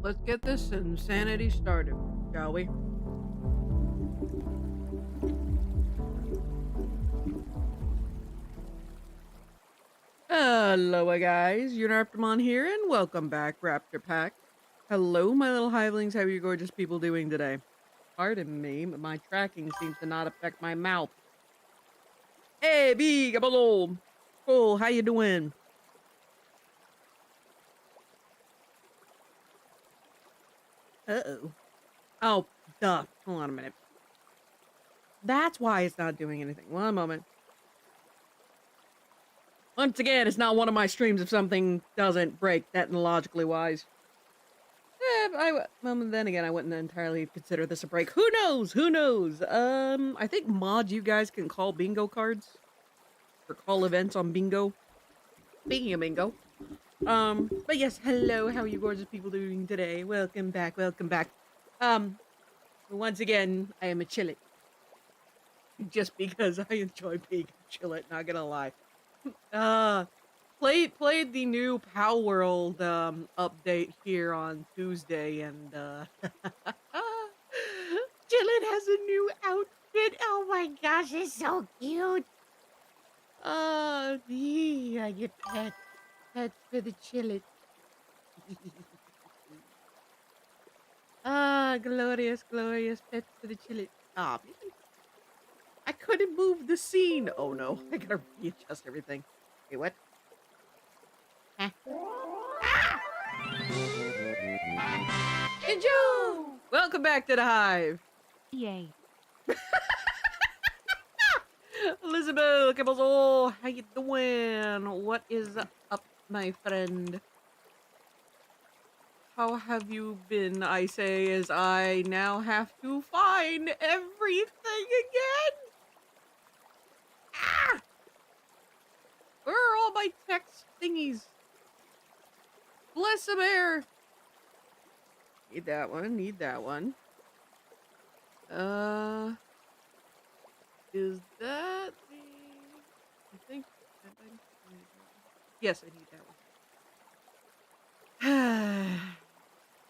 let's get this insanity started, shall we? Hello, guys. Unarptamon here, and welcome back, Raptor Pack. Hello, my little hivelings. How are you gorgeous people doing today? Pardon me, but my tracking seems to not affect my mouth. Hey, big, hello. Cool, how you doing? Uh-oh. Oh, duh. Hold on a minute. That's why it's not doing anything. One moment. Once again, it's not one of my streams if something doesn't break, technologically wise. Then again, I wouldn't entirely consider this a break. Who knows? Who knows? I think mods, you guys can call bingo cards. Or call events on bingo. Speaking of bingo. But yes, hello, how are you gorgeous people doing today? Welcome back, welcome back. Once again, I am a chillet. Just because I enjoy being a chillet, not gonna lie. Played the new Pow World update here on Tuesday, and Chillet has a new outfit. Oh my gosh, it's so cute. I get pets for the Chillet. Glorious, glorious pets for the Chillet. I couldn't move the scene. Oh no, I gotta readjust everything. Wait, what? Huh? Ah! Enjoy! Welcome back to the hive. Yay. Elizabeth, how you doing? What is up, my friend? How have you been, I say, as I now have to find everything again? Ah! Where are all my text thingies? Bless him air. Need that one, need that one. Is that the... I think... Yes, I need that one.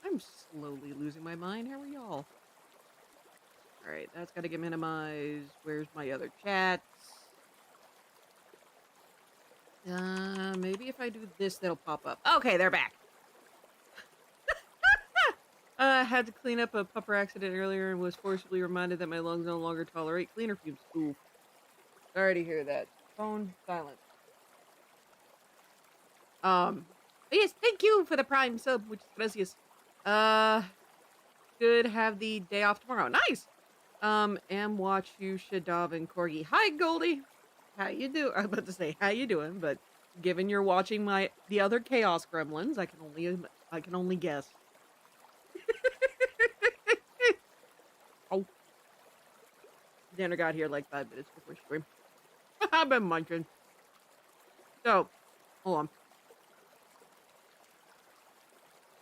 I'm slowly losing my mind. How are y'all? Alright, that's gotta get minimized. Where's my other chats? Maybe if I do this, that'll pop up. Okay, they're back. I had to clean up a pupper accident earlier and was forcibly reminded that my lungs no longer tolerate cleaner fumes. Ooh. Sorry to hear that. Phone silent. But yes, thank you for the prime sub, which is gracias. Should have the day off tomorrow. Nice! And watch you, Shadav and Corgi. Hi, Goldie! How you do? I was about to say, how you doing? But given you're watching the other Chaos Gremlins, I can only guess. Oh. Dinner got here like 5 minutes before stream. I've been munching. So, hold on.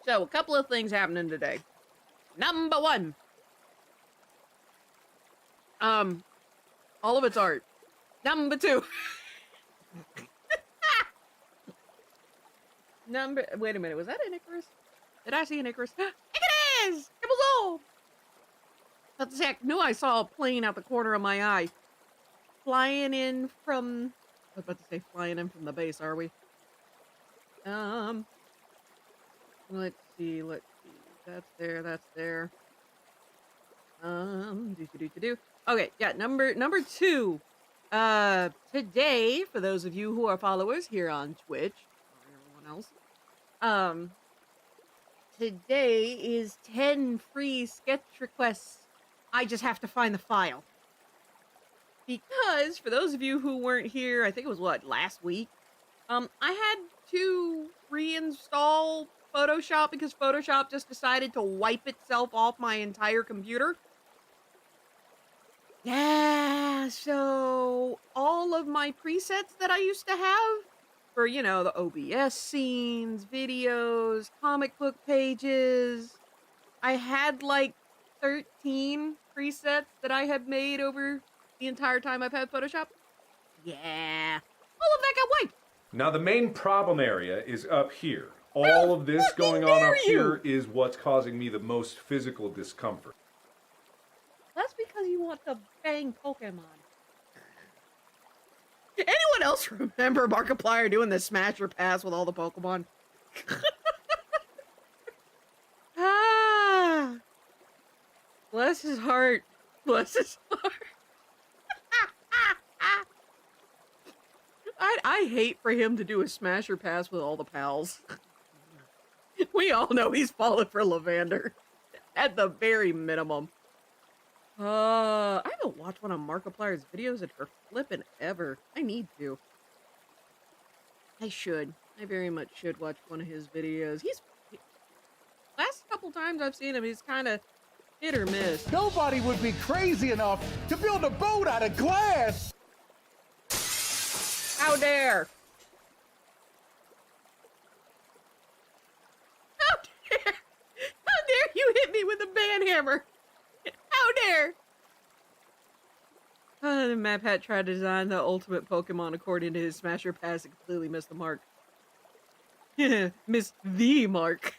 So, a couple of things happening today. Number one. All of it's art. Number two. Wait a minute, was that an Icarus? Did I see an Icarus? It is! It was all! What the heck? Knew I saw a plane out the corner of my eye. Flying in from... I was about to say flying in from the base, are we? Let's see. That's there. Okay, yeah, number two. Today, for those of you who are followers here on Twitch, or everyone else, today is 10 free sketch requests. I just have to find the file. Because, for those of you who weren't here, I think it was, last week? I had to reinstall Photoshop because Photoshop just decided to wipe itself off my entire computer. Yeah, so all of my presets that I used to have for, you know, the OBS scenes, videos, comic book pages, I had like 13 presets that I had made over the entire time I've had Photoshop. Yeah, all of that got wiped. Now the main problem area is up here. all of this going on dare up here you? is what's causing me the most physical discomfort. That's because you want to bang Pokemon. Anyone else remember Markiplier doing the smasher pass with all the Pokemon? Ah, bless his heart. Bless his heart. I hate for him to do a smasher pass with all the pals. We all know he's falling for Lavander. At the very minimum. I haven't watched one of Markiplier's videos in for flippin' ever. I need to. I should. I very much should watch one of his videos. Last couple times I've seen him, he's kind of hit or miss. Nobody would be crazy enough to build a boat out of glass! How dare! How dare! How dare you hit me with a banhammer! How dare! The Map Hat tried to design the ultimate Pokemon according to his Smasher Pass and completely missed the mark. Missed the mark.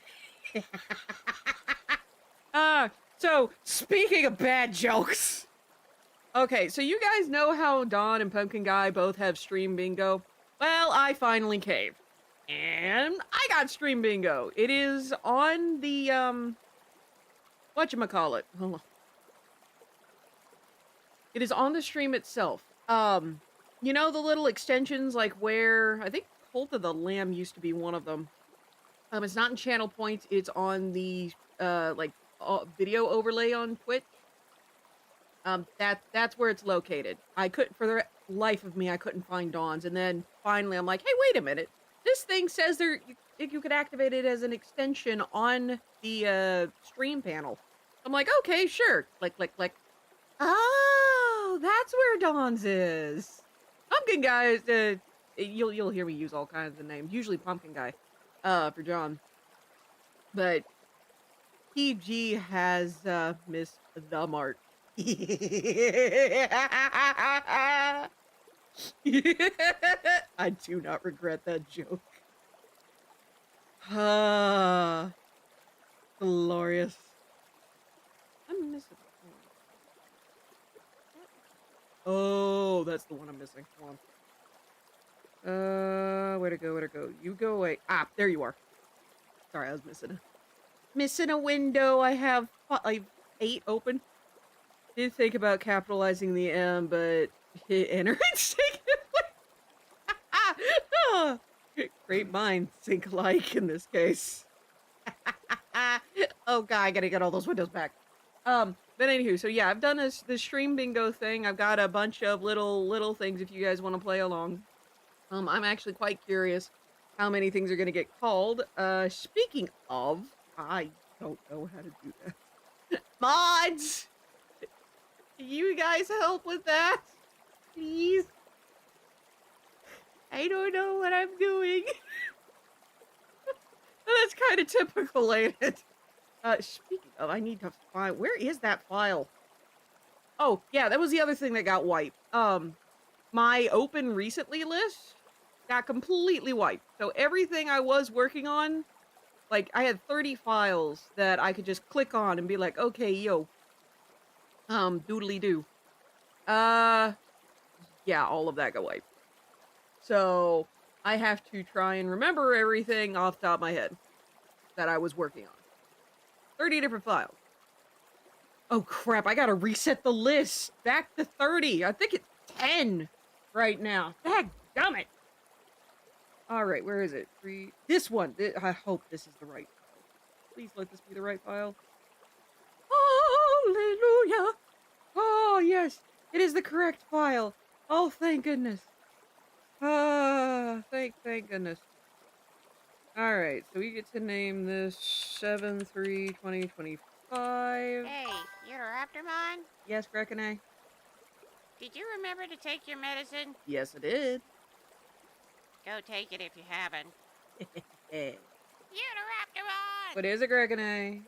So speaking of bad jokes. Okay, so you guys know how Dawn and Pumpkin Guy both have Stream Bingo? Well, I finally caved. And I got Stream Bingo. It is on the, whatchamacallit. Hold on. It is on the stream itself. You know the little extensions, like where, I think Cult of the Lamb used to be one of them. It's not in channel points, it's on the, video overlay on Twitch. That's where it's located. I couldn't, for the life of me, I couldn't find Dawn's. And then finally I'm like, hey, wait a minute. This thing says you could activate it as an extension on the, stream panel. I'm like, okay, sure. Click, click, click. Oh, that's where Dawn's is. Pumpkin Guy, you'll hear me use all kinds of names. Usually Pumpkin Guy, for John. But PG has, missed the mark. I do not regret that joke. Glorious. I'm missing one. Oh, that's the one I'm missing. Hold on. Where to go, where to go? You go away. Ah, there you are. Sorry, I was missing a window. I have 8 open. Did think about capitalizing the M, but hit enter and take it away. Great minds think alike in this case. Oh god, I gotta get all those windows back. But anywho, so yeah, I've done this stream bingo thing. I've got a bunch of little things if you guys want to play along. I'm actually quite curious how many things are gonna get called. Speaking of, I don't know how to do that. Mods! Can you guys help with that? Please? I don't know what I'm doing. That's kind of typical, ain't it? Speaking of, I need to find... Where is that file? Oh, yeah, that was the other thing that got wiped. My open recently list got completely wiped. So everything I was working on, like, I had 30 files that I could just click on and be like, okay, yo. Doodly doo. Yeah, all of that got wiped. So I have to try and remember everything off the top of my head that I was working on. 30 different files. Oh crap, I gotta reset the list. Back to 30. I think it's 10 right now. Dadgummit. Alright, where is it? This one. I hope this is the right file. Please let this be the right file. Hallelujah. Oh, yes. It is the correct file. Oh, thank goodness. Thank goodness. Alright, so we get to name this 7/3/2025. Hey, Euroraptormon? Yes, Grekene? Did you remember to take your medicine? Yes, I did. Go take it if you haven't. Euroraptormon! What is it, Grekene?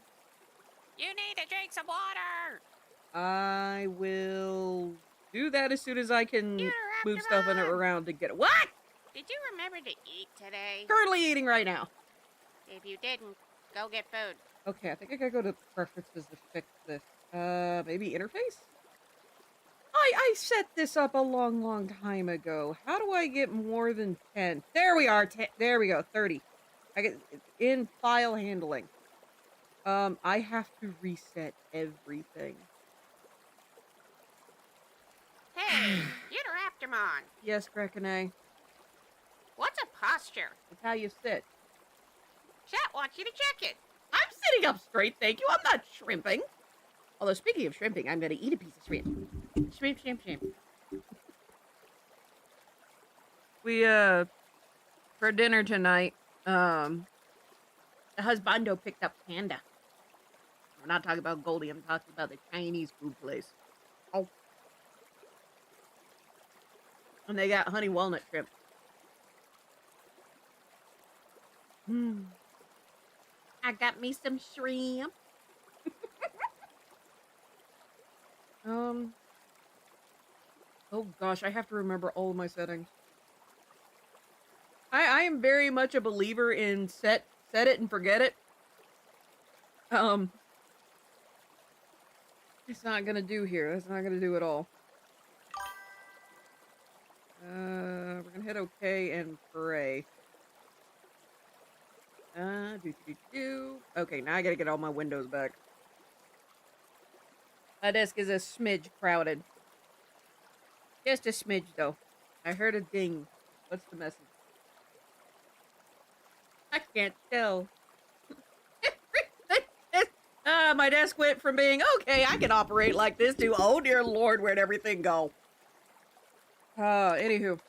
You need to drink some water! I will do that as soon as I can move stuff Euroraptormon! around to get it. What? Did you remember to eat today? Currently eating right now. If you didn't, go get food. Okay, I think I gotta go to preferences to fix this. Maybe interface? I set this up a long time ago. How do I get more than 10? There we are. There we go. 30. I get in file handling. I have to reset everything. Hey, Raptormon. Yes, Krakene. What's a posture? It's how you sit. Chat wants you to check it. I'm sitting up straight, thank you. I'm not shrimping. Although, speaking of shrimping, I'm gonna eat a piece of shrimp. Shrimp. We, for dinner tonight, the husbando picked up Panda. We're not talking about Goldie, I'm talking about the Chinese food place. Oh. And they got honey walnut shrimp. I got me some shrimp. Oh gosh, I have to remember all of my settings. I am very much a believer in set it and forget it. It's not gonna do here. That's not gonna do at all. We're gonna hit OK and pray. Okay, now I gotta get all my windows back. My desk is a smidge crowded. Just a smidge, though. I heard a ding. What's the message? I can't tell. My desk went from being, okay, I can operate like this, to, oh dear lord, where'd everything go? Anywho.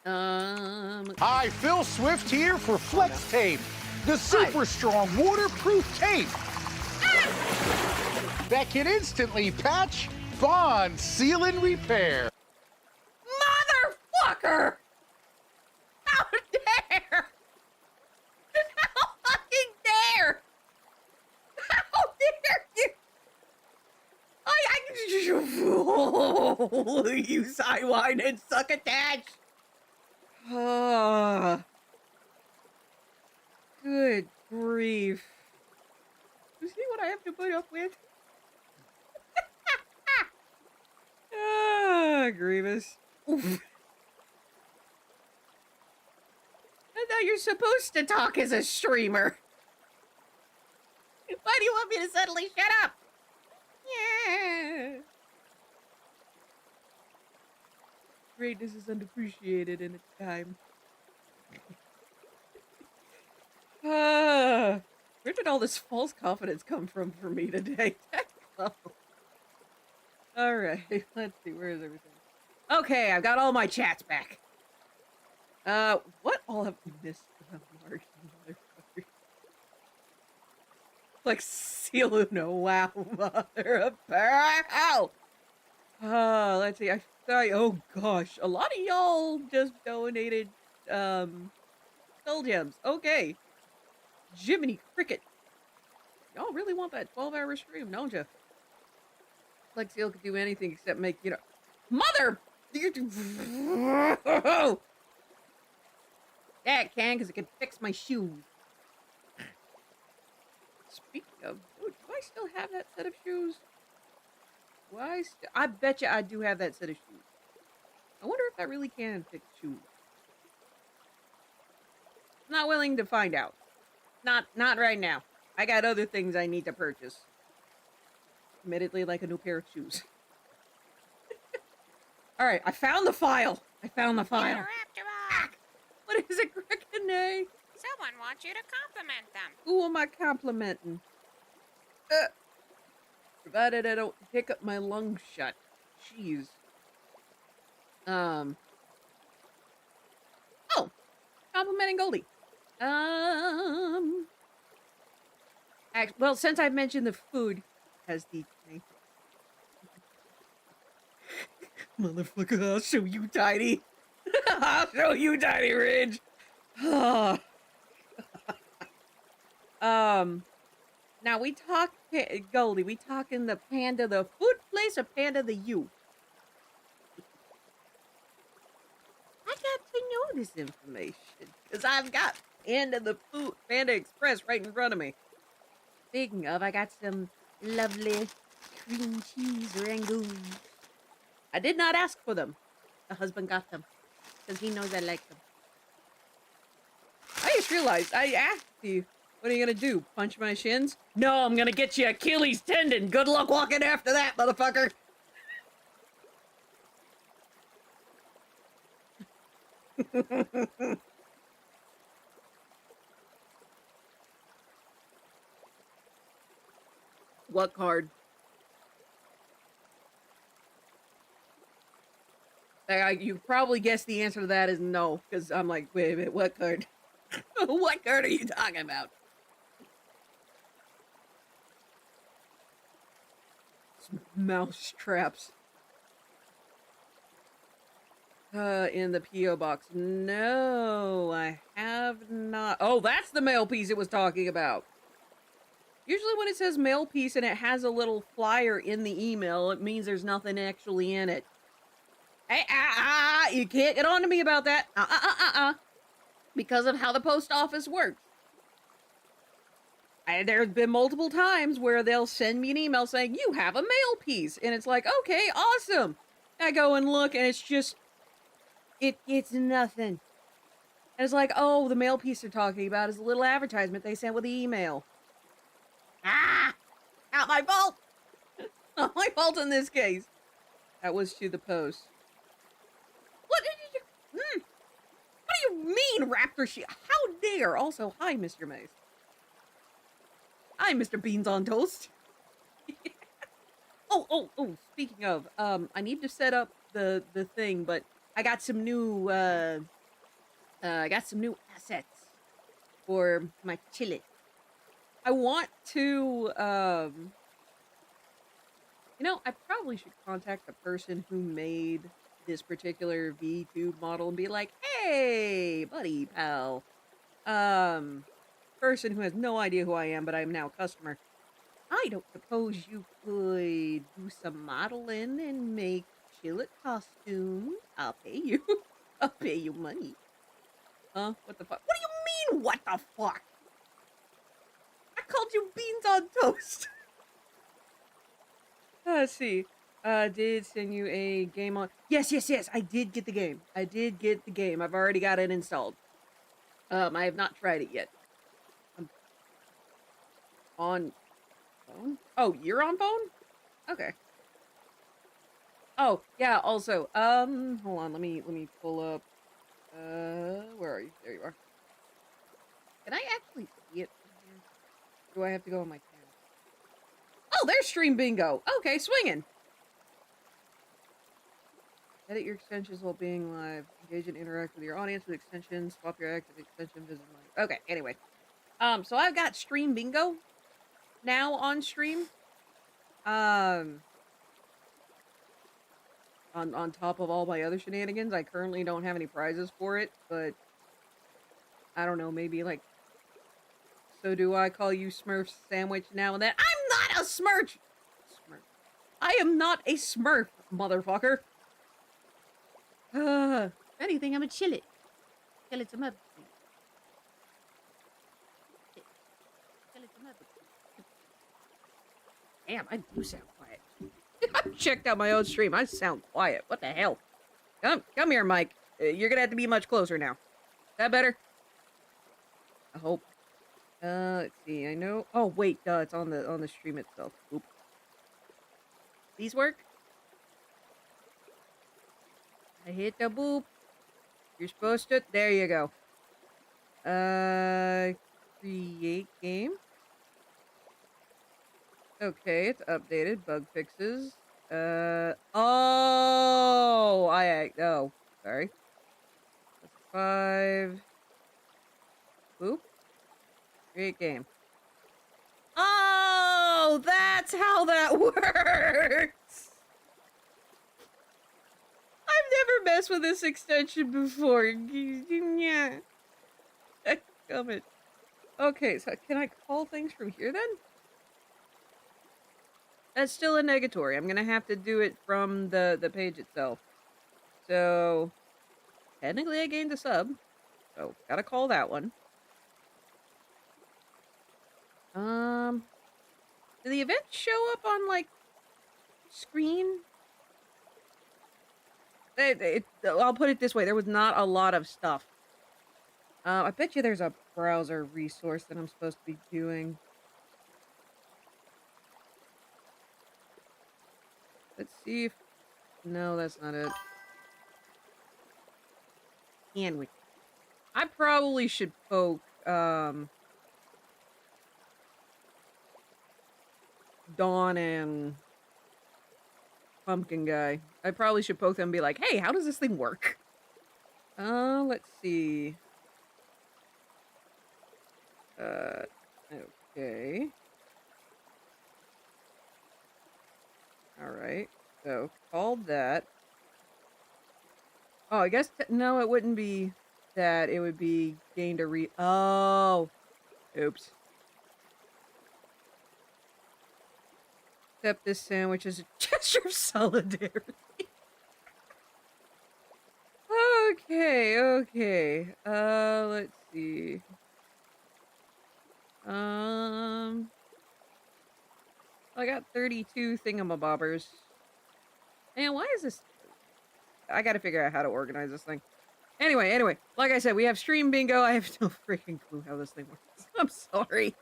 Hi, Phil Swift here for Flex Tape, the super strong waterproof tape that can instantly patch, bond, seal, and repair. Motherfucker! How dare! How fucking dare! How dare you! You sidewind and suck attached! Good grief. You see what I have to put up with? Grievous. Oof. I thought you're supposed to talk as a streamer. Why do you want me to suddenly shut up? Yeah. Greatness is unappreciated in its time. Where did all this false confidence come from for me today? Alright, let's see, where is everything? Okay, I've got all my chats back. What all have we missed about Mark, motherfucker? Like, Siluno, wow, mother of pearl! Let's see, oh gosh, a lot of y'all just donated, skull gems. Okay. Jiminy Cricket. Y'all really want that 12-hour stream, don't you? Like Seal could do anything except make, you know... Mother! Yeah, it can, because it can fix my shoes. Speaking of, do I still have that set of shoes? I bet you I do have that set of shoes. I wonder if I really can fix shoes. Not willing to find out. Not right now. I got other things I need to purchase. Admittedly, like a new pair of shoes. Alright, I found the file. Raptormon. What is it, Krakene? Someone wants you to compliment them. Who am I complimenting? Provided I don't hiccup my lungs shut. Jeez. Oh. Complimenting Goldie. Well, since I mentioned the food has the motherfucker, I'll show you, Tiny. I'll show you, Tiny Ridge. Now we talk Goldie. We talking the Panda the food place or Panda the you? I got to know this information because I've got end of the food Panda Express right in front of me. Speaking of, I got some lovely cream cheese rangoons. I did not ask for them. The husband got them because he knows I like them. I just realized I asked you, what are you gonna do? Punch my shins? No, I'm gonna get you Achilles tendon. Good luck walking after that, motherfucker. What card? You probably guessed the answer to that is no, because I'm like, wait a minute, what card? What card are you talking about? Mouse traps. In the P.O. box. No, I have not. Oh, that's the mail piece it was talking about. Usually when it says mail piece and it has a little flyer in the email, it means there's nothing actually in it. Hey, you can't get on to me about that. Because of how the post office works. There's been multiple times where they'll send me an email saying, you have a mail piece. And it's like, okay, awesome. I go and look and it's just, it's nothing. And it's like, oh, the mail piece they're talking about is a little advertisement they sent with the email. Not my fault. Not my fault in this case. That was to the post. What did you... What do you mean, Raptor She? How dare? Also, hi, Mr. Mace. Hi, Mr. Beans on Toast. Oh, speaking of, I need to set up the thing, but I got some new, assets for my chili. I want to, you know, I probably should contact the person who made this particular V-Tube model and be like, hey, buddy, pal. Person who has no idea who I am, but I'm now a customer. I don't suppose you could do some modeling and make chillet costumes? I'll pay you. I'll pay you money. Huh? What the fuck? What do you mean, what the fuck? I called you Beans on Toast. Let's see. Did send you a game on... Yes, I did get the game. I've already got it installed. I have not tried it yet. On phone? Oh, you're on phone? Okay. Oh, yeah, also, hold on, let me pull up, where are you? There you are. Can I actually see it from here? Do I have to go on my camera? Oh, there's Stream Bingo! Okay, swinging! Edit your extensions while being live. Engage and interact with your audience with extensions. Swap your active extension, visit my... Okay, anyway. So I've got Stream Bingo now on stream. On top of all my other shenanigans. I currently don't have any prizes for it, but I don't know, maybe like, so do I call you Smurf Sandwich now and then? I'm not a Smurf! I am not a Smurf, motherfucker. If anything, I'm a chillet. Chillet's a mother. Damn, I do sound quiet. I checked out my own stream. I sound quiet. What the hell? Come here, Mike. You're gonna have to be much closer now. Is that better? I hope. Let's see. I know. Oh wait, it's on the stream itself. Oop. These work? I hit the boop. You're supposed to. There you go. Create game. Okay, it's updated. Bug fixes. Oh, sorry. That's 5. Boop. Create game. Oh, that's how that works. I've never messed with this extension before. Yeah. Gummit. Okay, so can I call things from here then? That's still a negatory. I'm gonna have to do it from the page itself. So, technically I gained a sub. So, gotta call that one. Do the events show up on, like, screen? I'll put it this way, there was not a lot of stuff. I bet you there's a browser resource that I'm supposed to be doing. Let's see if... No, that's not it. Can we? I probably should poke, Dawn and Pumpkin Guy. I probably should poke them and be like, hey, how does this thing work? Let's see. Okay. Alright. So, called that. Oh, I guess, no, it wouldn't be that. It would be gained a oh. Oops. Except this sandwich is a gesture of solidarity. Okay, okay. Let's see. I got 32 thingamabobbers. Man, why is this? I gotta figure out how to organize this thing. Anyway, like I said, we have stream bingo. I have no freaking clue how this thing works. I'm sorry.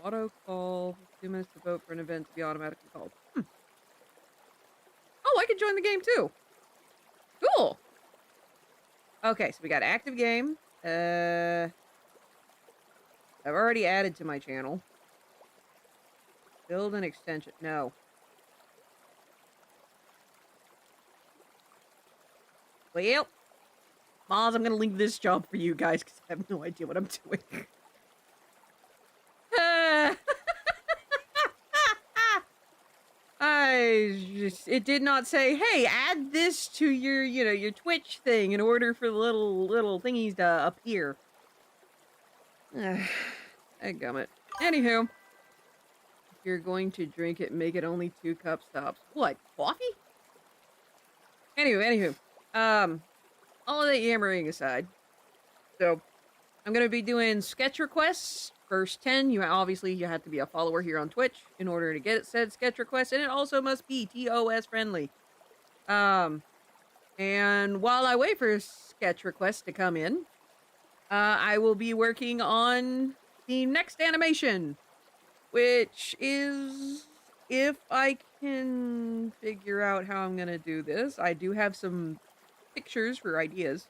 Auto call. 2 minutes to vote for an event to be automatically called. Oh, I can join the game too. Cool. Okay, so we got active game. I've already added to my channel. Build an extension. No. Well, Moz, I'm gonna link this job for you guys because I have no idea what I'm doing. It did not say, hey, add this to your, your Twitch thing in order for the little thingies to appear. Dadgummit. Anywho, if you're going to drink it, make it only 2 cup stops. What, coffee? Anywho, all of that yammering aside, so I'm gonna be doing sketch requests. First 10, you have to be a follower here on Twitch in order to get said sketch request, and it also must be TOS friendly. And while I wait for sketch requests to come in, I will be working on the next animation, which is, if I can figure out how I'm gonna do this, I do have some pictures for ideas.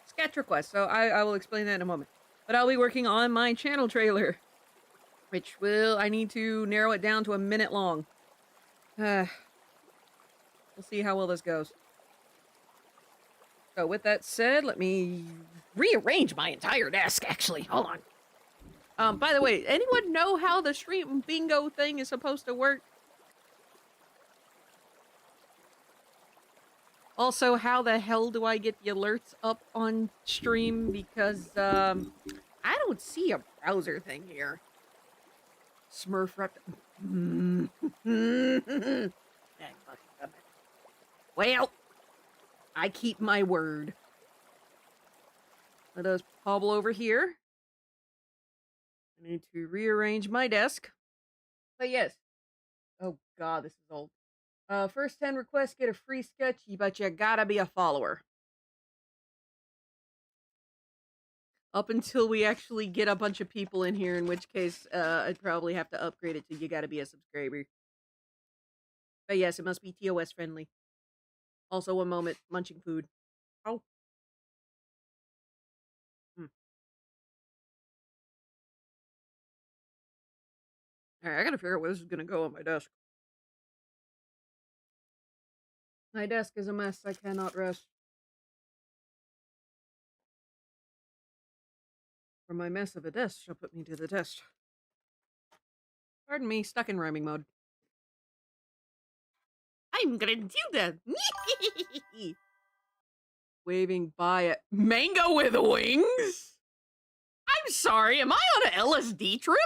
Sketch request, so I will explain that in a moment. But I'll be working on my channel trailer, which I need to narrow it down to a minute long. We'll see how well this goes. So with that said, let me rearrange my entire desk, actually. Hold on. By the way, anyone know how the stream bingo thing is supposed to work? Also, how the hell do I get the alerts up on stream? Because, I don't see a browser thing here. Smurf rep. Well, I keep my word. Let us hobble over here. I need to rearrange my desk. But yes. Oh god, this is old. First 10 requests get a free sketch, but you gotta be a follower. Up until we actually get a bunch of people in here, in which case, I'd probably have to upgrade it to you gotta be a subscriber. But yes, it must be TOS friendly. Also, one moment, munching food. Oh. Alright, I gotta figure out where this is gonna go on my desk. My desk is a mess, I cannot rest. For my mess of a desk shall put me to the test. Pardon me, stuck in rhyming mode. I'm gonna do that. Waving by at Mango with wings? I'm sorry, am I on an LSD trip?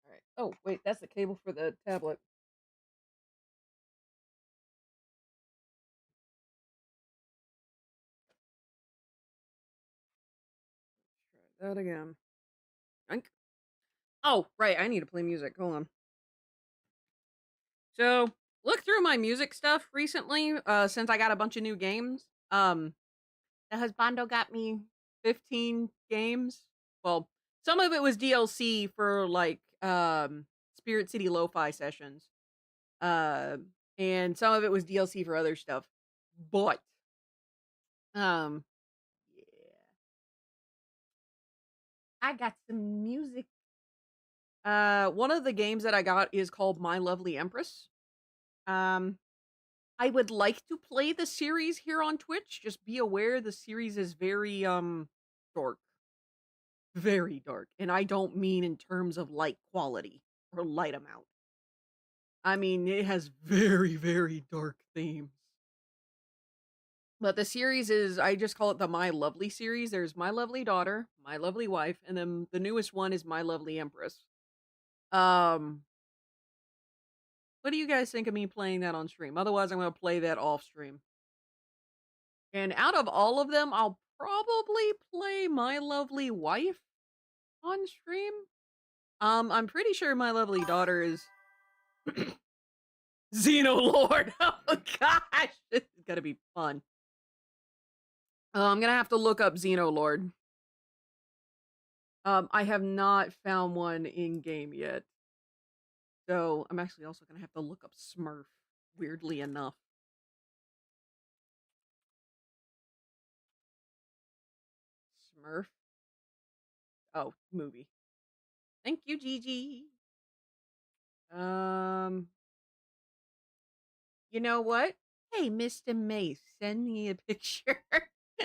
Alright. Oh, wait, that's the cable for the tablet. that again. Drink. Oh, right. I need to play music. Hold on. So, look through my music stuff recently, since I got a bunch of new games. The husbando got me 15 games. Well, some of it was DLC for like Spirit City Lo-Fi sessions. Uh, and some of it was DLC for other stuff. But yeah. I got some music. One of the games that I got is called My Lovely Empress. I would like to play the series here on Twitch. Just be aware the series is very dark. Very dark. And I don't mean in terms of light quality or light amount. I mean, it has very, very dark themes. But the series is, I just call it the My Lovely series. There's My Lovely Daughter, My Lovely Wife, and then the newest one is My Lovely Empress. What do you guys think of me playing that on stream? Otherwise, I'm going to play that off stream. And out of all of them, I'll probably play My Lovely Wife on stream. I'm pretty sure My Lovely Daughter is Xenolord. Oh gosh, this is gonna be fun. I'm gonna have to look up Xenolord. I have not found one in game yet, so I'm actually also gonna have to look up Smurf. Weirdly enough. Smurf. Oh, movie. Thank you, Gigi. You know what? Hey, Mr. Mace, send me a picture.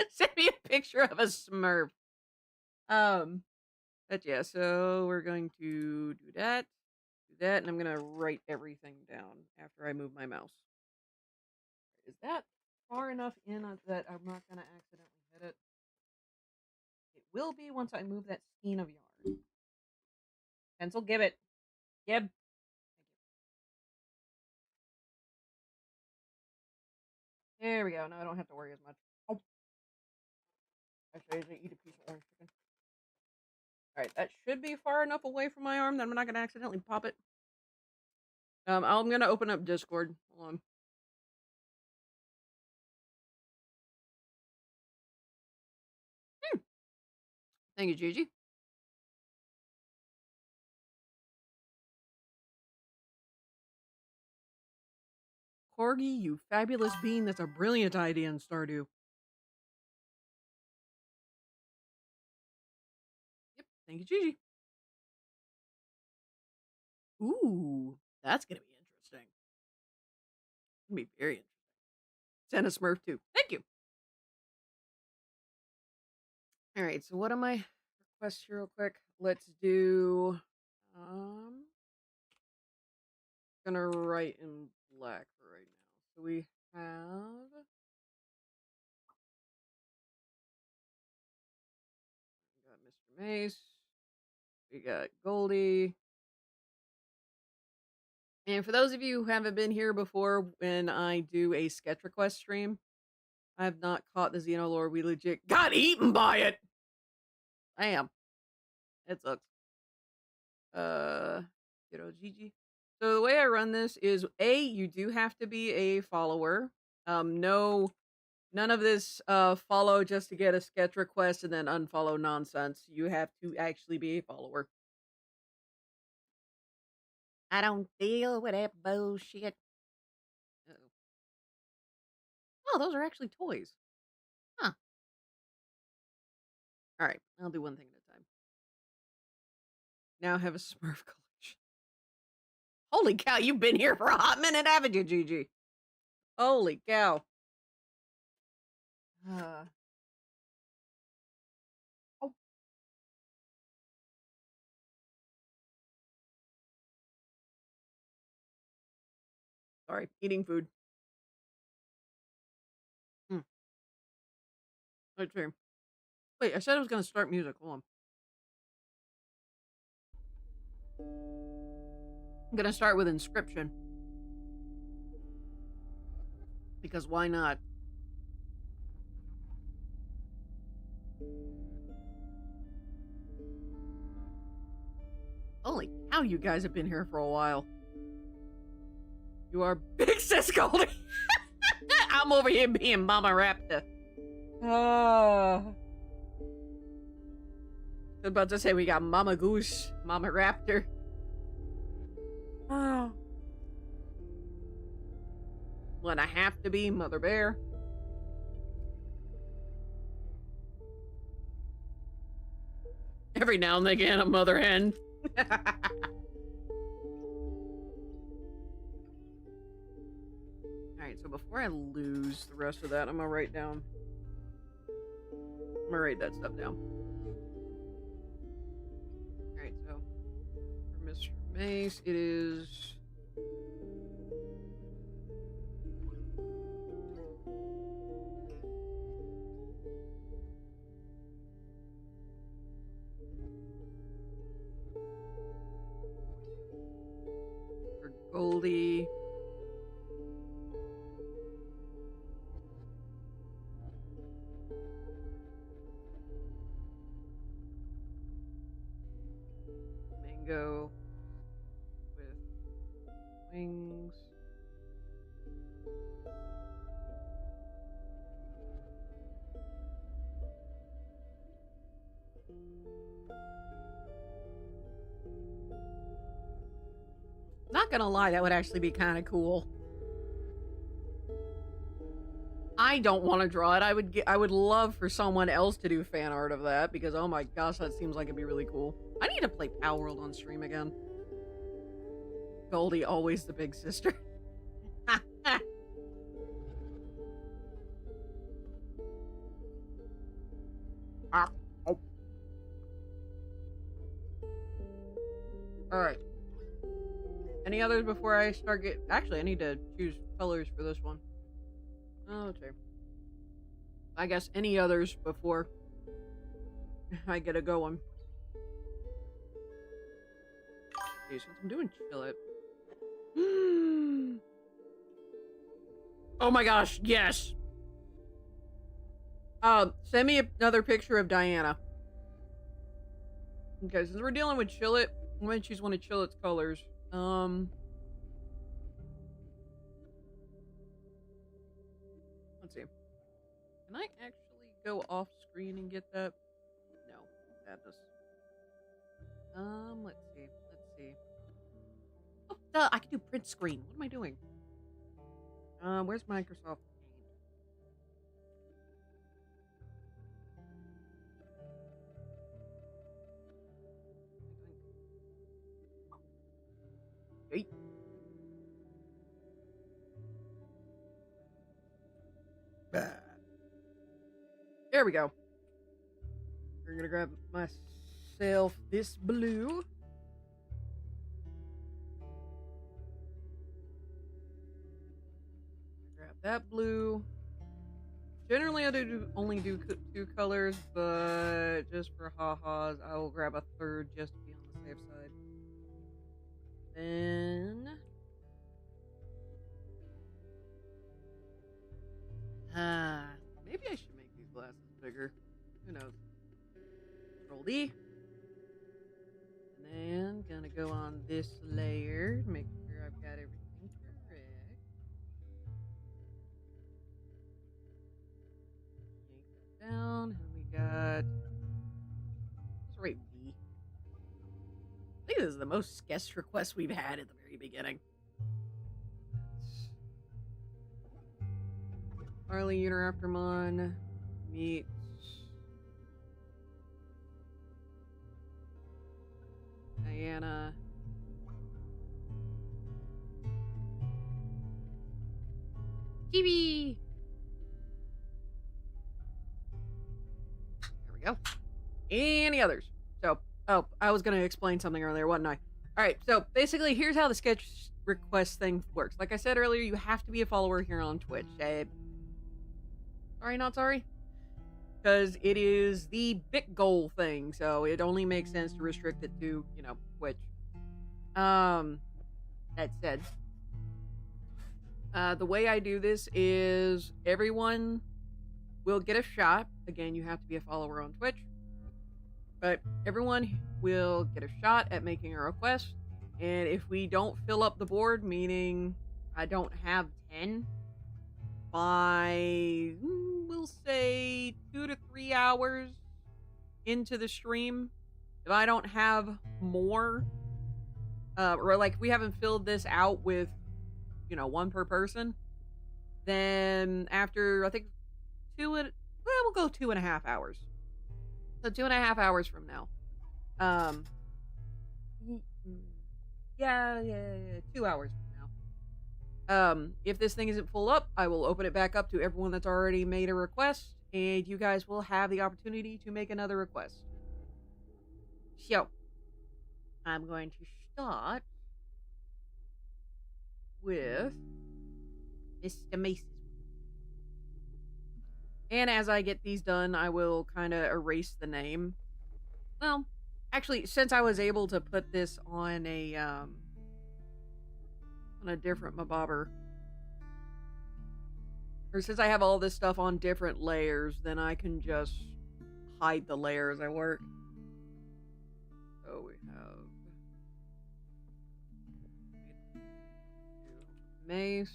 Send me a picture of a Smurf. But yeah, so we're going to do that, and I'm gonna write everything down after I move my mouse. Is that far enough in that I'm not gonna accidentally hit it? It will be once I move that skein of yarn. Pencil, give it. Gib. There we go. Now I don't have to worry as much. Oh. Actually, I didn't eat a piece of orange chicken. Alright, that should be far enough away from my arm that I'm not going to accidentally pop it. I'm going to open up Discord. Hold on. Thank you, Gigi. Corgi, you fabulous bean. That's a brilliant idea in Stardew. Yep, thank you, Gigi. Ooh, that's going to be interesting. It's going to be very interesting. Send a Smurf too. Thank you. Alright, so what are my requests here real quick? Let's do... gonna write in black for right now. So we have... We got Mr. Mace. We got Goldie. And for those of you who haven't been here before, when I do a sketch request stream, I have not caught the Xenolord. We legit got eaten by it! Damn. It sucks. GG. So the way I run this is, you do have to be a follower. No, none of this follow just to get a sketch request and then unfollow nonsense. You have to actually be a follower. I don't deal with that bullshit. Uh-oh. Oh, those are actually toys. Huh. Alright, I'll do one thing at a time. Now I have a Smurf collection. Holy cow, you've been here for a hot minute, haven't you, Gigi? Holy cow. Oh. Sorry, eating food. Let's see. Wait, I said I was going to start music. Hold on. I'm going to start with Inscription. Because why not? Holy cow, you guys have been here for a while. You are big sis Goldie. I'm over here being Mama Raptor. I was about to say we got Mama Goose, Mama Raptor. Oh. When I have to be Mother Bear. Every now and again, a Mother Hen. Alright, so before I lose the rest of that, I'm gonna write that stuff down. Alright, so for Mr. Mace, it is for Goldie. Mango with wings. Not gonna lie, that would actually be kind of cool. I don't want to draw it. I would love for someone else to do fan art of that because oh my gosh, that seems like it'd be really cool. I need to play Power World on stream again. Goldie, always the big sister. Alright. Any others before I start actually, I need to choose colors for this one. Oh, okay. I guess any others before I get a going. Okay, since I'm doing chill it. Oh my gosh, yes! Send me another picture of Diana. Okay, since we're dealing with Chillet, I'm gonna choose one of Chillet's colors. Let's see. Can I actually go off screen and get that? No, madness. Let's see. Oh, duh, I can do print screen. What am I doing? Where's Microsoft Paint? There we go. We're gonna grab myself this blue. Grab that blue. Generally, I only do two colors, but just for ha-has, I will grab a third just to be on the safe side. Then... maybe I should make these glasses bigger. Who knows? Control D. And then, gonna go on this layer, make sure I've got everything correct. Yank that down, and we got... let's rate B. I think this is the most guest requests we've had at the very beginning. Harley Uniraptormon meets Diana. Cheeby! There we go. Any others? So, oh, I was going to explain something earlier, wasn't I? Alright, so basically, here's how the sketch request thing works. Like I said earlier, you have to be a follower here on Twitch. Sorry, not sorry? Because it is the big goal thing, so it only makes sense to restrict it to, you know, Twitch. That said, the way I do this is everyone will get a shot. Again, you have to be a follower on Twitch. But everyone will get a shot at making a request. And if we don't fill up the board, meaning I don't have 10, by, we'll say 2 to 3 hours into the stream, if I don't have more, or like we haven't filled this out with, you know, 1 per person, then after, I think, we'll go 2.5 hours. So 2.5 hours from now. Yeah, 2 hours from now. If this thing isn't full up, I will open it back up to everyone that's already made a request, and you guys will have the opportunity to make another request. So, I'm going to start with Mr. Mason. And as I get these done, I will kind of erase the name. Well, actually, since I was able to put this on a different mabobber, or since I have all this stuff on different layers, then I can just hide the layer as I work. So we have mace,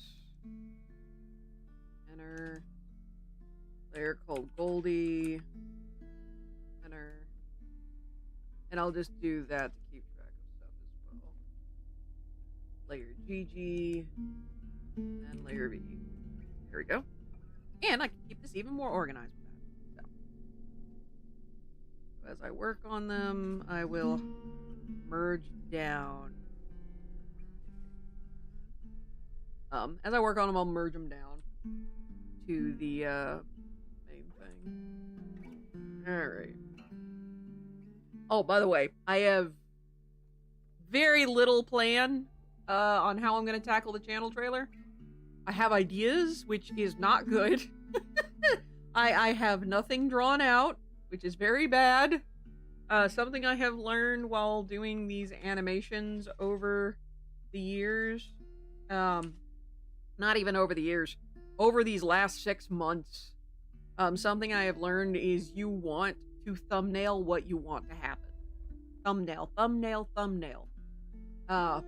enter, layer called Goldie, enter, and I'll just do that to keep track of stuff as well. Layer GG, and layer V. There we go. And I can keep this even more organized with that. So as I work on them, I will merge down. As I work on them, I'll merge them down to the main thing. Alright. Oh, by the way, I have very little plan on how I'm going to tackle the channel trailer. I have ideas, which is not good. I have nothing drawn out, which is very bad. Something I have learned while doing these animations over the years. Not even over the years. Over these last 6 months. Something I have learned is you want to thumbnail what you want to happen. Thumbnail, thumbnail, thumbnail. For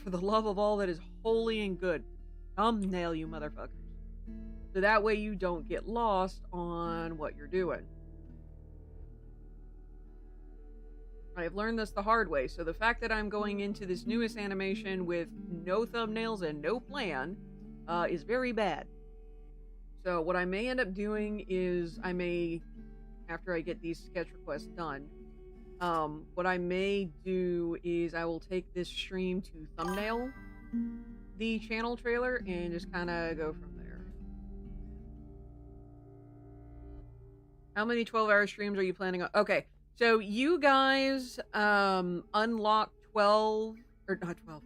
the love of all that is holy and good. Thumbnail, you motherfuckers. So that way you don't get lost on what you're doing. I've learned this the hard way, so the fact that I'm going into this newest animation with no thumbnails and no plan is very bad. So what I may end up doing is I may, after I get these sketch requests done, what I may do is I will take this stream to thumbnail the channel trailer and just kind of go from there. How many 12-hour streams are you planning on? Okay, so you guys unlocked 12, or not 12.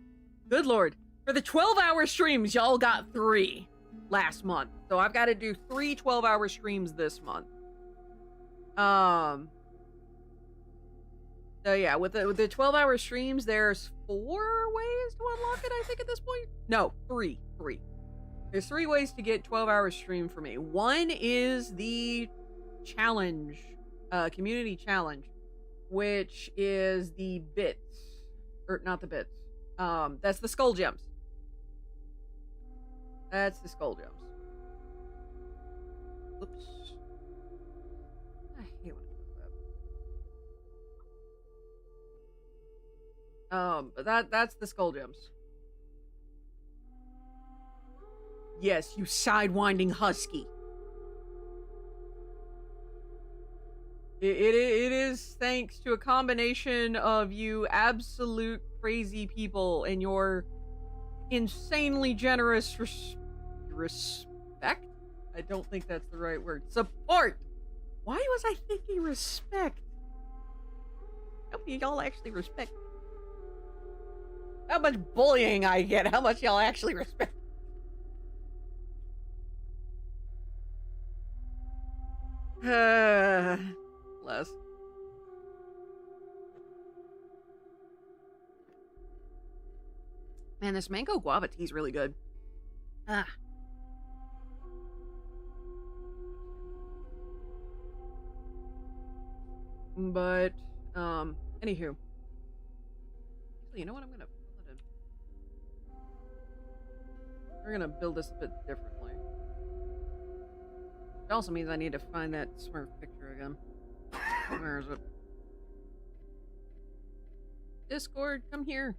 Good Lord. For the 12-hour streams, y'all got 3 last month. So I've got to do 3 12-hour streams this month. So yeah, with the 12-hour streams, there's 4 ways to unlock it, I think, at this point. No, 3. There's 3 ways to get 12-hour stream for me. One is the challenge, community challenge, which is the bits, or not the bits. That's the skull gems. That's the skull gems. Oops. I hate when it does that. But that's the skull gems. Yes, you sidewinding husky. It is thanks to a combination of you absolute crazy people and your insanely generous respect? I don't think that's the right word. Support! Why was I thinking respect? How many of y'all actually respect me? How much bullying I get, how much y'all actually respect me? Less. Man, this mango guava tea is really good. Ah. But, anywho. Actually, you know what? I'm gonna fill it in. We're gonna build this a bit differently. It also means I need to find that Smurf picture again. Where is it? Discord, come here.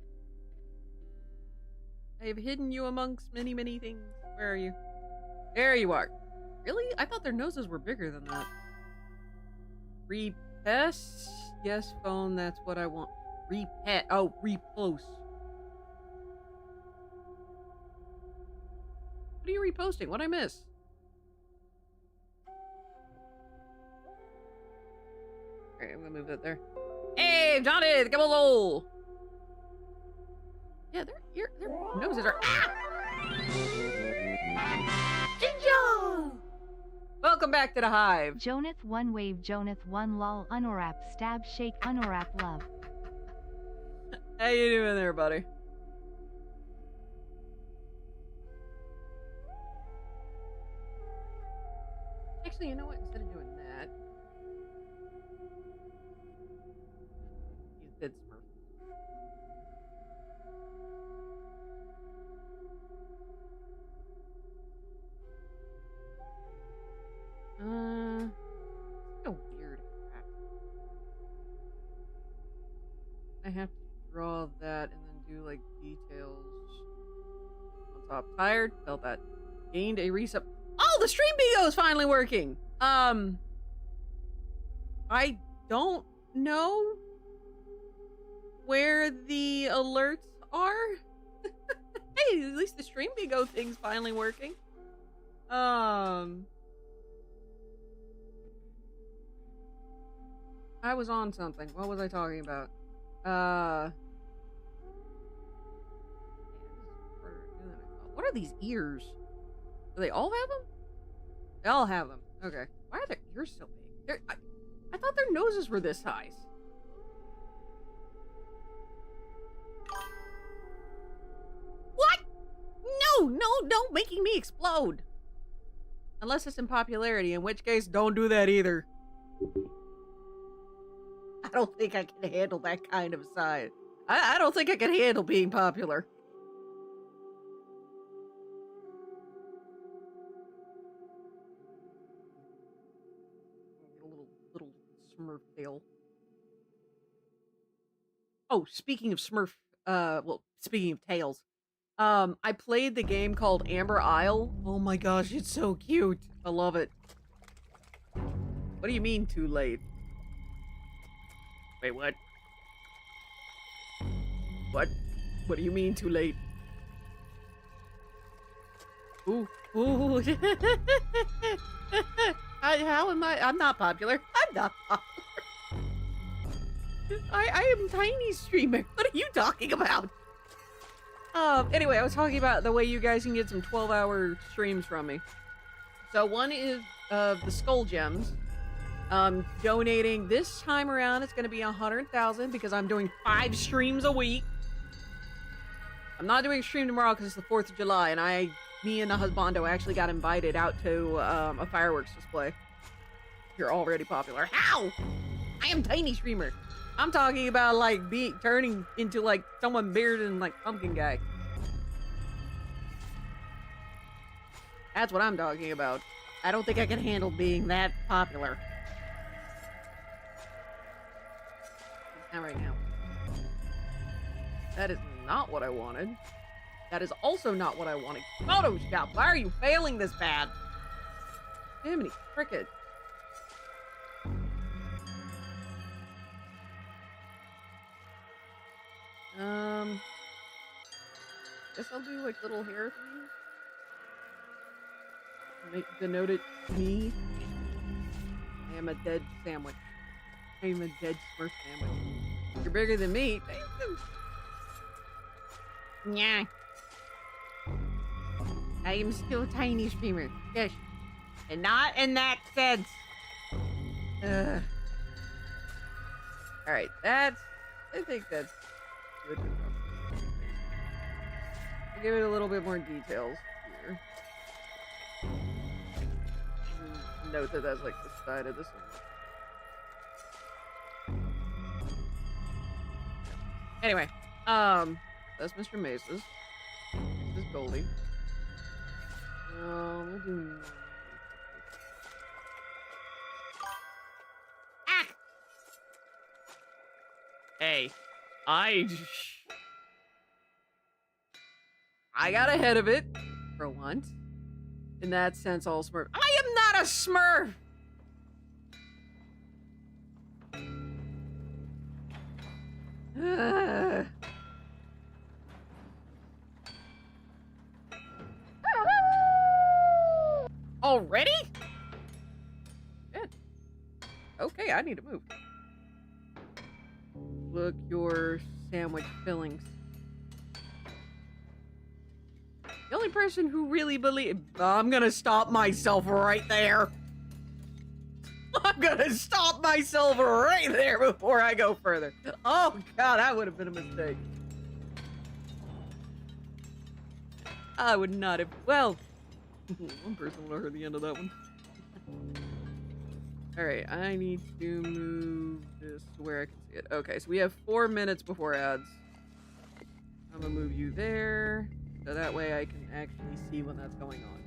I have hidden you amongst many, many things. Where are you? There you are. Really? I thought their noses were bigger than that. Repest? Yes, phone, that's what I want. Repet. Oh, repost. What are you reposting? What'd I miss? Alright, I'm gonna move that there. Hey, Johnny, the Gabble! Yeah, their noses are. Ah! Ginger! Welcome back to the hive. Jonath 1 wave, Jonath 1 lol, unwrap, stab, shake, unwrap, love. How you doing there, buddy? Actually, you know what? Instead of doing that, use dead Smurf. So weird. I have to draw that and then do like details on top. Tired, felt that. Gained a reset. Oh, the stream bingo is finally working. I don't know where the alerts are. Hey, at least the stream bingo thing's finally working. I was on something. What was I talking about? What are these ears? Do they all have them? They all have them. Okay. Why are their ears so big? I thought their noses were this size. What? No, don't making me explode. Unless it's in popularity, in which case, don't do that either. I don't think I can handle that kind of size. I don't think I can handle being popular. A little Smurf tail. Oh, speaking of Smurf, well, speaking of tails, I played the game called Amber Isle. Oh my gosh, it's so cute. I love it. What do you mean too late? Wait, what? What? What do you mean too late? Ooh. How am I? I'm not popular. I'm not popular. I am tiny streamer. What are you talking about? Anyway, I was talking about the way you guys can get some 12-hour streams from me. So one is the Skull Gems. Donating this time around, it's going to be 100,000 because I'm doing 5 streams a week. I'm not doing a stream tomorrow because it's the 4th of July, and me and the husbando actually got invited out to a fireworks display. You're already popular. How? I am tiny streamer. I'm talking about like turning into like someone bigger than like Pumpkin Guy. That's what I'm talking about. I don't think I can handle being that popular. Not right now. That is not what I wanted. That is also not what I wanted. Photoshop, why are you failing this bad? Jiminy cricket. Guess I'll do like little hair things. Denote it me. I am a dead sandwich. I am a dead Smurf sandwich. You're bigger than me. Yeah. I am still a tiny streamer. Yes. And not in that sense. Alright, I think that's good enough. I'll give it a little bit more details here. Note that that's like the side of this one. Anyway, that's Mr. Mace's. This is Goldie. We'll do... Ah! Hey, I got ahead of it, for once. In that sense, all Smurf. I am not a Smurf! Already? Shit. Okay, I need to move. Look your sandwich fillings. The only person who really I'm gonna stop myself right there. I'm gonna stop myself right there before I go further. Oh god, that would have been a mistake. I would not have. Well, one person would have heard the end of that one. Alright, I need to move this to where I can see it. Okay, so we have 4 minutes before ads. I'm gonna move you there, so that way I can actually see when that's going on.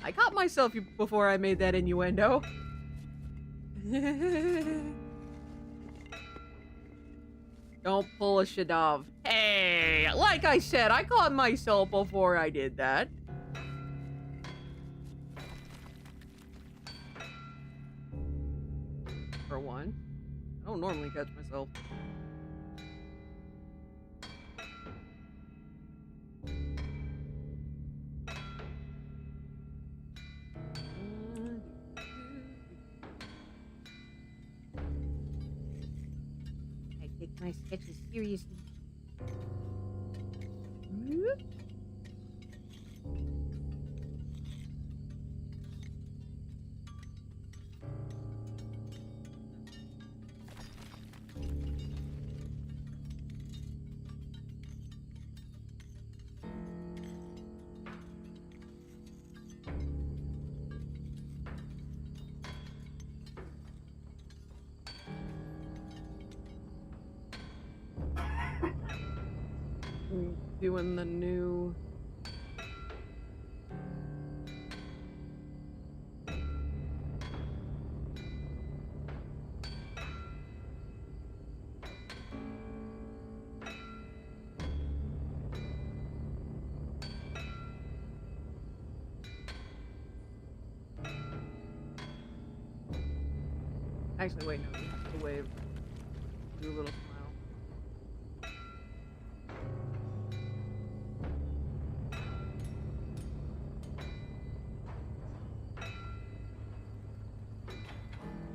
I caught myself before I made that innuendo. Don't pull a Shadav. Hey, like I said, I caught myself before I did that. For one. I don't normally catch myself. I take my sketches seriously. Doing the new... Actually, wait, no, this is the wave. Do a little smile.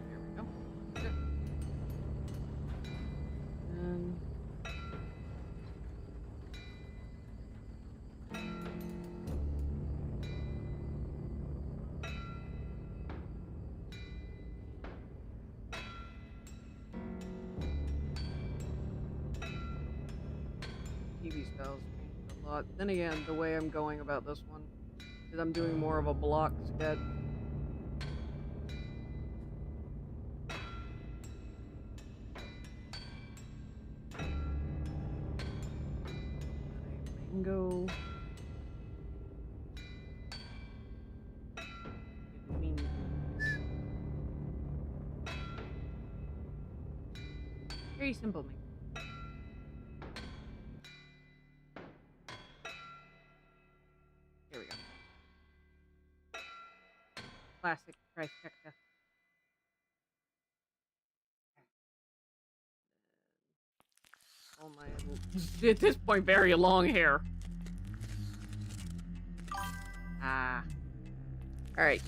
There we go. Good. And... TV styles changed a lot. Then again, the way I'm going about this one is I'm doing more of a block sketch. Bingo. Very simple, mate. Here we go. Classic trifecta. All my, at this point, very long hair. Ah. Alright.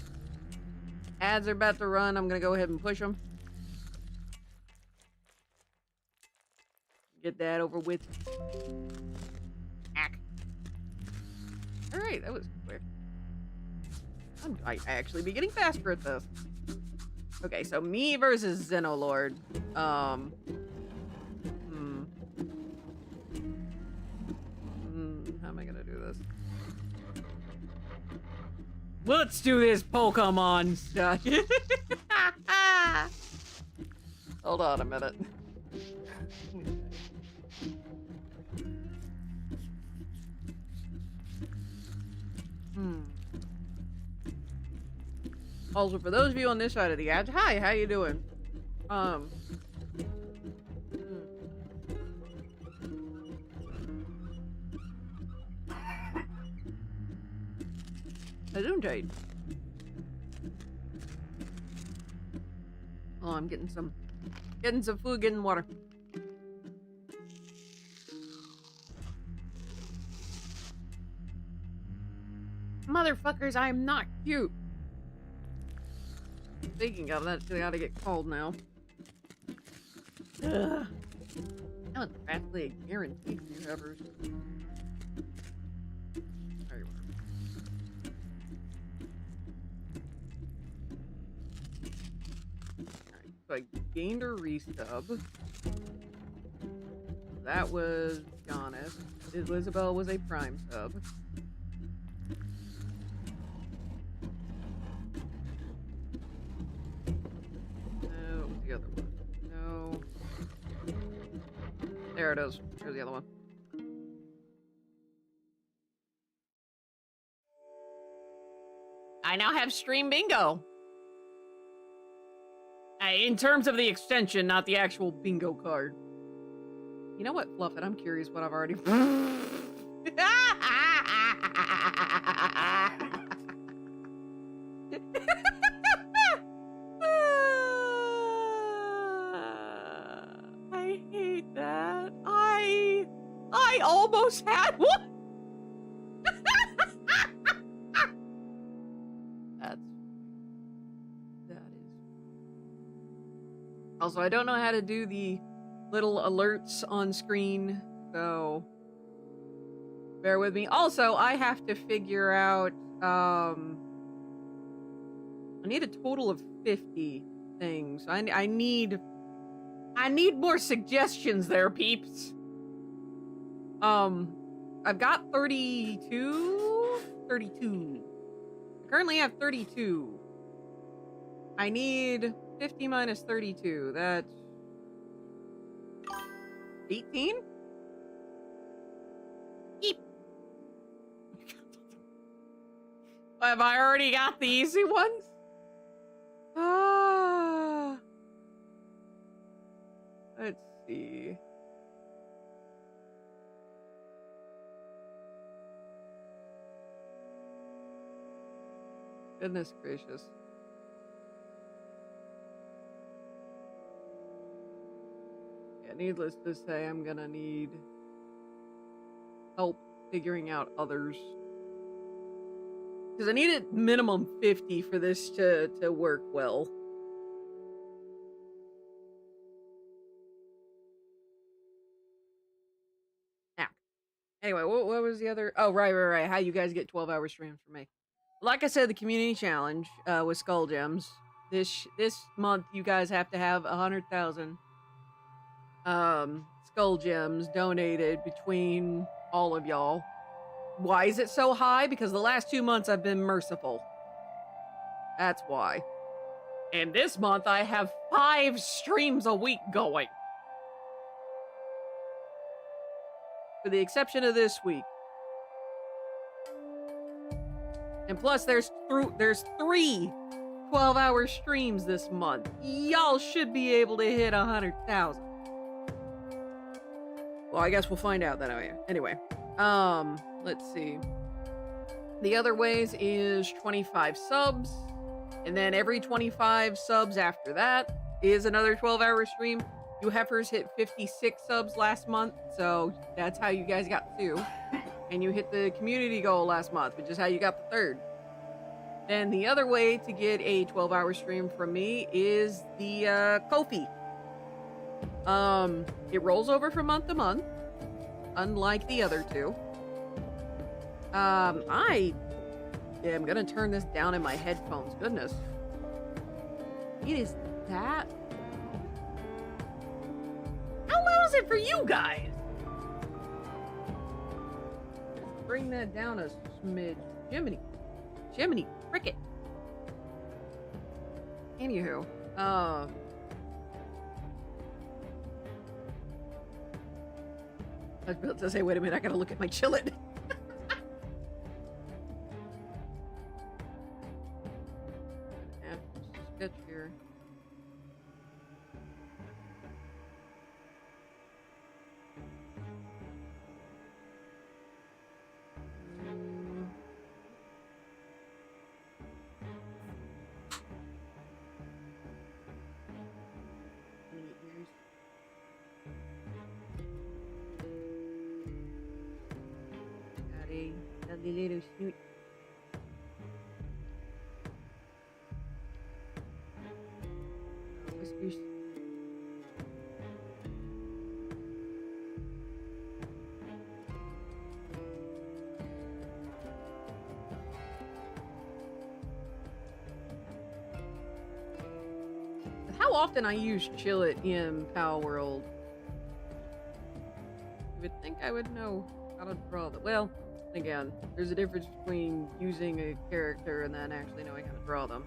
Ads are about to run. I'm gonna go ahead and push them. Get that over with. Ack. Alright, that was quick. I actually be getting faster at this. Okay, so me versus Xenolord. How am I gonna do this? Let's do this Pokemon stuff. Hold on a minute. Also, for those of you on this side of the ads, hi, how you doing? Gesundheit. Oh, I'm getting some food, getting water. Motherfuckers, I am not cute. Speaking of that, they gotta get cold now. Ugh. That was practically a guaranteed few heavers. There you are. Alright, so I gained a resub. That was Giannis. Elizabeth was a prime sub. The other one. No. There it is. There's the other one. I now have Stream Bingo. In terms of the extension, not the actual bingo card. You know what, Fluffit? I'm curious what I've already... I hate that. I almost had one. That is. Also, I don't know how to do the little alerts on screen, so bear with me. Also, I have to figure out, I need a total of 50 things. I need more suggestions there, peeps. I've got 32? 32. I currently have 32. I need 50 minus 32. That's 18? Eep. Have I already got the easy ones? Let's see. Goodness gracious. Yeah, needless to say, I'm gonna need help figuring out others. Because I need at minimum 50 for this to work well. Now, anyway, what was the other? Oh, right. How you guys get 12-hour streams for me? Like I said, the community challenge with Skull Gems. This month, you guys have to have 100,000 Skull Gems donated between all of y'all. Why is it so high? Because the last 2 months I've been merciful. That's why. And this month I have 5 streams a week going. For the exception of this week. And plus there's 3 12-hour streams this month. Y'all should be able to hit 100,000. Well, I guess we'll find out that way. Anyway, let's see. The other ways is 25 subs, and then every 25 subs after that is another 12-hour stream. You heifers hit 56 subs last month, so that's how you guys got 2. And you hit the community goal last month, which is how you got the 3rd. Then the other way to get a 12-hour stream from me is the Ko-fi. It rolls over from month to month, unlike the other 2. I am gonna turn this down in my headphones. Goodness. It is that. How loud is it for you guys? Bring that down a smidge. Jiminy cricket. Anywho, I was about to say, wait a minute, I gotta look at my chillet. the little snoot. Whiskers. How often I use Chillet in Pal World? You would think I would know how to draw them. Well, again, there's a difference between using a character and then actually knowing how to draw them.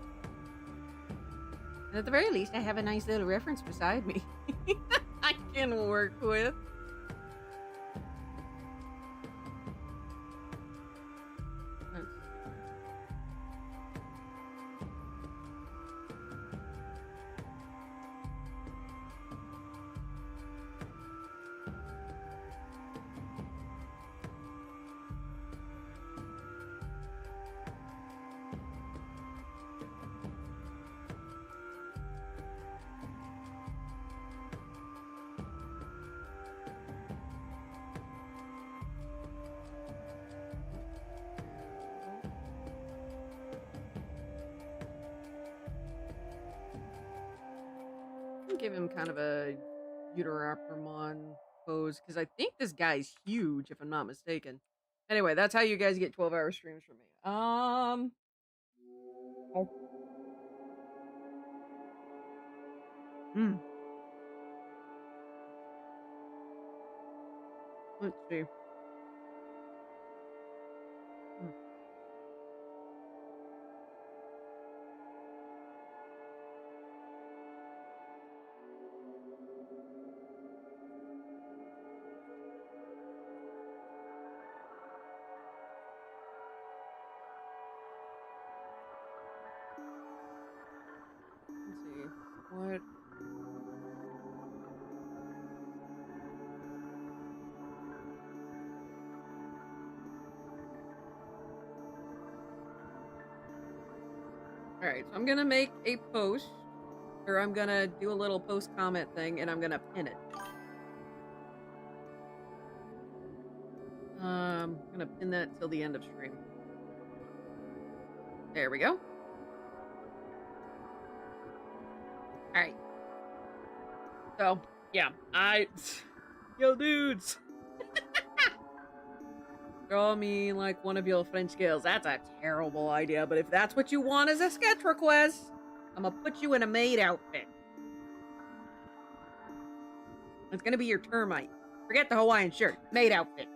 And at the very least, I have a nice little reference beside me I can work with. Give him kind of a Uterapramon pose because I think this guy's huge, if I'm not mistaken. Anyway, that's how you guys get 12-hour streams from me. Oh. Let's see. Let's see. What? Alright, so I'm gonna make a post, or I'm gonna do a little post comment thing, and I'm gonna pin it. I'm gonna pin that till the end of stream. There we go. Alright. So, yeah, yo, dudes! Draw me like one of your French girls. That's a terrible idea, but if that's what you want as a sketch request, I'm gonna put you in a maid outfit. It's gonna be your termite. Forget the Hawaiian shirt. Maid outfit.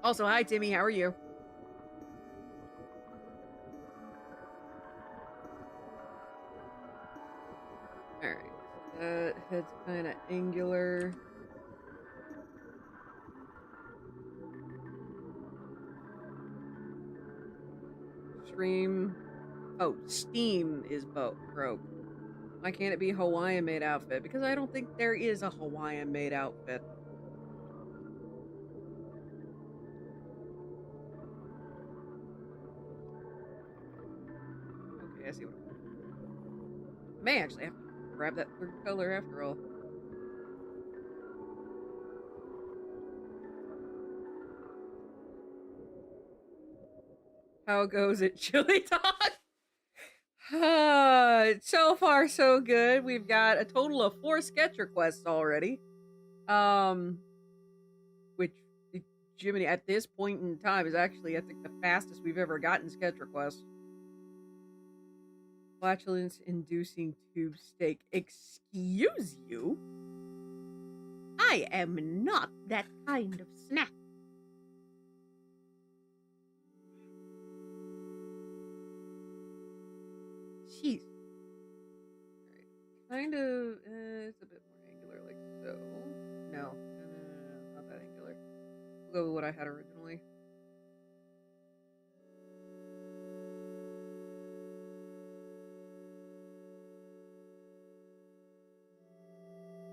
Also, hi, Timmy. How are you? Alright. That head's kind of angular. Stream. Oh, Steam is broke. Why can't it be Hawaiian maid outfit? Because I don't think there is a Hawaiian maid outfit. Okay, I see what I may actually have to grab that third color after all. How goes it, Chili Dog? So far, so good. We've got a total of 4 sketch requests already. Which, Jiminy, at this point in time, is actually, I think, the fastest we've ever gotten sketch requests. Flatulence-inducing tube steak. Excuse you? I am not that kind of snack. Jeez. Alright. Kind of, it's a bit more angular, like so. No, not that angular. We'll go with what I had originally.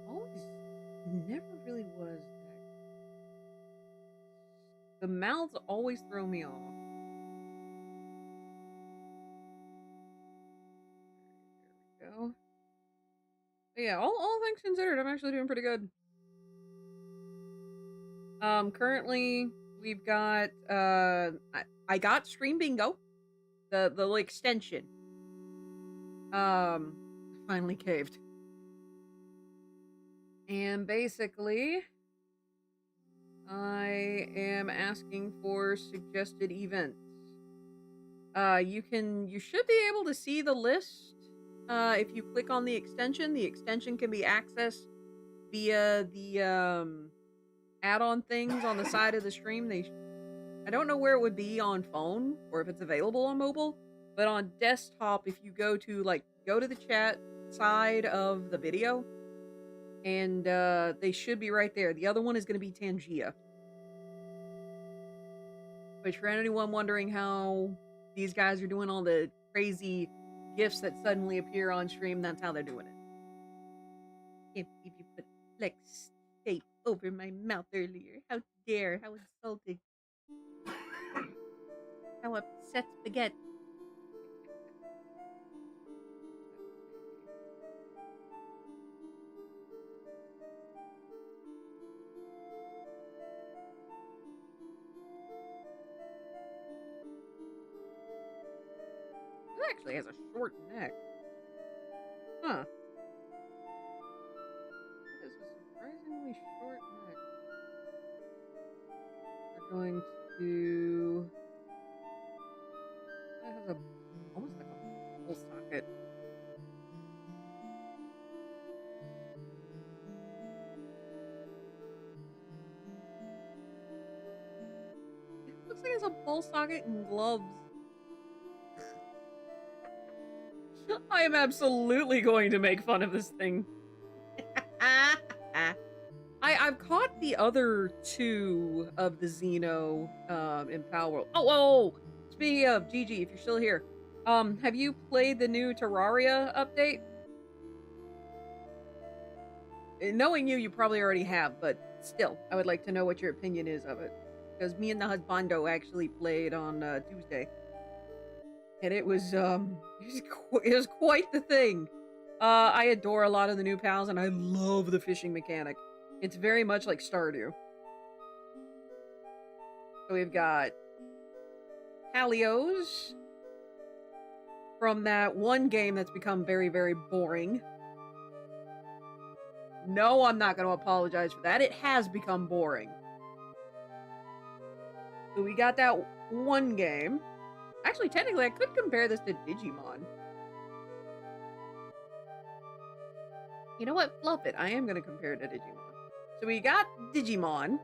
Always, never really was that. The mouths always throw me off. There we go. But yeah, all things considered, I'm actually doing pretty good. Currently we've got I got Stream Bingo, the little extension. Finally caved. And basically I am asking for suggested events. You should be able to see the list. If you click on the extension can be accessed via the add-on things on the side of the stream. I don't know where it would be on phone or if it's available on mobile, but on desktop, if you go to the chat side of the video, and they should be right there. The other one is going to be Tangia. Which, for anyone wondering how these guys are doing all the crazy gifts that suddenly appear on stream, that's how they're doing it. Can't believe you put flex tape over my mouth earlier. How dare, how insulting. How upset spaghetti. It actually has a short neck. Huh. It has a surprisingly short neck. We're going to... It has almost like a full socket. It looks like it's a full socket and gloves. I am absolutely going to make fun of this thing. I've caught the other two of the Xeno in Pal World. Oh, speaking of, Gigi, if you're still here, have you played the new Terraria update? Knowing you probably already have, but still, I would like to know what your opinion is of it. Because me and the husbando actually played on Tuesday. And it was quite the thing. I adore a lot of the new pals, and I love the fishing mechanic. It's very much like Stardew. So we've got Palios from that one game that's become very, very boring. No, I'm not going to apologize for that. It has become boring. So we got that one game. Actually, technically, I could compare this to Digimon. You know what? Fluff it. I am going to compare it to Digimon. So we got Digimon.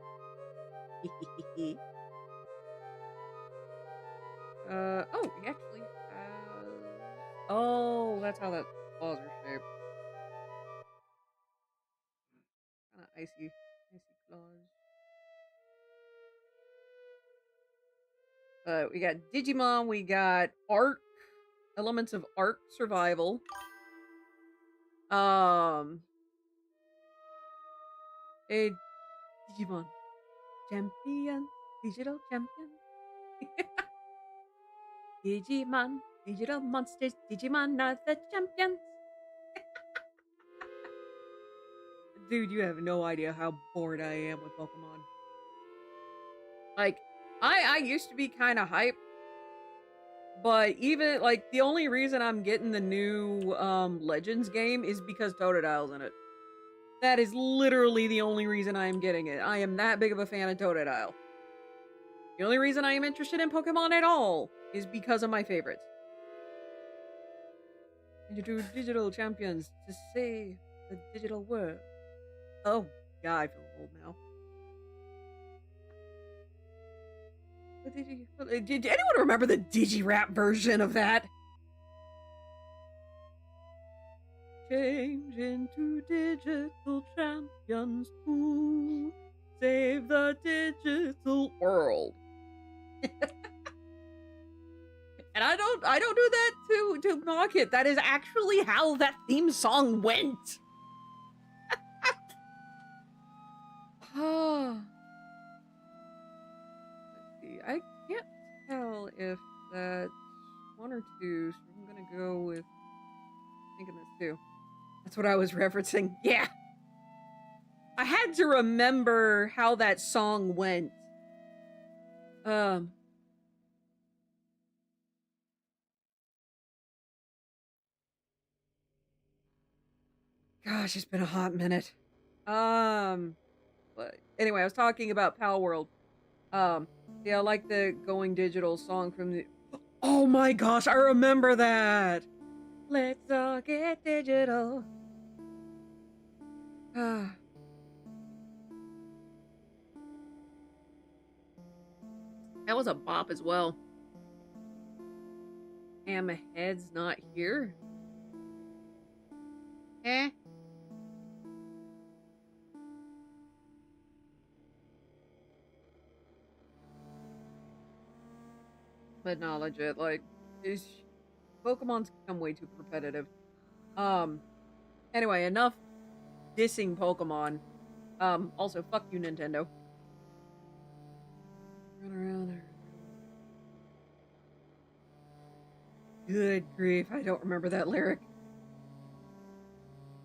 Oh, he actually has... Oh, that's how that claws are shaped. Kind of icy claws. We got Digimon, we got Ark, elements of Ark survival. A Digimon champion, digital champion. Digimon, digital monsters, Digimon are the champions. Dude, you have no idea how bored I am with Pokemon. Like, I used to be kind of hyped, but even, like, the only reason I'm getting the new, Legends game is because Totodile's in it. That is literally the only reason I am getting it. I am that big of a fan of Totodile. The only reason I am interested in Pokemon at all is because of my favorites. Digital champions to save the digital world. Oh, yeah, I feel old now. Did anyone remember the Digi-Rap version of that? Change into digital champions to save the digital world. And I don't do that to mock it. That is actually how that theme song went. Let's see. I can't tell if that's one or two, so I'm gonna go with thinking this too. That's what I was referencing. Yeah. I had had to remember how that song went. Gosh, it's been a hot minute. But anyway, I was talking about Pal World. Yeah, I like the Going Digital song from the... Oh my gosh, I remember that! Let's all get digital. That was a bop as well. And my head's not here. Eh? But no, legit, like, Pokemon's become way too repetitive. Anyway, enough dissing Pokemon. Also, fuck you, Nintendo. Run around there. Good grief, I don't remember that lyric.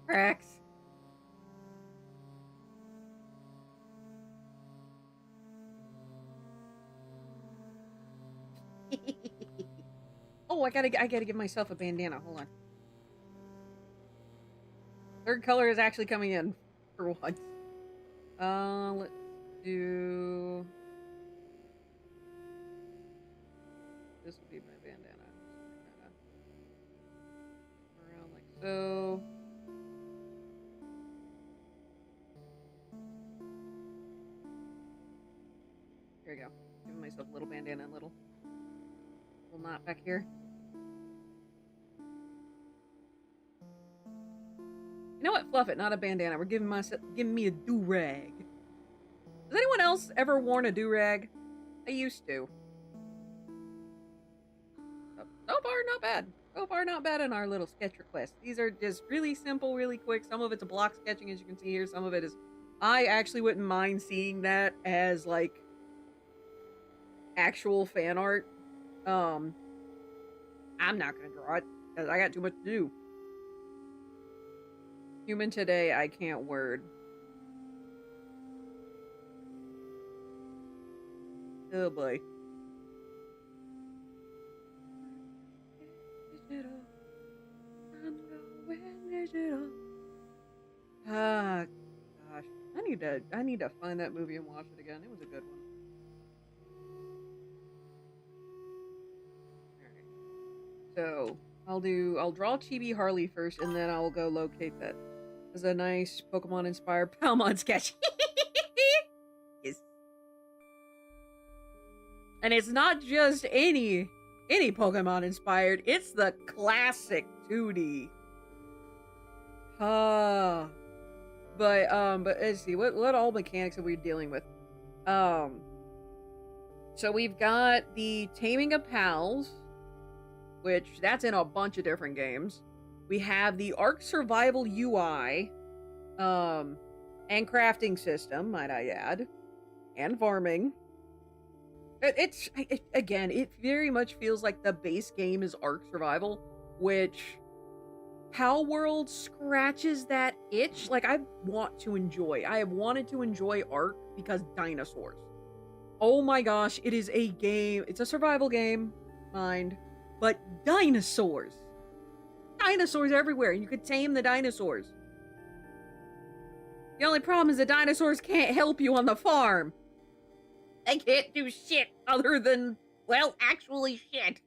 Cracks. Oh, I gotta give myself a bandana. Hold on. Third color is actually coming in for once. Let's do. This will be my bandana. Around like so. There we go. Giving myself a little bandana and little knot back here. You know what? Fluff it, not a bandana. We're giving me a do-rag. Has anyone else ever worn a do-rag? I used to. So far, not bad. So far, not bad in our little sketch request. These are just really simple, really quick. Some of it's a block sketching, as you can see here. Some of it is... I actually wouldn't mind seeing that as, like, actual fan art. I'm not gonna draw it, because I got too much to do. Human today, I can't word. Oh boy. Ah, gosh. I need to find that movie and watch it again. It was a good one. So, I'll draw Chibi Harley first, and then I'll go locate that. It's a nice Pokemon-inspired Palmon sketch. Yes. And it's not just any Pokemon-inspired, it's the classic 2D. But let's see, what all mechanics are we dealing with? So we've got the Taming of Pals, which that's in a bunch of different games. We have the Ark Survival UI, and crafting system, might I add, and farming. Again, it very much feels like the base game is Ark Survival, which Pal World scratches that itch. Like, I have wanted to enjoy Ark because dinosaurs. Oh my gosh, it is a game. It's a survival game, mind. But dinosaurs. Dinosaurs everywhere. You could tame the dinosaurs. The only problem is the dinosaurs can't help you on the farm. They can't do shit other than, well, actually shit.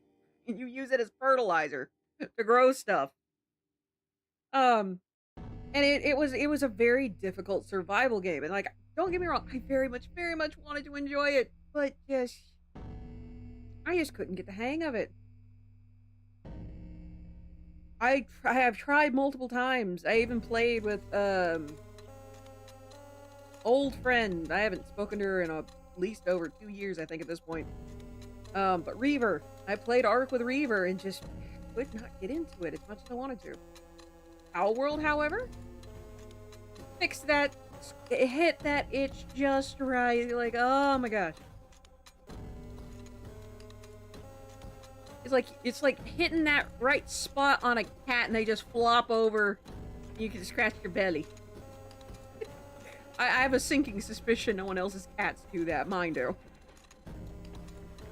And you use it as fertilizer to grow stuff. And it was a very difficult survival game. And like, don't get me wrong, I very much wanted to enjoy it, but I just couldn't get the hang of it. I have tried multiple times. I even played with old friend. I haven't spoken to her in at least over 2 years, I think, at this point. But Reaver. I played Ark with Reaver and just could not get into it as much as I wanted to. Pal World, however, fixed that. It hit that itch just right. Like, oh my gosh. It's like hitting that right spot on a cat and they just flop over. You can scratch your belly. I have a sinking suspicion no one else's cats do that. Mine do.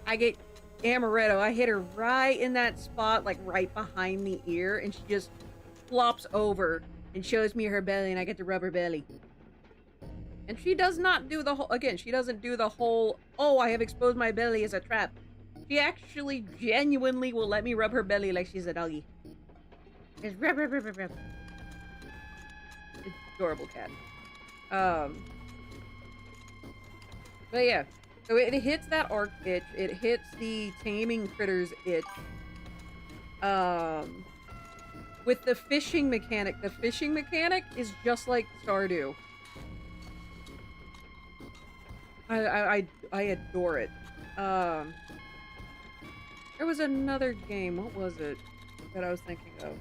I get Amaretto. I hit her right in that spot, like right behind the ear, and she just flops over and shows me her belly, and I get to rub her belly. And she does not do the whole, again, she doesn't do the whole, oh, I have exposed my belly as a trap. She actually genuinely will let me rub her belly like she's a doggy. Just rub, rub, rub, rub, rub. Adorable cat. But yeah, so it hits that arc itch. It hits the taming critters itch. With the fishing mechanic is just like Stardew. I adore it. There was another game. What was it that I was thinking of?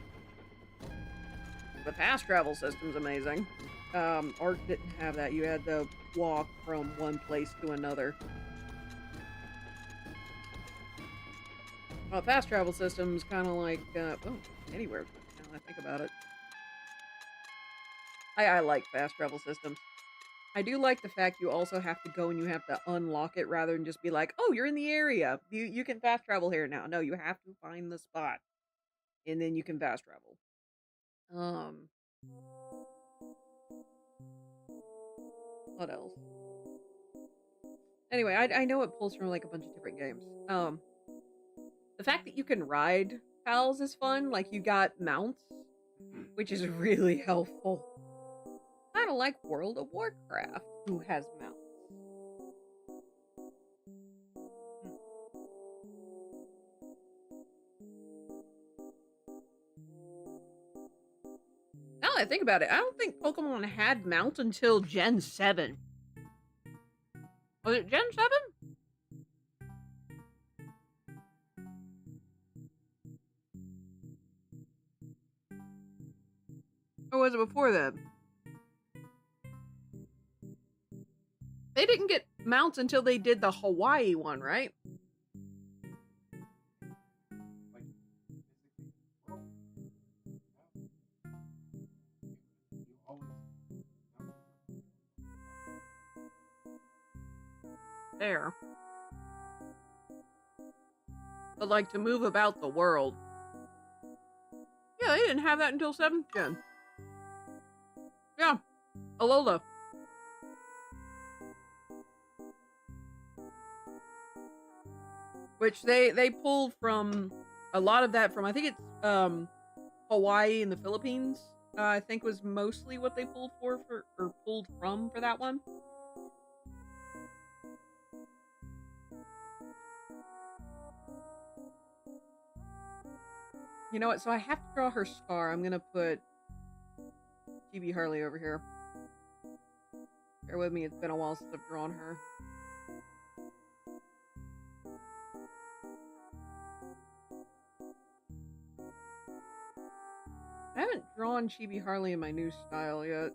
The fast travel system's amazing. Ark didn't have that. You had to walk from one place to another. Well, fast travel system's kind of like, oh, anywhere, now that I think about it. I like fast travel systems. I do like the fact you also have to go and you have to unlock it rather than just be like, oh, you're in the area. You can fast travel here now. No, you have to find the spot. And then you can fast travel. What else? Anyway, I know it pulls from like a bunch of different games. The fact that you can ride pals is fun. Like you got mounts, which is really helpful. Kind of like World of Warcraft, who has mounts. Now that I think about it, I don't think Pokemon had mounts until Gen 7. Was it Gen 7? Or was it before then? They didn't get mounts until they did the Hawaii one, right? There. But like to move about the world. Yeah, they didn't have that until 7th gen. Yeah. Alola. Which they pulled from a lot of that from, I think it's Hawaii and the Philippines. I think was mostly what they pulled pulled from for that one. You know what? So I have to draw her scar. I'm gonna put Cheeby Harley over here. Bear with me, it's been a while since I've drawn her. I haven't drawn Cheeby Harley in my new style yet.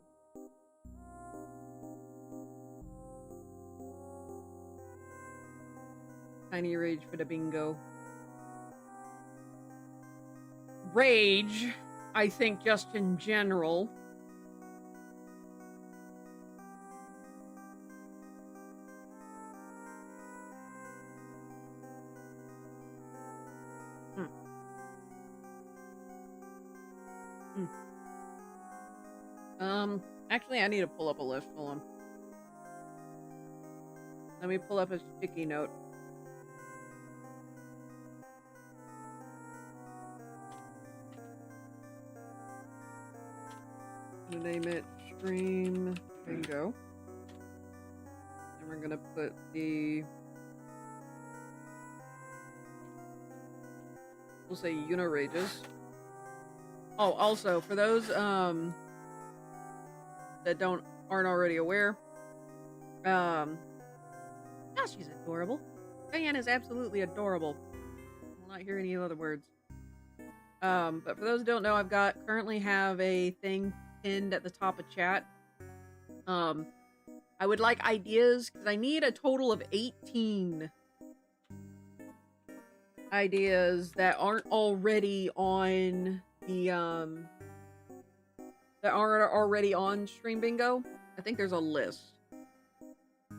Tiny rage for the bingo. Rage, I think, just in general. Actually, I need to pull up a list. Hold on. Let me pull up a sticky note. I'm gonna name it Stream Bingo. And we're gonna put the... We'll say Unirages. Oh, also, for those, that aren't already aware, gosh, she's adorable. Diane is absolutely adorable. I will not hear any other words. But for those who don't know, currently have a thing pinned at the top of chat. I would like ideas, because I need a total of 18 ideas that aren't already on the, that aren't already on Stream Bingo. I think there's a list.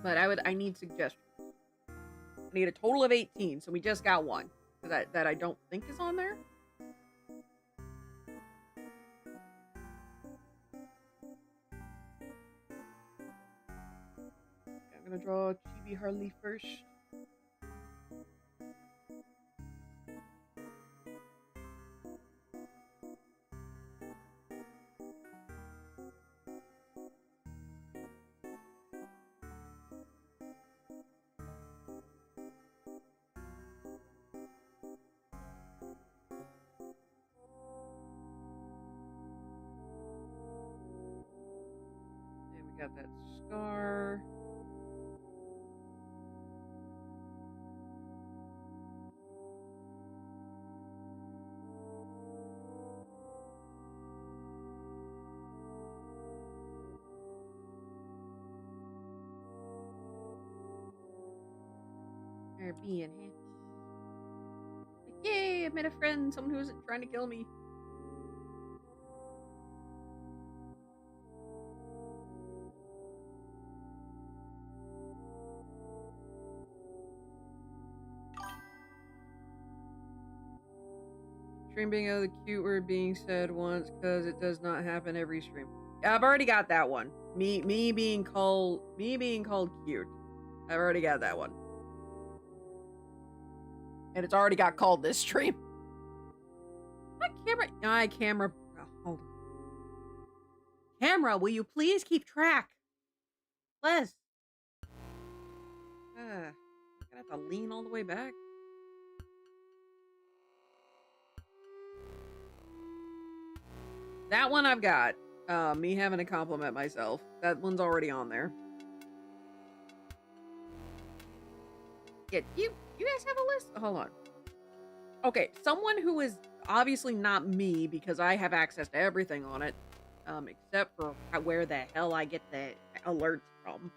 But I need suggestions. I need a total of 18, so we just got one. That I don't think is on there. Okay, I'm gonna draw Chibi Harley first. Got that scar. They're being happy. Like, yay, I met a friend, someone who isn't trying to kill me. Stream bingo, the cute word being said once, because it does not happen every stream. Yeah, I've already got that one. Me being called cute. I've already got that one. And it's already got called this stream. My camera. Oh, hold on. Camera, will you please keep track? Les. I'm gonna have to lean all the way back. That one I've got. Me having to compliment myself. That one's already on there. Yeah, you guys have a list? Hold on. Okay, someone who is obviously not me because I have access to everything on it, except for where the hell I get the alerts from.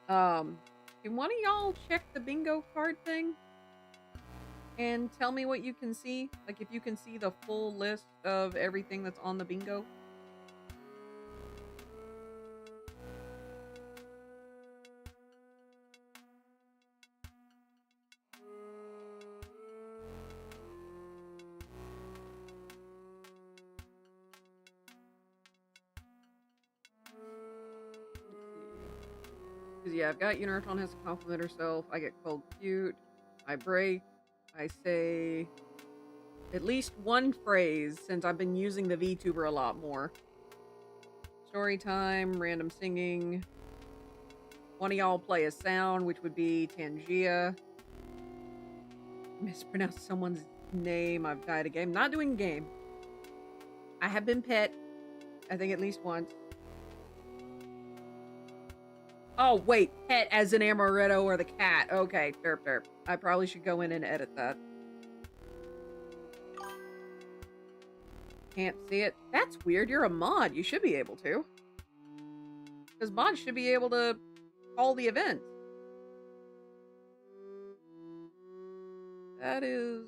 Can one of y'all check the bingo card thing? And tell me what you can see. Like, if you can see the full list of everything that's on the bingo. Because, yeah, I've got Unicorn has to compliment herself. I get called cute. I break. I say at least one phrase since I've been using the VTuber a lot more. Story time, random singing. One of y'all play a sound, which would be Tangia. Mispronounced someone's name. I've died a game. Not doing game. I have been pet. I think at least once. Oh, wait. Pet as in Amaretto or the cat. Okay, derp derp. I probably should go in and edit that. Can't see it. That's weird. You're a mod. You should be able to. Because mods should be able to call the event. That is...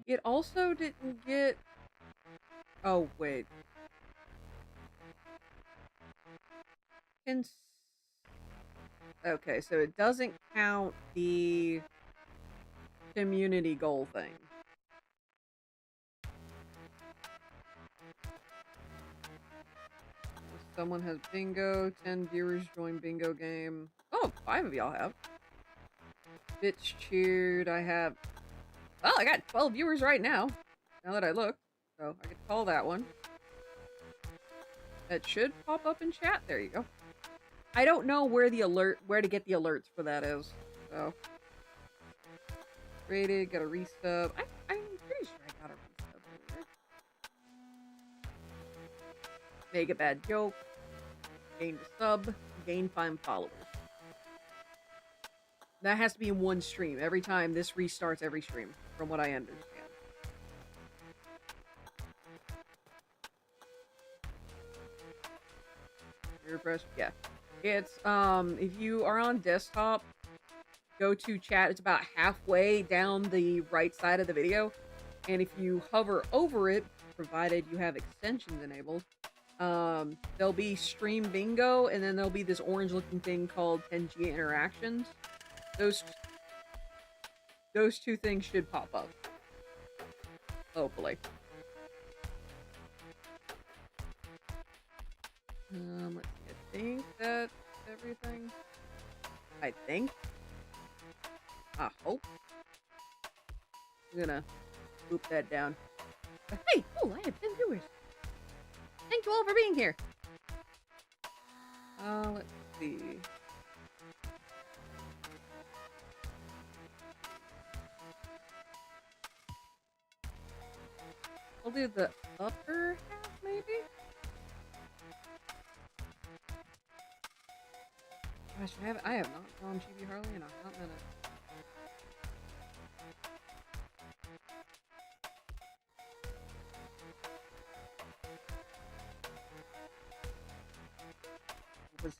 It also didn't get... Oh, wait. Okay, so it doesn't count the community goal thing. Someone has bingo, 10 viewers join bingo game. Oh, 5 of y'all have. Bitch cheered, I have... Well, I got 12 viewers right now that I look. So I could call that one. That should pop up in chat. There you go. I don't know where to get the alerts for that is. So rated, got a resub. I'm pretty sure I got a resub earlier. Make a bad joke. Gained a sub. Gain 5 followers. That has to be in one stream. Every time this restarts every stream, from what I understand. Refresh, yeah. It's, if you are on desktop, go to chat. It's about halfway down the right side of the video. And if you hover over it, provided you have extensions enabled, There'll be stream bingo, and then there'll be this orange looking thing called 10G interactions. Those two things should pop up. Hopefully. Let's see. I think that's everything. I think. I hope. I'm gonna boop that down. But hey, cool, I have 10 viewers. Thank you all for being here. Let's see. I'll do the upper half, maybe? Gosh, I have not drawn Chibi Harley in a hot minute. Was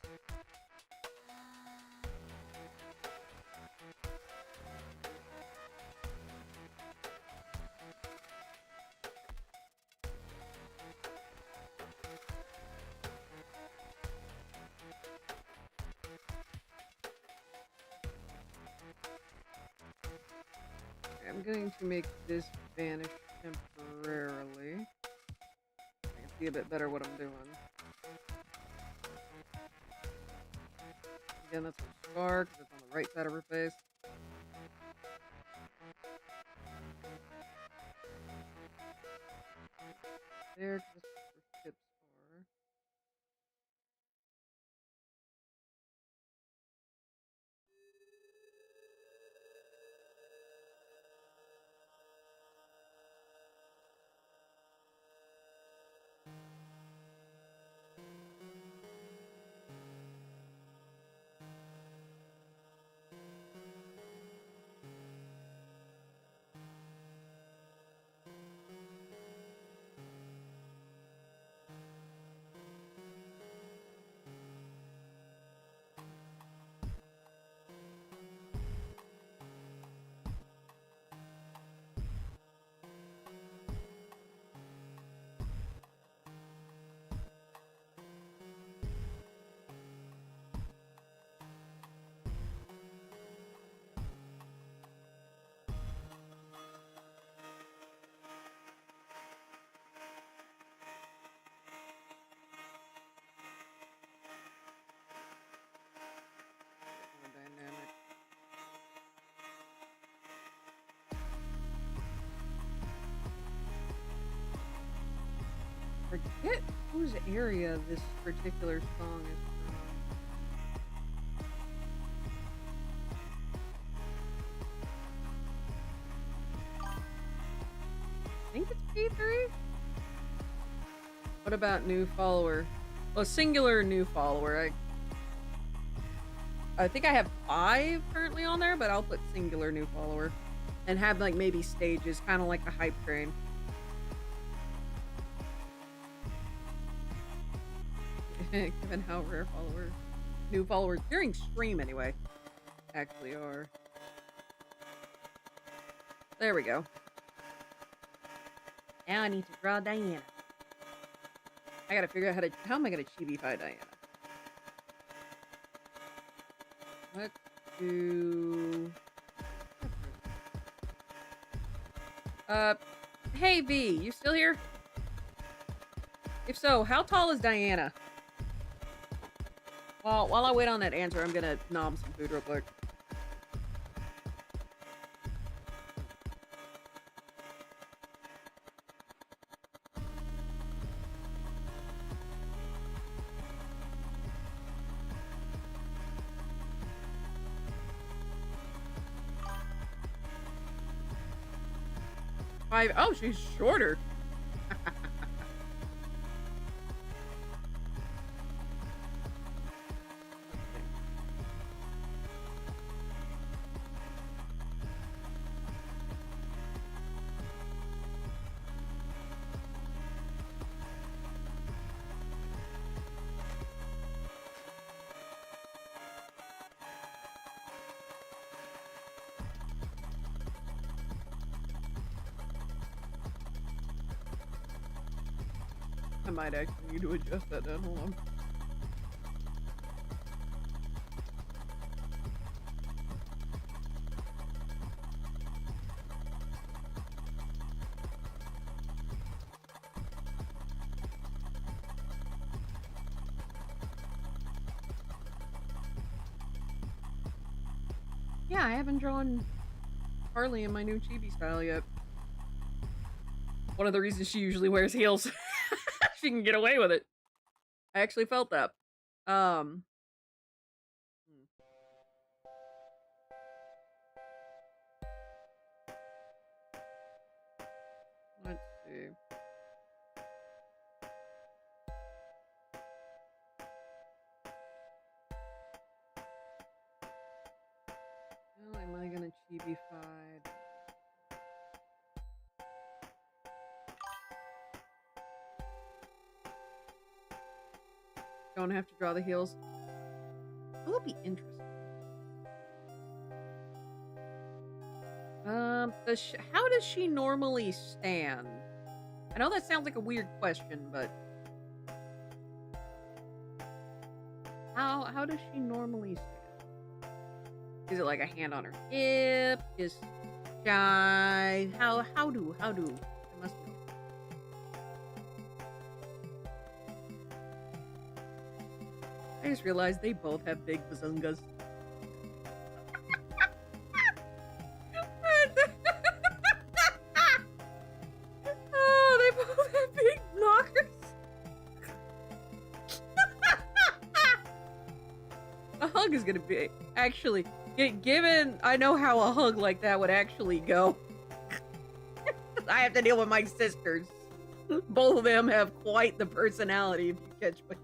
I'm going to make this vanish temporarily. I can see a bit better what I'm doing. Again, that's her scar, because it's on the right side of her face. There, because this is where hips are. Dynamic. Forget whose area this particular song is from. I think it's P3? What about new follower? Well, singular new follower. I think I have 5 currently on there, but I'll put singular new follower. And have, like, maybe stages, kind of like a hype train. Given how rare new followers, during stream anyway, actually are. There we go. Now I need to draw Diana. I gotta figure out how am I gonna chibi-fy Diana? Let's do... Hey V, you still here? If so, how tall is Diana? Well, while I wait on that answer, I'm gonna nom some food real quick. Oh, she's shorter. I might actually need to adjust that then. Hold on. Yeah, I haven't drawn Harley in my new chibi style yet. One of the reasons she usually wears heels. She can get away with it. I actually felt that. Let's see. How am I gonna chibi-fy? Don't have to draw the heels. That will be interesting. How does she normally stand? I know that sounds like a weird question, but how does she normally stand? Is it like a hand on her hip? Just shy? How do? I must know. I just realized they both have big bazungas. Oh, they both have big knockers. A hug is gonna be actually given. I know how a hug like that would actually go. I have to deal with my sisters. Both of them have quite the personality. If you catch my.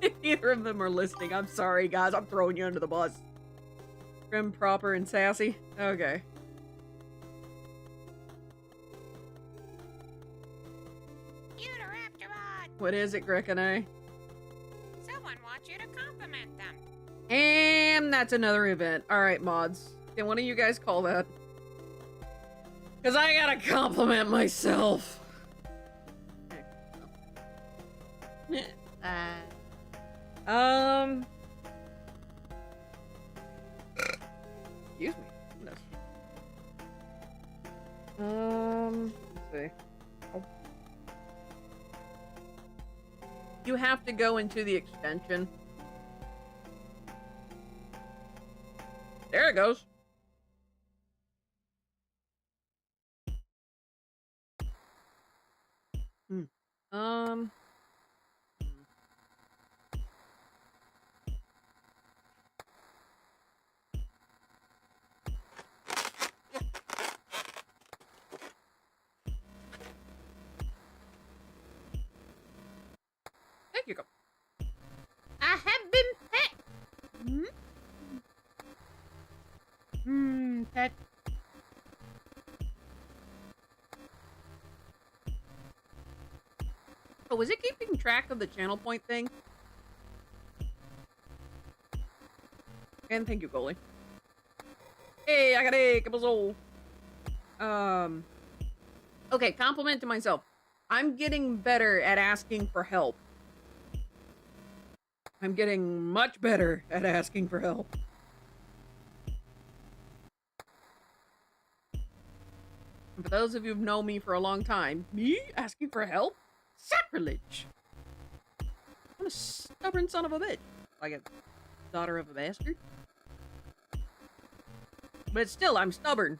If either of them are listening, I'm sorry, guys. I'm throwing you under the bus. Prim, proper, and sassy. Okay. What is it, Greg and I? Someone wants you to compliment them. And that's another event. All right, mods. Can one of you guys call that? Because I gotta compliment myself. Excuse me. Let's see. Oh. You have to go into the extension. There it goes. Um. Thank you. I have been pet. Pet. Oh, was it keeping track of the channel point thing? And thank you, goalie. Hey, I got a couple. Okay, compliment to myself. I'm getting better at asking for help. I'm getting much better at asking for help. And for those of you who've known me for a long time, me asking for help? Sacrilege! I'm a stubborn son of a bitch. Like a daughter of a bastard. But still, I'm stubborn.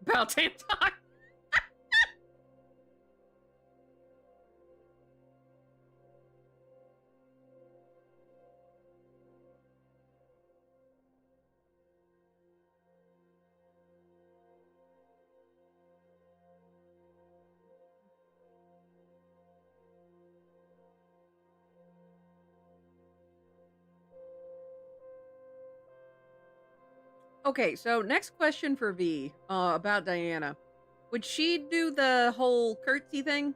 About damn time. Okay, so next question for V, about Diana. Would she do the whole curtsy thing?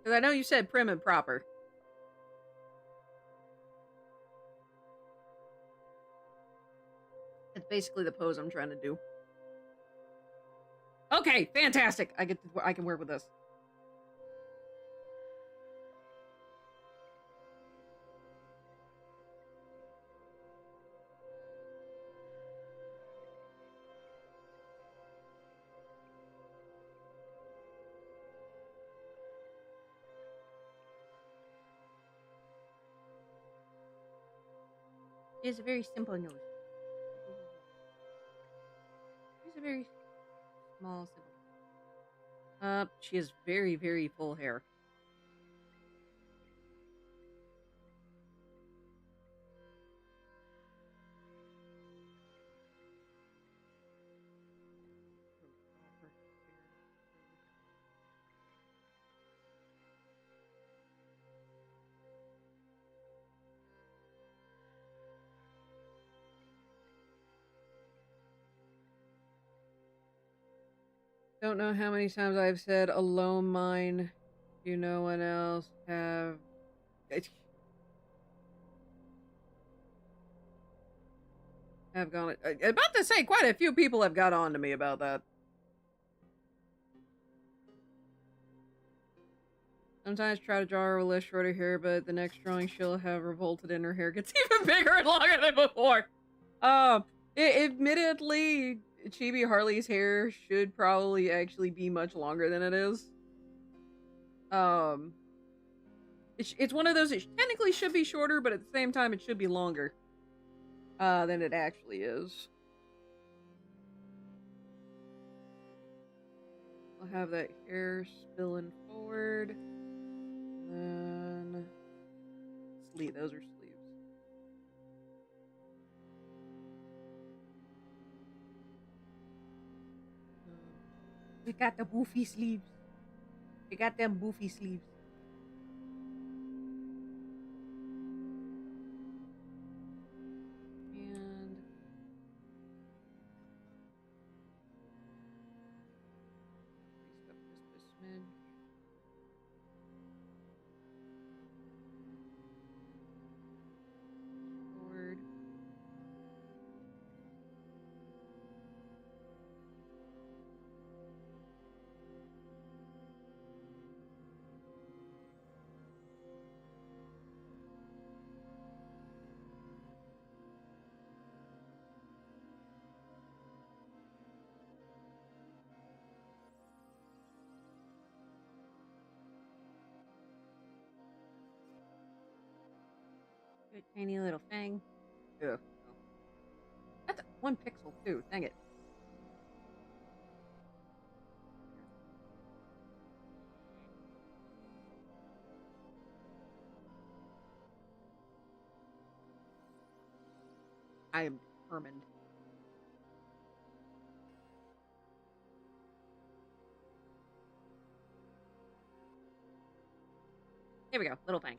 Because I know you said prim and proper. It's basically the pose I'm trying to do. Okay, fantastic. I can work with this. She has a very simple nose. She's a very small, simple. She has very, very full hair. Don't know how many times I've said alone mine. Do no one else have... have gone... about to say, quite a few people have got on to me about that. Sometimes try to draw her with less shorter hair, but the next drawing she'll have revolted and her hair gets even bigger and longer than before. Admittedly, Chibi Harley's hair should probably actually be much longer than it is. It's one of those, it technically should be shorter, but at the same time it should be longer than it actually is. I'll have that hair spilling forward. Then those are sleeves. We got the boofy sleeves. We got them boofy sleeves. And grease up just a smidge. Forward. Good tiny little fang. Ugh. That's 1 pixel too. Dang it. I am determined. Here we go. Little fang.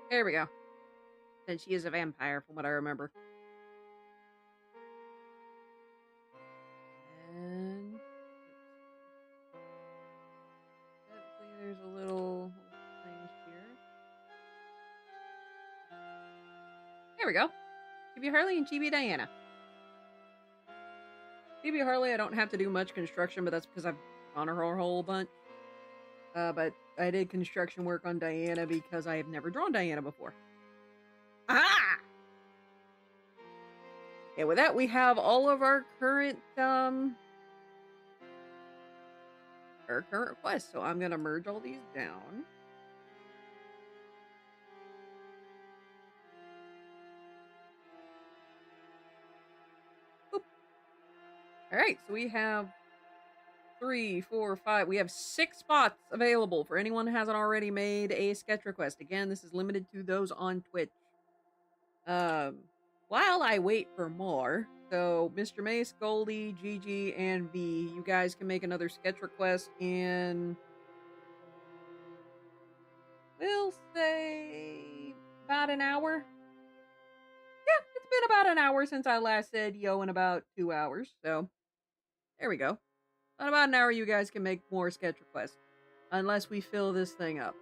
There we go. Then she is a vampire, from what I remember. And there's a little thing here. There we go. Chibi Harley and Chibi Diana. Chibi Harley, I don't have to do much construction, but that's because I've drawn her a whole bunch. But I did construction work on Diana because I have never drawn Diana before. Aha! And with that, we have all of our current requests. So I'm gonna merge all these down. Boop. All right, so we have 3, 4, 5. We have 6 spots available for anyone who hasn't already made a sketch request. Again, this is limited to those on Twitch. while I wait for more, so Mr. Mace, Goldie, Gigi, and V, you guys can make another sketch request in, we'll say, about an hour. Yeah, it's been about an hour since I last said yo in about 2 hours, so there we go. In about an hour, you guys can make more sketch requests. Unless we fill this thing up,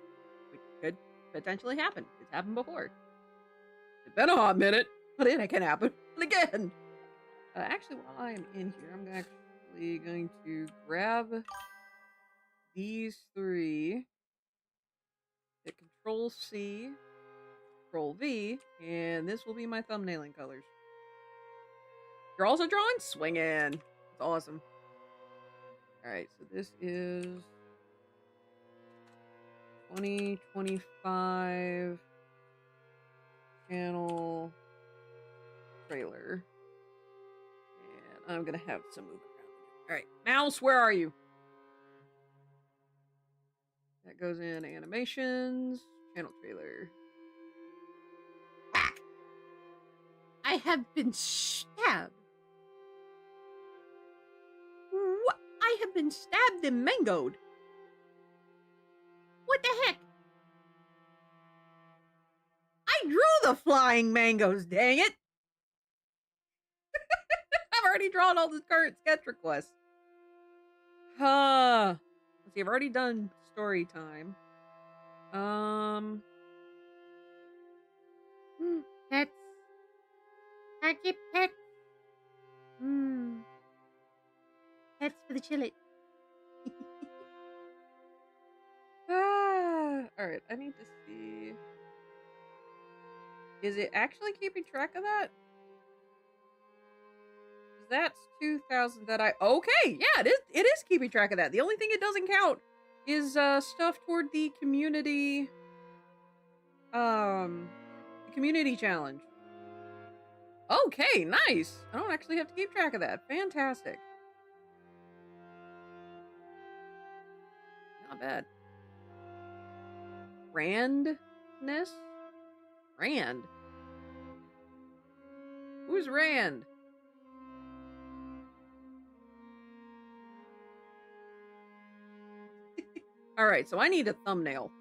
which could potentially happen. It's happened before. It's been a hot minute, but it can happen again. Actually, while I'm in here, I'm actually going to grab these 3, hit Control C, Control V, and this will be my thumbnailing colors. You're also drawing? Swing in. It's awesome. Alright, so this is 2025 channel trailer. And I'm gonna have some movement around. Alright, mouse, where are you? That goes in animations, channel trailer. Whack! I have been stabbed. What? I have been stabbed and mangoed. What the heck? I drew the flying mangoes, dang it! I've already drawn all the current sketch requests. Let's see, I've already done story time. Pets. I get pets. Pets for the chillet. Alright, I need to see. Is it actually keeping track of that? That's 2,000 that I... Okay, yeah, it is keeping track of that. The only thing it doesn't count is stuff toward the community... the community challenge. Okay, nice. I don't actually have to keep track of that. Fantastic. Not bad. Randness? Rand? Who's Rand? Alright, so I need a thumbnail.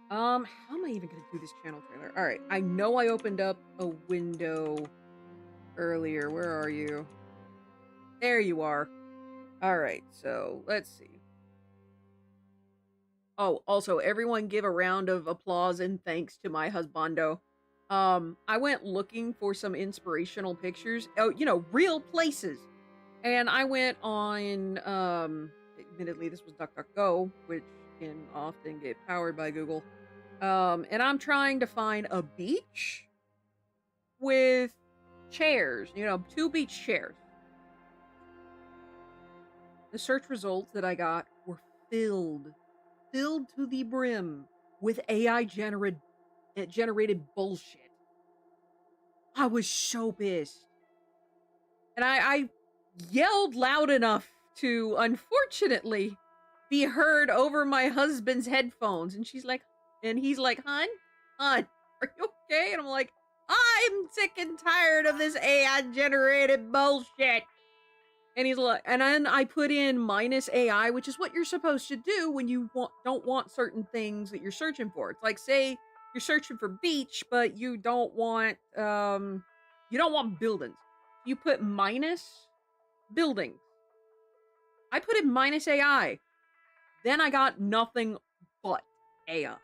How am I even gonna do this channel trailer? Alright, I know I opened up a window earlier. Where are you? There you are. Alright, so let's see. Oh, also, everyone give a round of applause and thanks to my husbando. I went looking for some inspirational pictures. Oh, you know, real places. And I went on, admittedly, this was DuckDuckGo, which can often get powered by Google. And I'm trying to find a beach with chairs, you know, 2 beach chairs. The search results that I got were filled to the brim with AI generated bullshit. I was so pissed. And I yelled loud enough to, unfortunately, be heard over my husband's headphones. And he's like, hon, are you okay? And I'm like, I'm sick and tired of this AI generated bullshit. And he's like, and then I put in -AI, which is what you're supposed to do when you don't want certain things that you're searching for. It's like, say you're searching for beach, but you don't want buildings. You put minus buildings. I put in -AI. Then I got nothing but AI.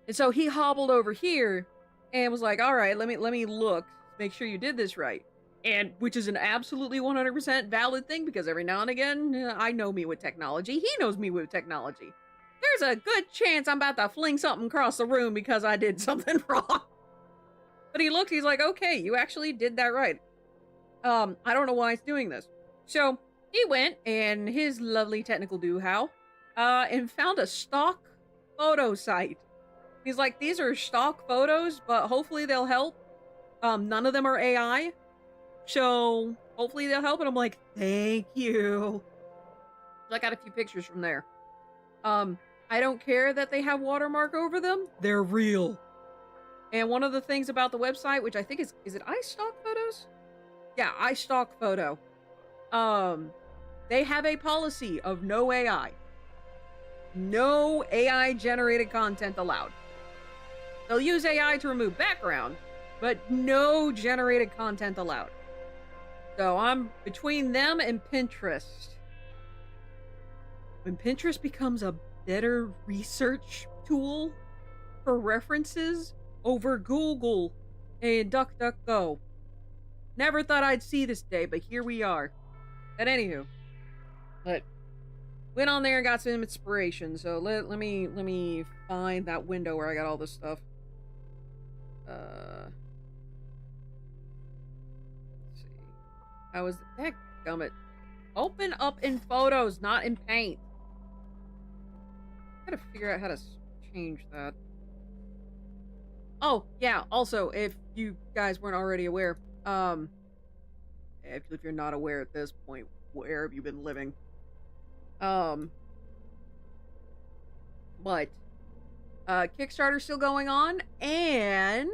And so he hobbled over here and was like, all right, let me look, make sure you did this right. And which is an absolutely 100% valid thing, because every now and again, I know me with technology. He knows me with technology. There's a good chance I'm about to fling something across the room because I did something wrong. But he looked, he's like, okay, you actually did that right. I don't know why it's doing this. So he went and his lovely technical do-how, and found a stock photo site. He's like, these are stock photos, but hopefully they'll help. None of them are AI. So hopefully they'll help. And I'm like, thank you. So I got a few pictures from there. I don't care that they have watermark over them. They're real. And one of the things about the website, which I think is it iStock Photos? Yeah, iStock Photo. They have a policy of no AI. No AI generated content allowed. They'll use AI to remove background, but no generated content allowed. So I'm between them and Pinterest. When Pinterest becomes a better research tool for references over Google and DuckDuckGo. Never thought I'd see this day, but here we are. But anywho, but went on there and got some inspiration. So let me find that window where I got all this stuff. Let's see. How is the heck gummit? Open up in photos, not in paint. Gotta figure out how to change that. Oh, yeah, also, if you guys weren't already aware, if you're not aware at this point, where have you been living? But, Kickstarter's still going on, and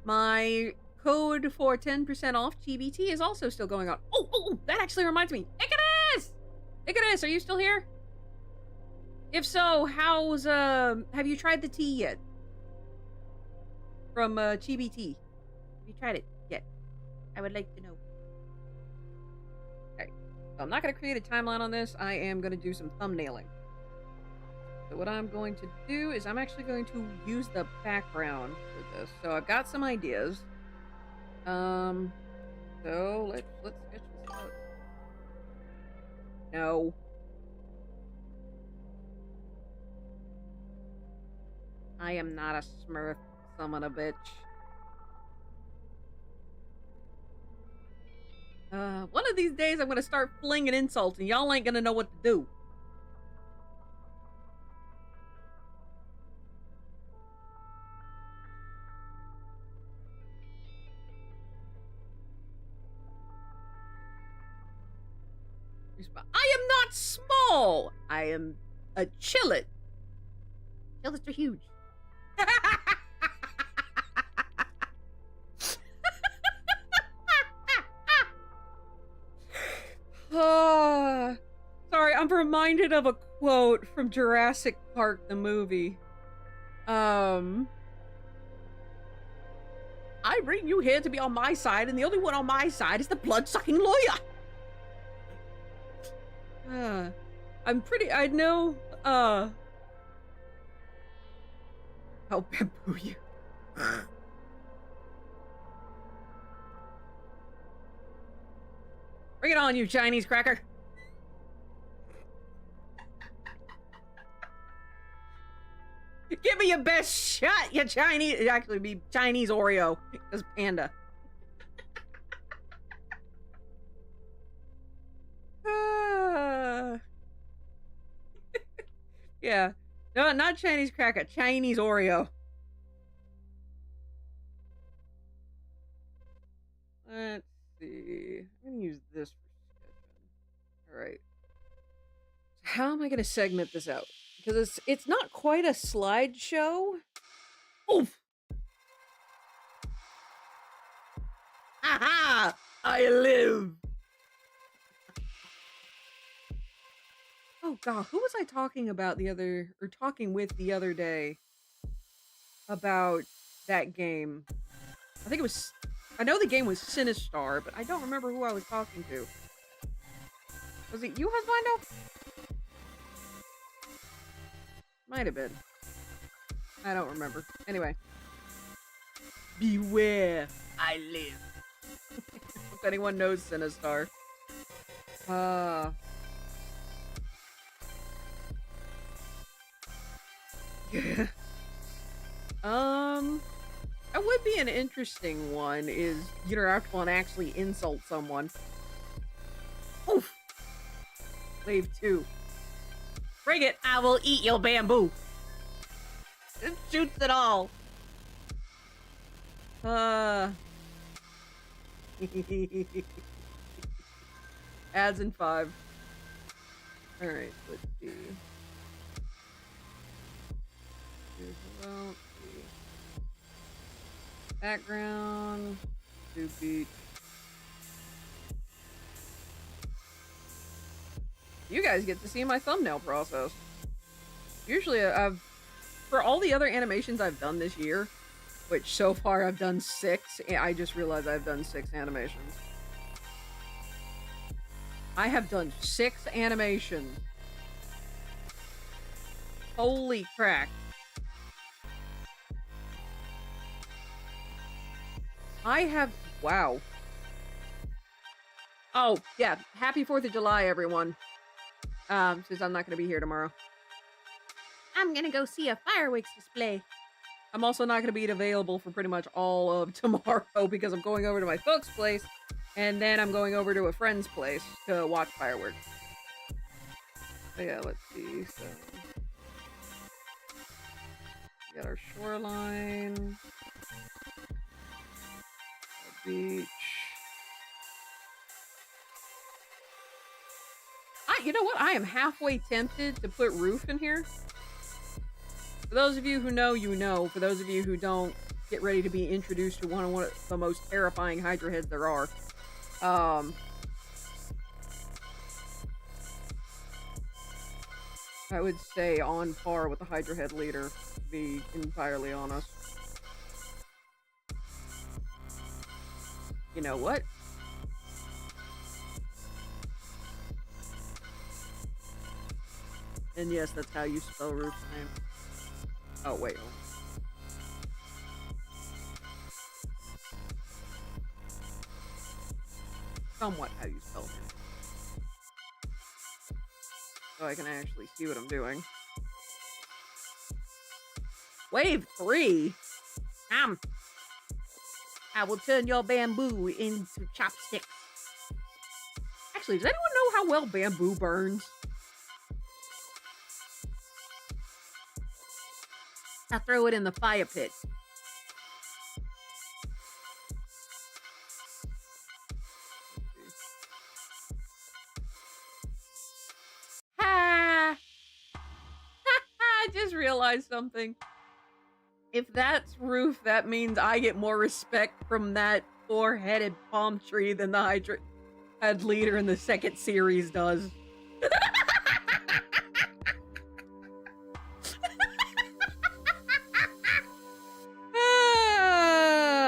my code for 10% off GBT is also still going on. Oh, that actually reminds me. Icarus, are you still here? If so, how's, have you tried the tea yet? From, GBT. Have you tried it yet? I would like to know. Okay. So I'm not going to create a timeline on this. I am going to do some thumbnailing. So what I'm going to do is I'm actually going to use the background for this. So I've got some ideas. So let's sketch this out. No. I am not a smurf, son of a bitch. One of these days I'm gonna start flinging insults and y'all ain't gonna know what to do. I am not small! I am a chillet. Chillets are huge. Sorry, I'm reminded of a quote from Jurassic Park, the movie. I bring you here to be on my side, and the only one on my side is the blood-sucking lawyer. I know, I'll bamboo you. Bring it on, you Chinese cracker. Give me your best shot, you Chinese. It'd actually be Chinese Oreo, because panda. Yeah. No, not Chinese cracker. Chinese Oreo. Let's see. I'm gonna use this for sketching. Alright. So how am I gonna segment this out? Because it's not quite a slideshow. Oof! Ha! I live! Oh god, who was I talking with the other day about that game? I think it was, I know the game was Sinistar, but I don't remember who I was talking to. Was it you, Husbando? Might have been. I don't remember. Anyway. Beware, I live. If anyone knows Sinistar. Yeah. That would be an interesting one, is interact and actually insult someone. Oof! Wave 2. Bring it! I will eat your bamboo! It shoots it all! Ads in 5. Alright, let's see. Well, Background. Do beach. You guys get to see my thumbnail process. Usually for all the other animations I've done this year, which so far I've done 6, I just realized I've done 6 animations. I have done 6 animations. Holy crack. Wow. Oh, yeah. Happy 4th of July, everyone. Since I'm not going to be here tomorrow. I'm gonna go see a fireworks display. I'm also not going to be available for pretty much all of tomorrow because I'm going over to my folks' place, and then I'm going over to a friend's place to watch fireworks. So yeah, let's see. So we got our shoreline, our beach. You know what? I am halfway tempted to put roof in here. For those of you who know, you know. For those of you who don't, get ready to be introduced to one of the most terrifying Hydra heads there are. I would say on par with the Hydra head leader, to be entirely honest. You know what? And yes, that's how you spell Roof's name. Oh, wait. Somewhat how you spell him. So I can actually see what I'm doing. Wave 3? I will turn your bamboo into chopsticks. Actually, does anyone know how well bamboo burns? I throw it in the fire pit. Ha! I just realized something. If that's Roof, that means I get more respect from that 4-headed palm tree than the Hydra head leader in the second series does.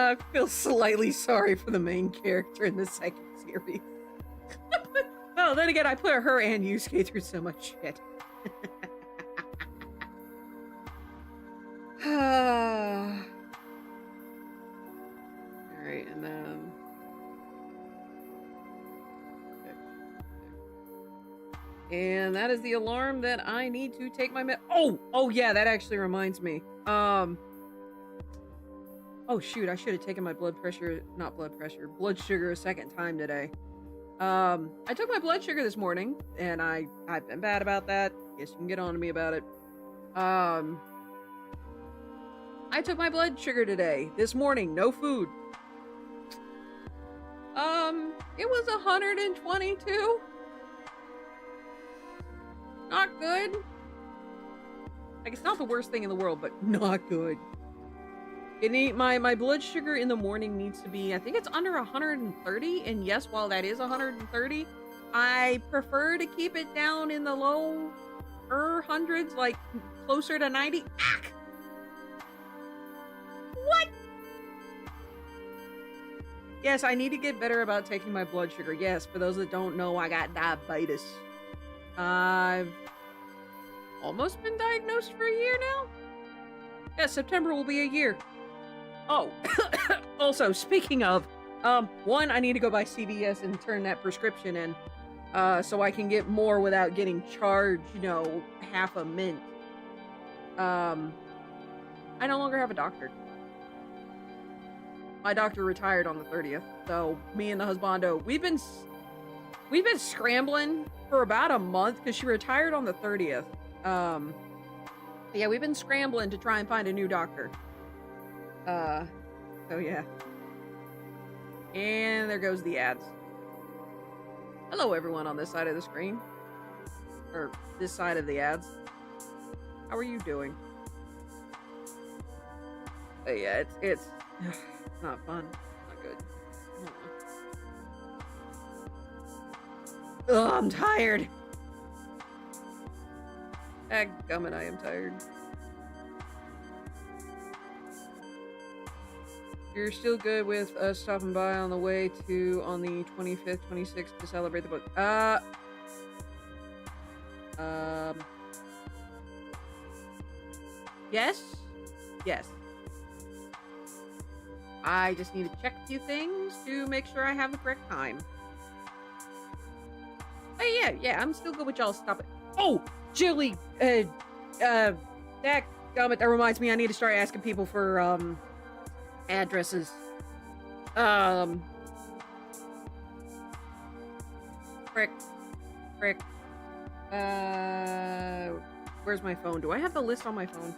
I feel slightly sorry for the main character in the second series. Oh, then again, I put her and Yusuke through so much shit. Alright, and then... And that is the alarm that I need to take my Oh, yeah, that actually reminds me. Oh shoot, I should have taken my blood sugar a second time today. I took my blood sugar this morning, and I've been bad about that. Guess you can get on to me about it. I took my blood sugar today, this morning, no food. It was 122. Not good. Like, it's not the worst thing in the world, but not good. My blood sugar in the morning needs to be, I think it's under 130, and yes, while that is 130, I prefer to keep it down in the low hundreds, like closer to 90. Ack! What? Yes, I need to get better about taking my blood sugar. Yes, for those that don't know, I got diabetes. I've almost been diagnosed for a year now. Yeah, September will be a year. Oh, also, speaking of, one, I need to go by CVS and turn that prescription in, so I can get more without getting charged, half a mint. I no longer have a doctor. My doctor retired on the 30th, so me and the husbando, we've been scrambling for about a month, because she retired on the 30th. Yeah, we've been scrambling to try and find a new doctor. So yeah. And there goes the ads. Hello everyone on this side of the screen. Or this side of the ads. How are you doing? But yeah, it's Not fun. Not good. Ugh, I'm tired. Dadgummit, I am tired. You're still good with us stopping by on the way to on the 25th, 26th to celebrate the book. Yes? Yes. I just need to check a few things to make sure I have the correct time. Oh, yeah, I'm still good with y'all. Stop it. Oh, Julie, dadgummit, that reminds me, I need to start asking people for, addresses. Frick. Where's my phone? Do I have the list on my phone?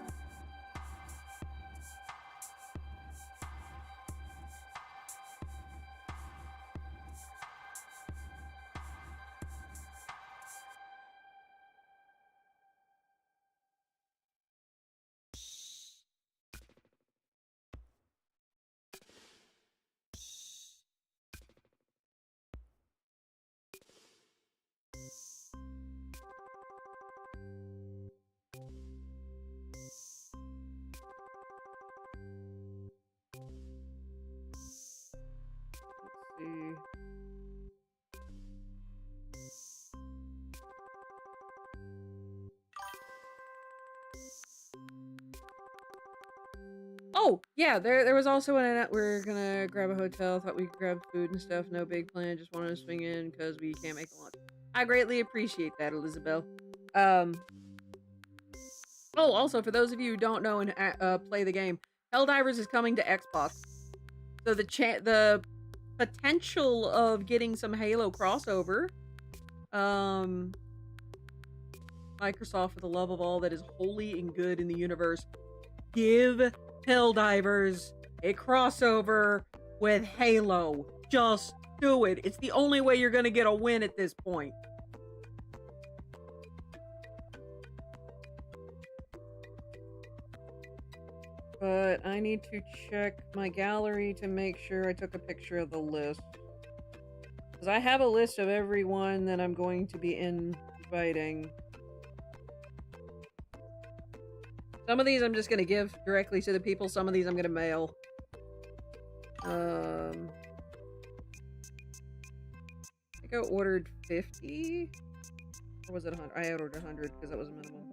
See. Oh, yeah, there was also we're gonna grab a hotel, thought we could grab food and stuff, no big plan, just wanted to swing in because we can't make a lunch. I greatly appreciate that, Elizabeth. Oh, also, for those of you who don't know and play the game, Helldivers is coming to Xbox. So the potential of getting some Halo crossover. Microsoft, for the love of all that is holy and good in the universe, give Helldivers a crossover with Halo. Just do it. It's the only way you're gonna get a win at this point. But I need to check my gallery to make sure I took a picture of the list. Because I have a list of everyone that I'm going to be inviting. Some of these I'm just going to give directly to the people. Some of these I'm going to mail. I think I ordered 50? Or was it 100? I ordered 100 because that was a minimum.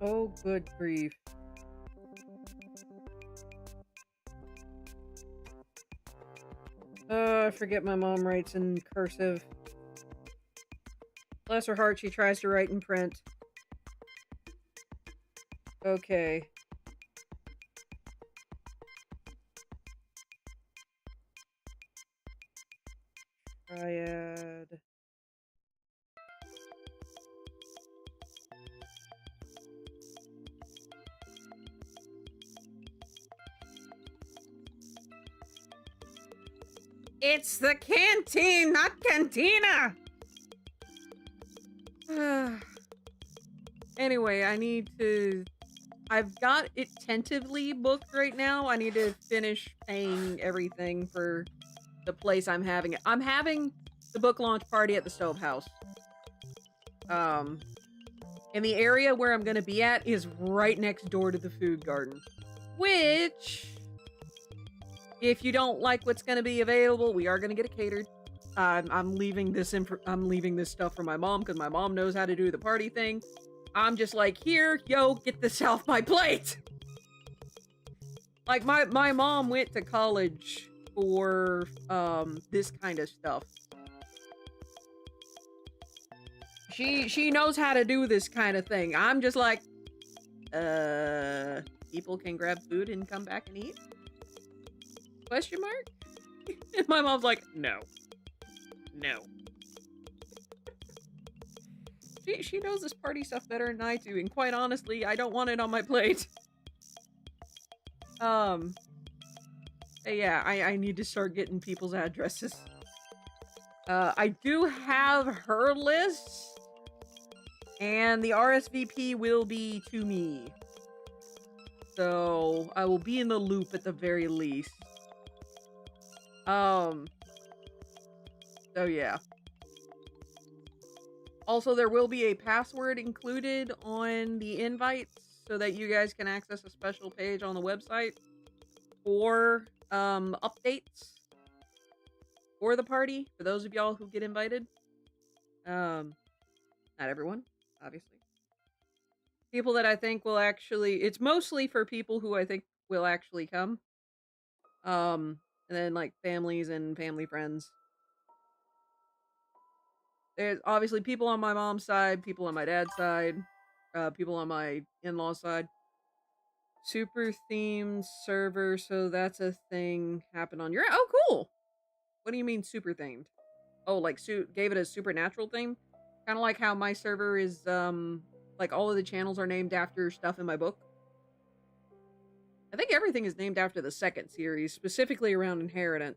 Oh, good grief. I forget my mom writes in cursive. Bless her heart, she tries to write in print. Okay. Triad. It's the canteen, not cantina! Anyway, I've got it tentatively booked right now. I need to finish paying everything for the place I'm having it. I'm having the book launch party at the Stove House. And the area where I'm gonna be at is right next door to the food garden. Which, if you don't like what's gonna be available, we are gonna get it catered. I'm leaving this stuff for my mom because my mom knows how to do the party thing. I'm just like, here, yo, get this off my plate. Like my mom went to college for this kind of stuff. She knows how to do this kind of thing. I'm just like, people can grab food and come back and eat? Question mark? And my mom's like, no. She knows this party stuff better than I do, and quite honestly, I don't want it on my plate. Yeah, I need to start getting people's addresses. I do have her list, and the RSVP will be to me. So I will be in the loop at the very least. So yeah. Also, there will be a password included on the invites so that you guys can access a special page on the website for updates for the party, for those of y'all who get invited. Not everyone, obviously. People that I think will actually, it's mostly for people who I think will actually come. And then like families and family friends. There's obviously people on my mom's side, people on my dad's side, people on my in-laws side. Super themed server, so that's a thing happen on your. Oh, cool. What do you mean super themed? Oh, like gave it a supernatural theme, kind of like how my server is. Like all of the channels are named after stuff in my book. I think everything is named after the second series, specifically around inheritance.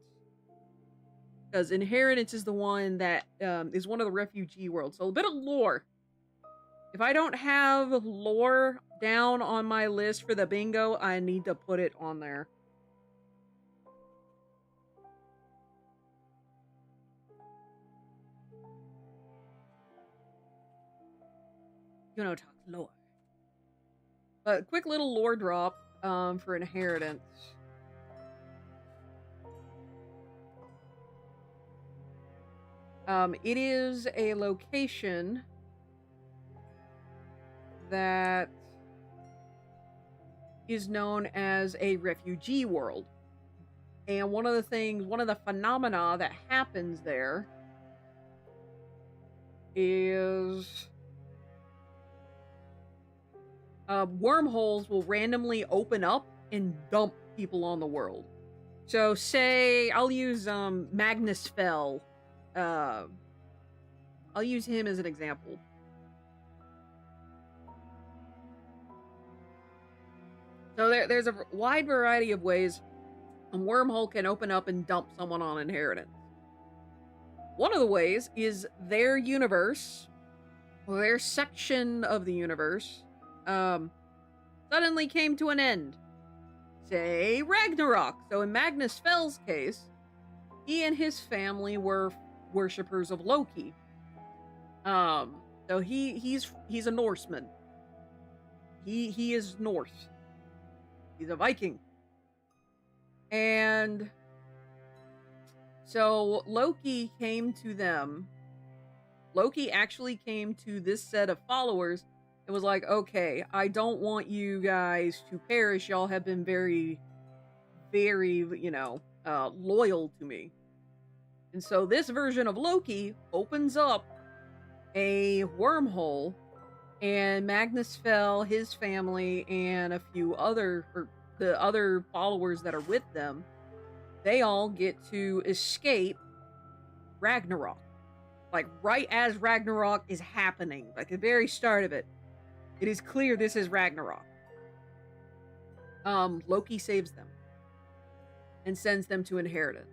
Because inheritance is the one that is one of the refugee worlds. So a bit of lore. If I don't have lore down on my list for the bingo, I need to put it on there. You know, talk lore. But quick little lore drop for inheritance. It is a location that is known as a refugee world. And one of the phenomena that happens there is wormholes will randomly open up and dump people on the world. So say, I'll use Magnus Fell. I'll use him as an example. So there's a wide variety of ways a wormhole can open up and dump someone on inheritance. One of the ways is their universe, or their section of the universe, suddenly came to an end. Say Ragnarok. So in Magnus Fell's case, he and his family were worshippers of Loki. So he's a Norseman. He is Norse. He's a Viking. And so Loki came to them. Loki actually came to this set of followers and was like, okay, I don't want you guys to perish. Y'all have been very, very, loyal to me. And so this version of Loki opens up a wormhole, and Magnus Fell, his family, and a few other, or the other followers that are with them, they all get to escape Ragnarok. Like, right as Ragnarok is happening, like the very start of it, it is clear this is Ragnarok. Loki saves them and sends them to inheritance.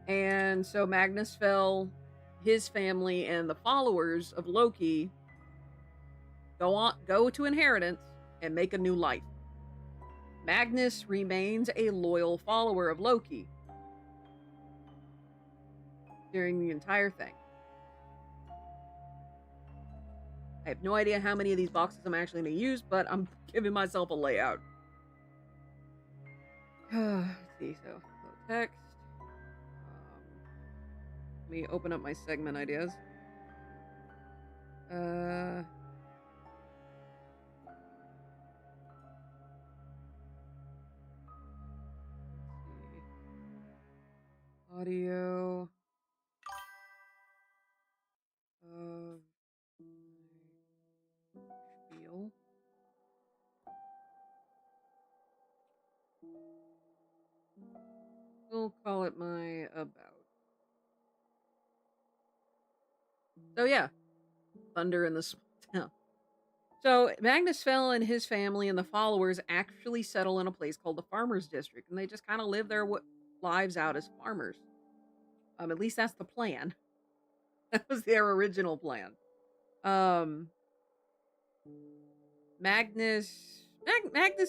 And so Magnus Fell, his family, and the followers of Loki go to inheritance and make a new life. Magnus remains a loyal follower of Loki during the entire thing. I have no idea how many of these boxes I'm actually going to use, but I'm giving myself a layout. Let's see, so text. Let me open up my segment ideas. Audio of spiel. We'll call it my about. So yeah, thunder in the small town. So Magnus Fell and his family and the followers actually settle in a place called the Farmers District, and they just kind of live their lives out as farmers. At least that's the plan. That was their original plan. Magnus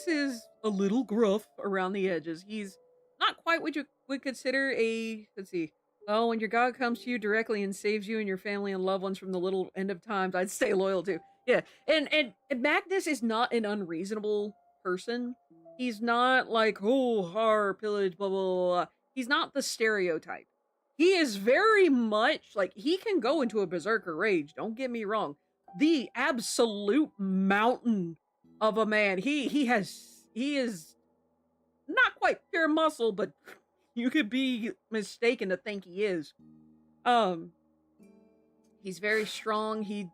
is a little gruff around the edges. He's not quite what you would consider a, let's see. Oh, when your God comes to you directly and saves you and your family and loved ones from the little end of times, I'd stay loyal to. Yeah, and Magnus is not an unreasonable person. He's not like, oh, har, pillage, blah, blah, blah. He's not the stereotype. He is very much, like, he can go into a berserker rage, don't get me wrong. The absolute mountain of a man. He is not quite pure muscle, but you could be mistaken to think he is. He's very strong. He's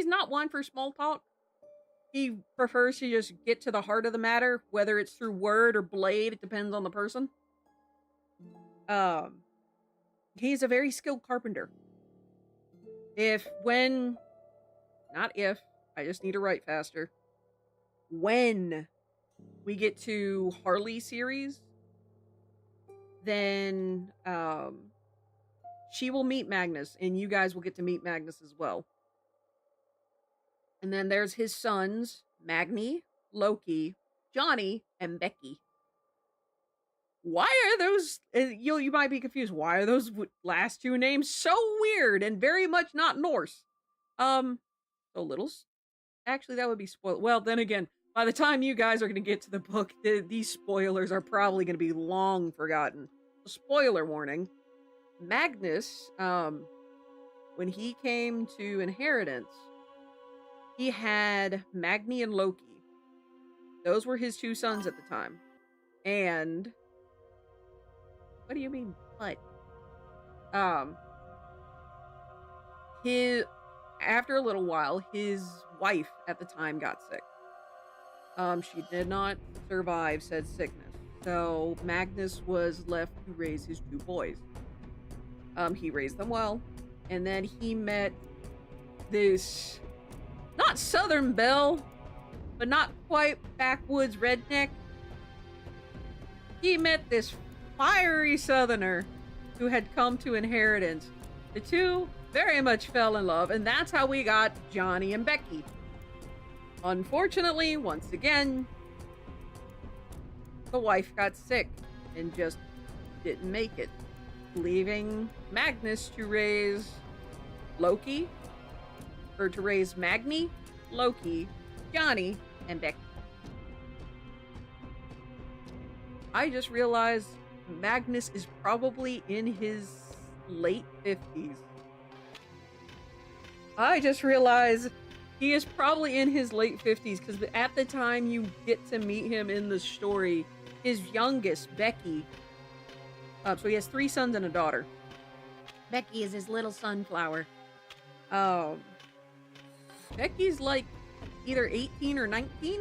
not one for small talk. He prefers to just get to the heart of the matter, whether it's through word or blade, it depends on the person. He's a very skilled carpenter. I just need to write faster. When we get to Harley series, then she will meet Magnus, and you guys will get to meet Magnus as well. And then there's his sons, Magni, Loki, Johnny, and Becky. Why are those, you might be confused, why are those last two names so weird and very much not Norse? Actually, that would be spoiled. Well, then again, by the time you guys are going to get to the book, these spoilers are probably going to be long forgotten. Spoiler warning. Magnus, when he came to Inheritance, he had Magni and Loki. Those were his two sons at the time. And what do you mean, but? After a little while, his wife at the time got sick. She did not survive said sickness. So Magnus was left to raise his two boys. He raised them well. And then he met this, not Southern Belle, but not quite backwoods redneck. He met this fiery Southerner who had come to Inheritance. The two very much fell in love, and that's how we got Johnny and Becky. Unfortunately, once again, the wife got sick and just didn't make it, leaving Magnus to raise Magni, Loki, Johnny, and Becky. I just realized Magnus is probably in his late 50s. I just realized he is probably in his late 50s because at the time you get to meet him in the story, his youngest, Becky, so he has 3 sons and a daughter. Becky is his little sunflower. Becky's like either 18 or 19.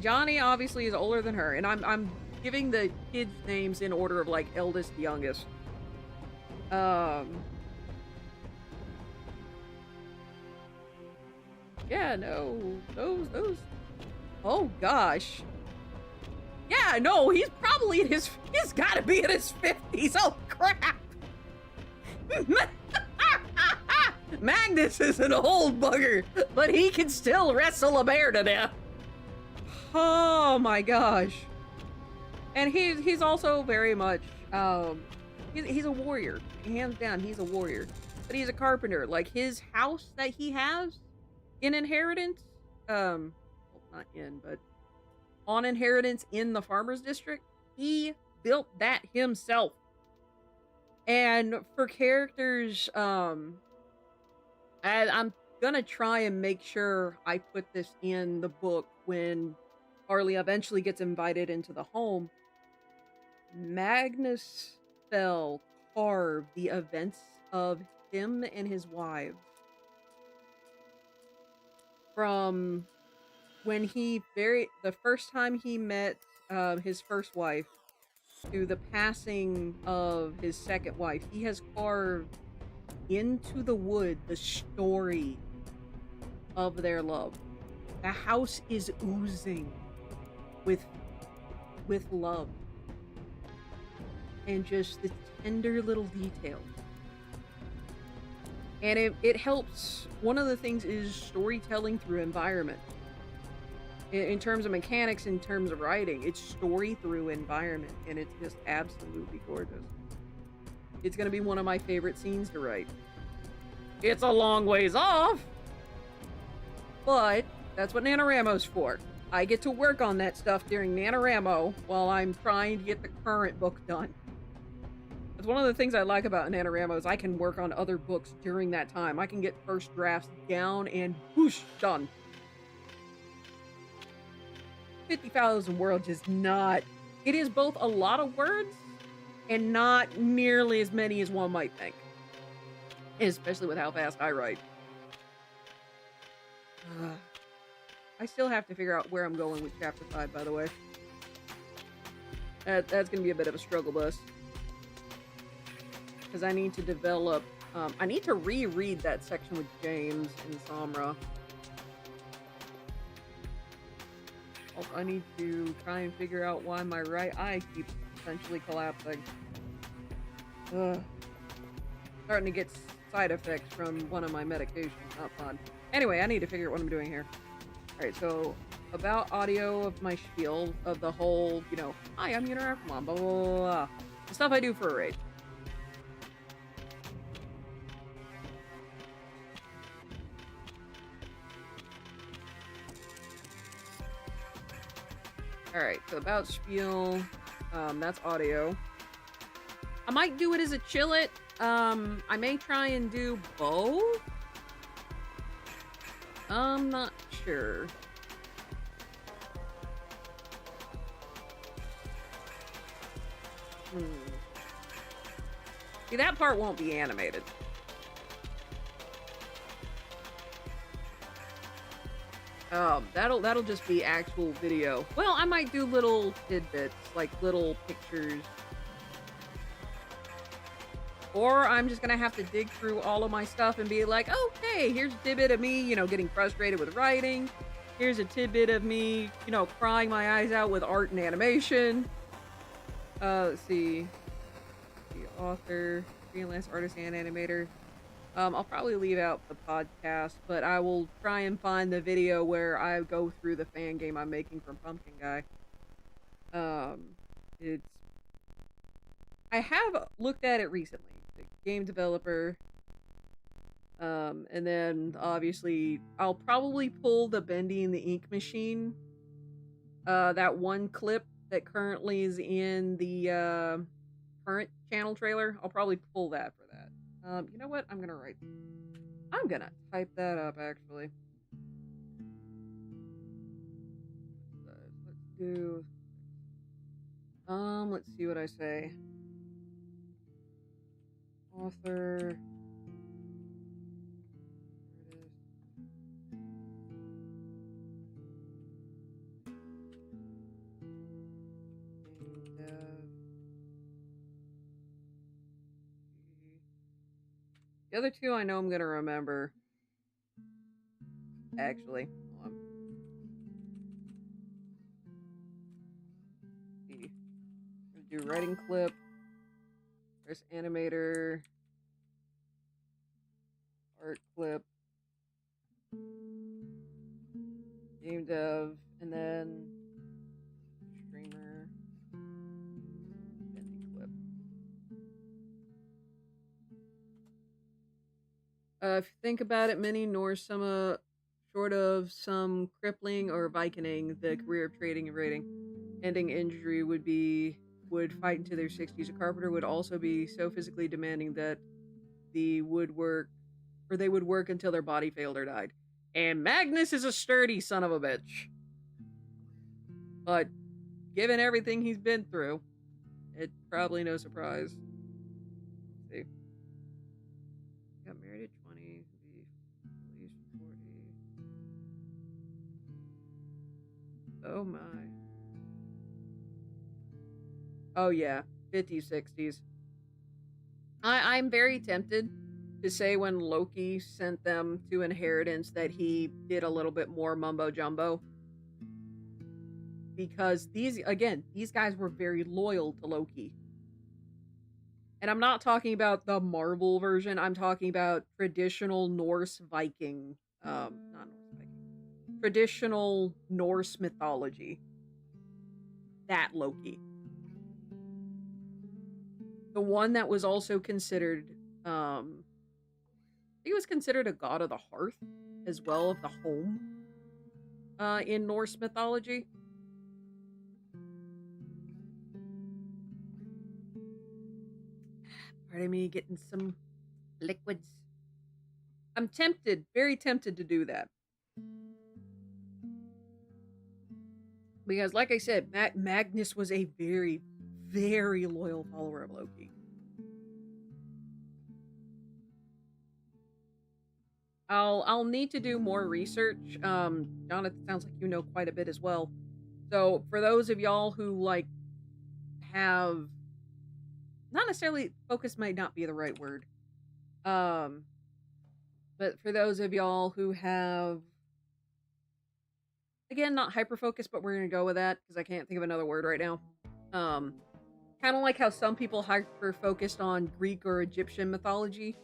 Johnny obviously is older than her, and I'm giving the kids' names in order of like eldest to youngest. Yeah, no, those. Oh gosh. Yeah, no, he's probably he's gotta be in his 50s. Oh crap. Magnus is an old bugger, but he can still wrestle a bear to death. Oh my gosh. And he's also very much, he's a warrior. Hands down, he's a warrior. But he's a carpenter. Like, his house that he has in Inheritance, well, not in, but on Inheritance in the Farmers District, he built that himself. And for characters, I'm gonna try and make sure I put this in the book when Harley eventually gets invited into the home. Magnus Fell carved the events of him and his wives from when the first time he met his first wife, to the passing of his second wife, he has carved into the wood the story of their love. The house is oozing with love and just the tender little details. And it helps. One of the things is storytelling through environment. In terms of mechanics, in terms of writing, it's story through environment, and it's just absolutely gorgeous. It's going to be one of my favorite scenes to write. It's a long ways off, but that's what NaNoWriMo's for. I get to work on that stuff during NaNoWriMo while I'm trying to get the current book done. That's one of the things I like about NaNoWriMo is I can work on other books during that time. I can get first drafts down and whoosh, done. 50,000 words is not... It is both a lot of words and not nearly as many as one might think. Especially with how fast I write. I still have to figure out where I'm going with Chapter 5, by the way. That's going to be a bit of a struggle bus. Because I need to develop... I need to reread that section with James and Samra. Also, I need to try and figure out why my right eye keeps essentially collapsing. Starting to get side effects from one of my medications. Not fun. Anyway, I need to figure out what I'm doing here. Alright, so about audio of my spiel, of the whole, you know, hi, I'm Uniracmon, blah, blah, blah, blah. The stuff I do for a raid. Alright, so about spiel, that's audio. I might do it as a chillet. I may try and do both. I'm not sure. See, that part won't be animated. That'll just be actual video. Well, I might do little tidbits, like little pictures. Or I'm just gonna have to dig through all of my stuff and be like, okay, here's a tidbit of me, you know, getting frustrated with writing. Here's a tidbit of me, you know, crying my eyes out with art and animation. Let's see. The author, freelance artist and animator. I'll probably leave out the podcast, but I will try and find the video where I go through the fan game I'm making from Pumpkin Guy. I have looked at it recently. The game developer. And then obviously I'll probably pull the Bending the Ink Machine. That one clip that currently is in the current channel trailer. I'll probably pull that for that. You know what? I'm gonna type that up, actually. Let's do... let's see what I say. Author... There it is. The other two I know I'm gonna remember. Actually, hold on. See. I'm gonna do writing clip. There's animator. Art clip. Game dev. And then streamer. Bendy clip. If you think about it, many Norse, some short of some crippling or Viking, the career of trading and raiding, ending injury would fight into their 60s. A carpenter would also be so physically demanding that they would work until their body failed or died. And Magnus is a sturdy son of a bitch. But given everything he's been through, it's probably no surprise. Let's see. Got married at 20, at least 40. Oh my. Oh yeah, 50s, 60s. I'm very tempted to say when Loki sent them to inheritance that he did a little bit more mumbo jumbo. Because these guys were very loyal to Loki. And I'm not talking about the Marvel version, I'm talking about traditional Norse Viking, not Norse Viking, traditional Norse mythology. That Loki. The one that was also considered, he was considered a god of the hearth, as well, of the home, in Norse mythology. Pardon me, getting some liquids. I'm tempted, very tempted to do that. Because, like I said, Magnus was a very, very loyal follower of Loki. I'll need to do more research. Jonathan, sounds like you know quite a bit as well. So for those of y'all who like have not necessarily focus might not be the right word. But for those of y'all who have, again, not hyper focus, but we're gonna go with that because I can't think of another word right now. Kind of like how some people hyper focused on Greek or Egyptian mythology.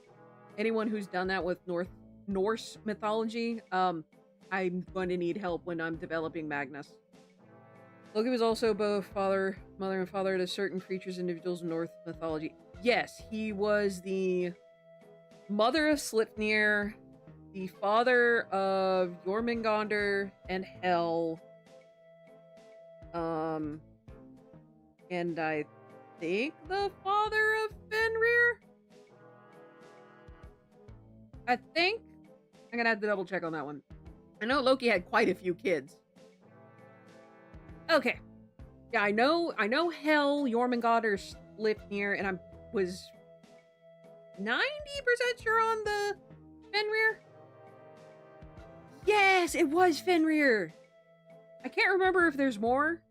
Anyone who's done that with Norse mythology, I'm going to need help when I'm developing Magnus. Loki was also both mother and father to certain creatures, individuals in Norse mythology. Yes, he was the mother of Sleipnir, the father of Jormungandr and Hel, and I think the father of Fenrir? I think. I'm gonna have to double check on that one. I know Loki had quite a few kids. Okay. Yeah, I know Hel, Jormungandr, Sleipnir, and I was 90% sure on the Fenrir. Yes, it was Fenrir. I can't remember if there's more.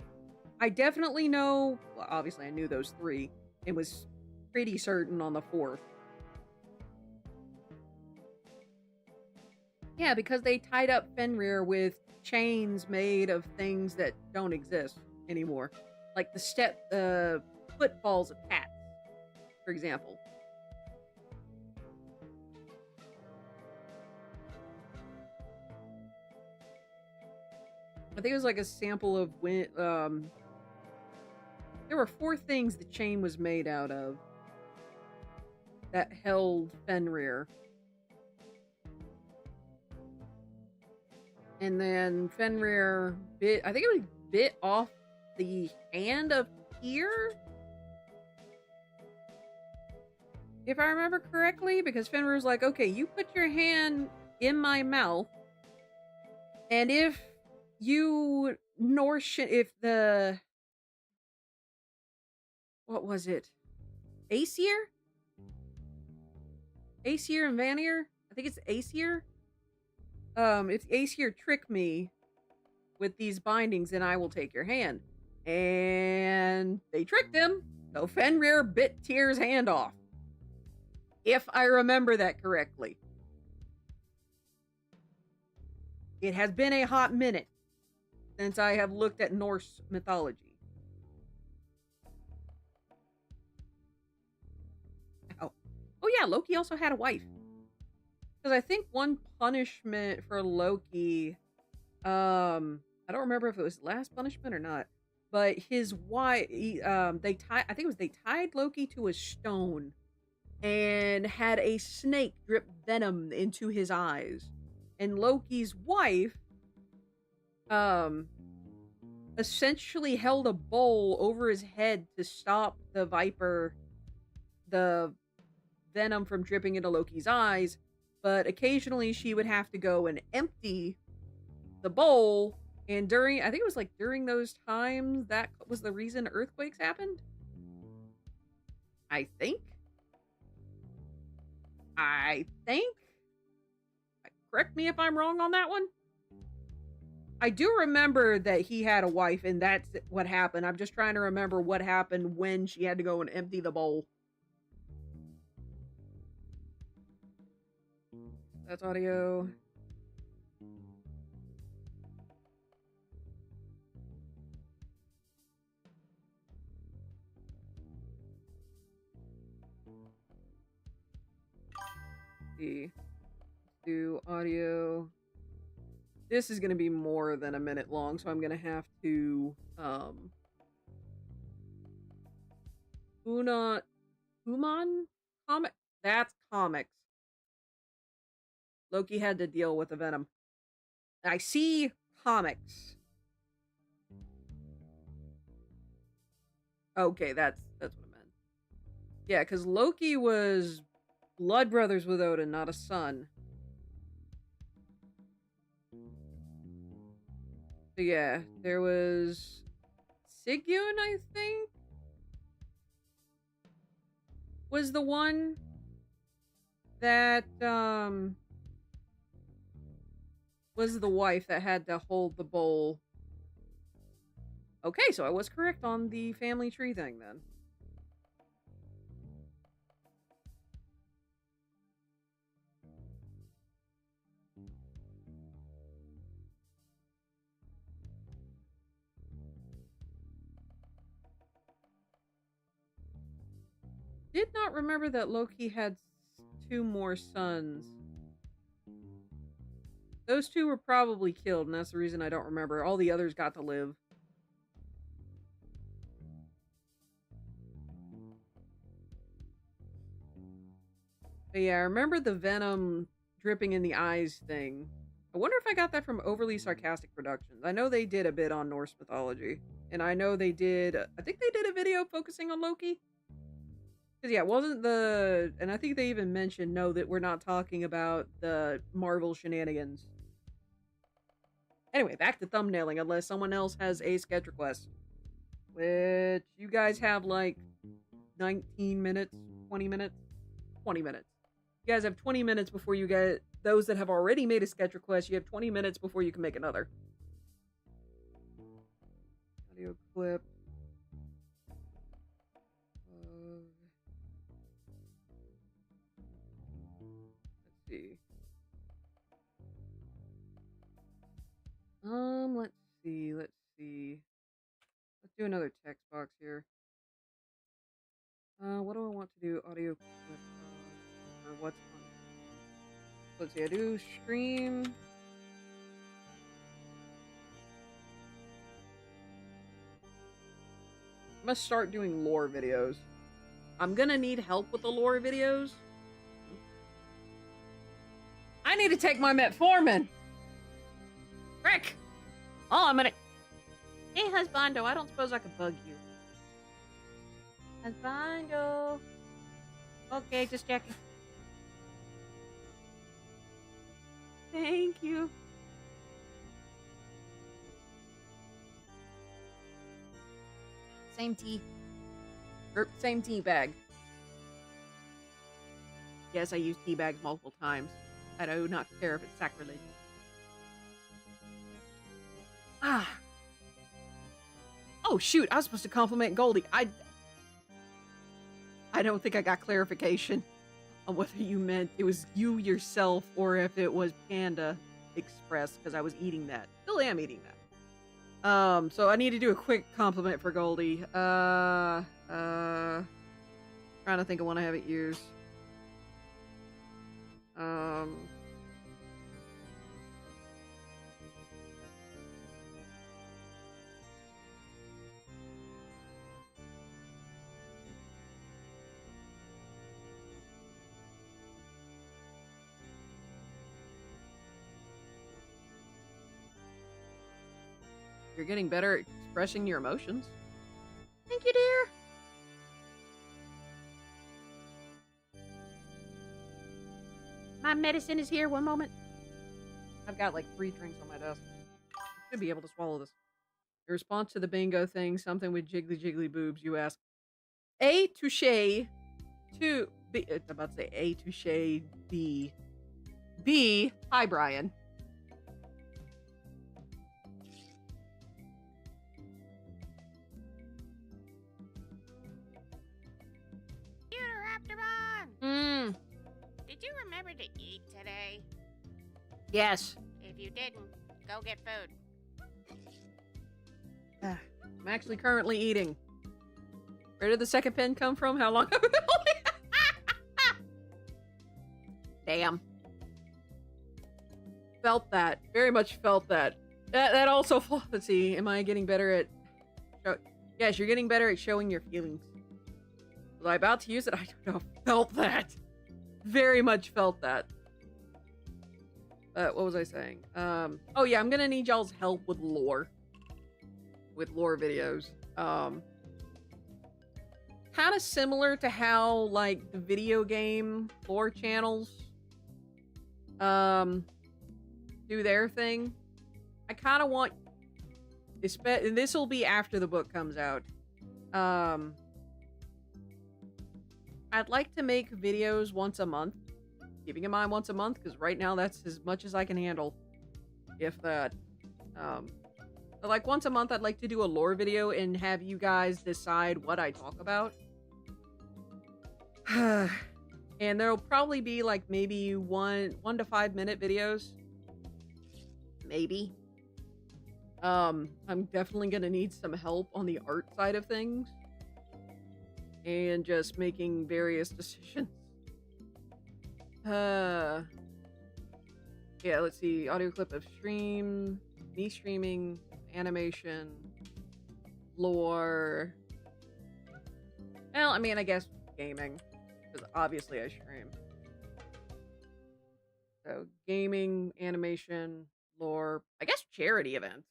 I definitely know, well, obviously I knew those three. It was pretty certain on the fourth. Yeah, because they tied up Fenrir with chains made of things that don't exist anymore. Like the footfalls of cats, for example. I think it was like a sample of when, there were 4 things the chain was made out of that held Fenrir. And then Fenrir bit, I think it was bit off the hand of Tyr? If I remember correctly, because Fenrir's like, okay, you put your hand in my mouth, and if you if the, what was it? Aesir? Aesir and Vanir? I think it's Aesir. If Aesir trick me with these bindings, then I will take your hand. And they tricked him, so Fenrir bit Tyr's hand off. If I remember that correctly. It has been a hot minute since I have looked at Norse mythology. Oh yeah, Loki also had a wife. Because I think one punishment for Loki, I don't remember if it was last punishment or not, but his wife, I think it was they tied Loki to a stone and had a snake drip venom into his eyes. And Loki's wife, essentially held a bowl over his head to stop the venom from dripping into Loki's eyes. But occasionally she would have to go and empty the bowl. And I think it was like during those times, that was the reason earthquakes happened. I think. Correct me if I'm wrong on that one. I do remember that he had a wife, and that's what happened. I'm just trying to remember what happened when she had to go and empty the bowl. That's audio. See. Do audio. This is going to be more than a minute long, so I'm going to have to, Human comic? That's comics. Loki had to deal with the Venom. I see comics. Okay, that's what I meant. Yeah, because Loki was blood brothers with Odin, not a son. So yeah, there was Sigyun, I think, was the one that was the wife that had to hold the bowl. Okay, so I was correct on the family tree thing then. Did not remember that Loki had 2 more sons. Those 2 were probably killed, and that's the reason I don't remember. All the others got to live. But yeah, I remember the Venom dripping in the eyes thing. I wonder if I got that from Overly Sarcastic Productions. I know they did a bit on Norse mythology. And I know they did, I think they did a video focusing on Loki. Because yeah, it wasn't the, and I think they even mentioned, no, that we're not talking about the Marvel shenanigans. Anyway, back to thumbnailing, unless someone else has a sketch request. Which, you guys have like 19 minutes, 20 minutes, 20 minutes. You guys have 20 minutes before you get, those that have already made a sketch request, you have 20 minutes before you can make another. Audio clip. Let's see. Let's see. Let's do another text box here. What do I want to do? Audio clip, or what's on? Let's see, I do stream. I'm gonna start doing lore videos. I'm gonna need help with the lore videos. I need to take my metformin! Frick! Oh, I'm gonna... Hey, husbando, I don't suppose I could bug you. Husbando. Okay, just checking. Thank you. Same tea. Same tea bag. Yes, I use tea bags multiple times. I do not care if it's sacrilege. Ah. Oh, shoot. I was supposed to compliment Goldie. I don't think I got clarification on whether you meant it was you yourself or if it was Panda Express, because I was eating that. Still am eating that. So I need to do a quick compliment for Goldie. Trying to think of one I haven't used. You're getting better at expressing your emotions. Thank you, dear. My medicine is here. One moment. I've got like 3 drinks on my desk. I should be able to swallow this. Your response to the bingo thing, something with jiggly jiggly boobs, you ask. A touche. To B. I'm about to say A touche. B. B. Hi, Brian. to eat today? Yes. If you didn't, go get food. I'm actually currently eating. Where did the second pen come from? How long have I been holding it? Damn. Felt that. Very much felt that. That also... Let's see. Am I getting better at... Yes, you're getting better at showing your feelings. Was I about to use it? I don't know. Felt that. Very much felt that. What was I saying? Oh yeah, I'm gonna need y'all's help with lore. With lore videos. Kind of similar to how, like, the video game lore channels do their thing. I kind of want, and this will be after the book comes out. I'd like to make videos once a month, keeping in mind once a month, because right now that's as much as I can handle, if that. But like once a month, I'd like to do a lore video and have you guys decide what I talk about. And there'll probably be like maybe 1 to 5 minute videos. Maybe. I'm definitely gonna need some help on the art side of things. And just making various decisions. Yeah, let's see. Audio clip of stream. Me streaming. Animation. Lore. Well, I mean, I guess gaming. Because obviously I stream. So, gaming, animation, lore. I guess charity events.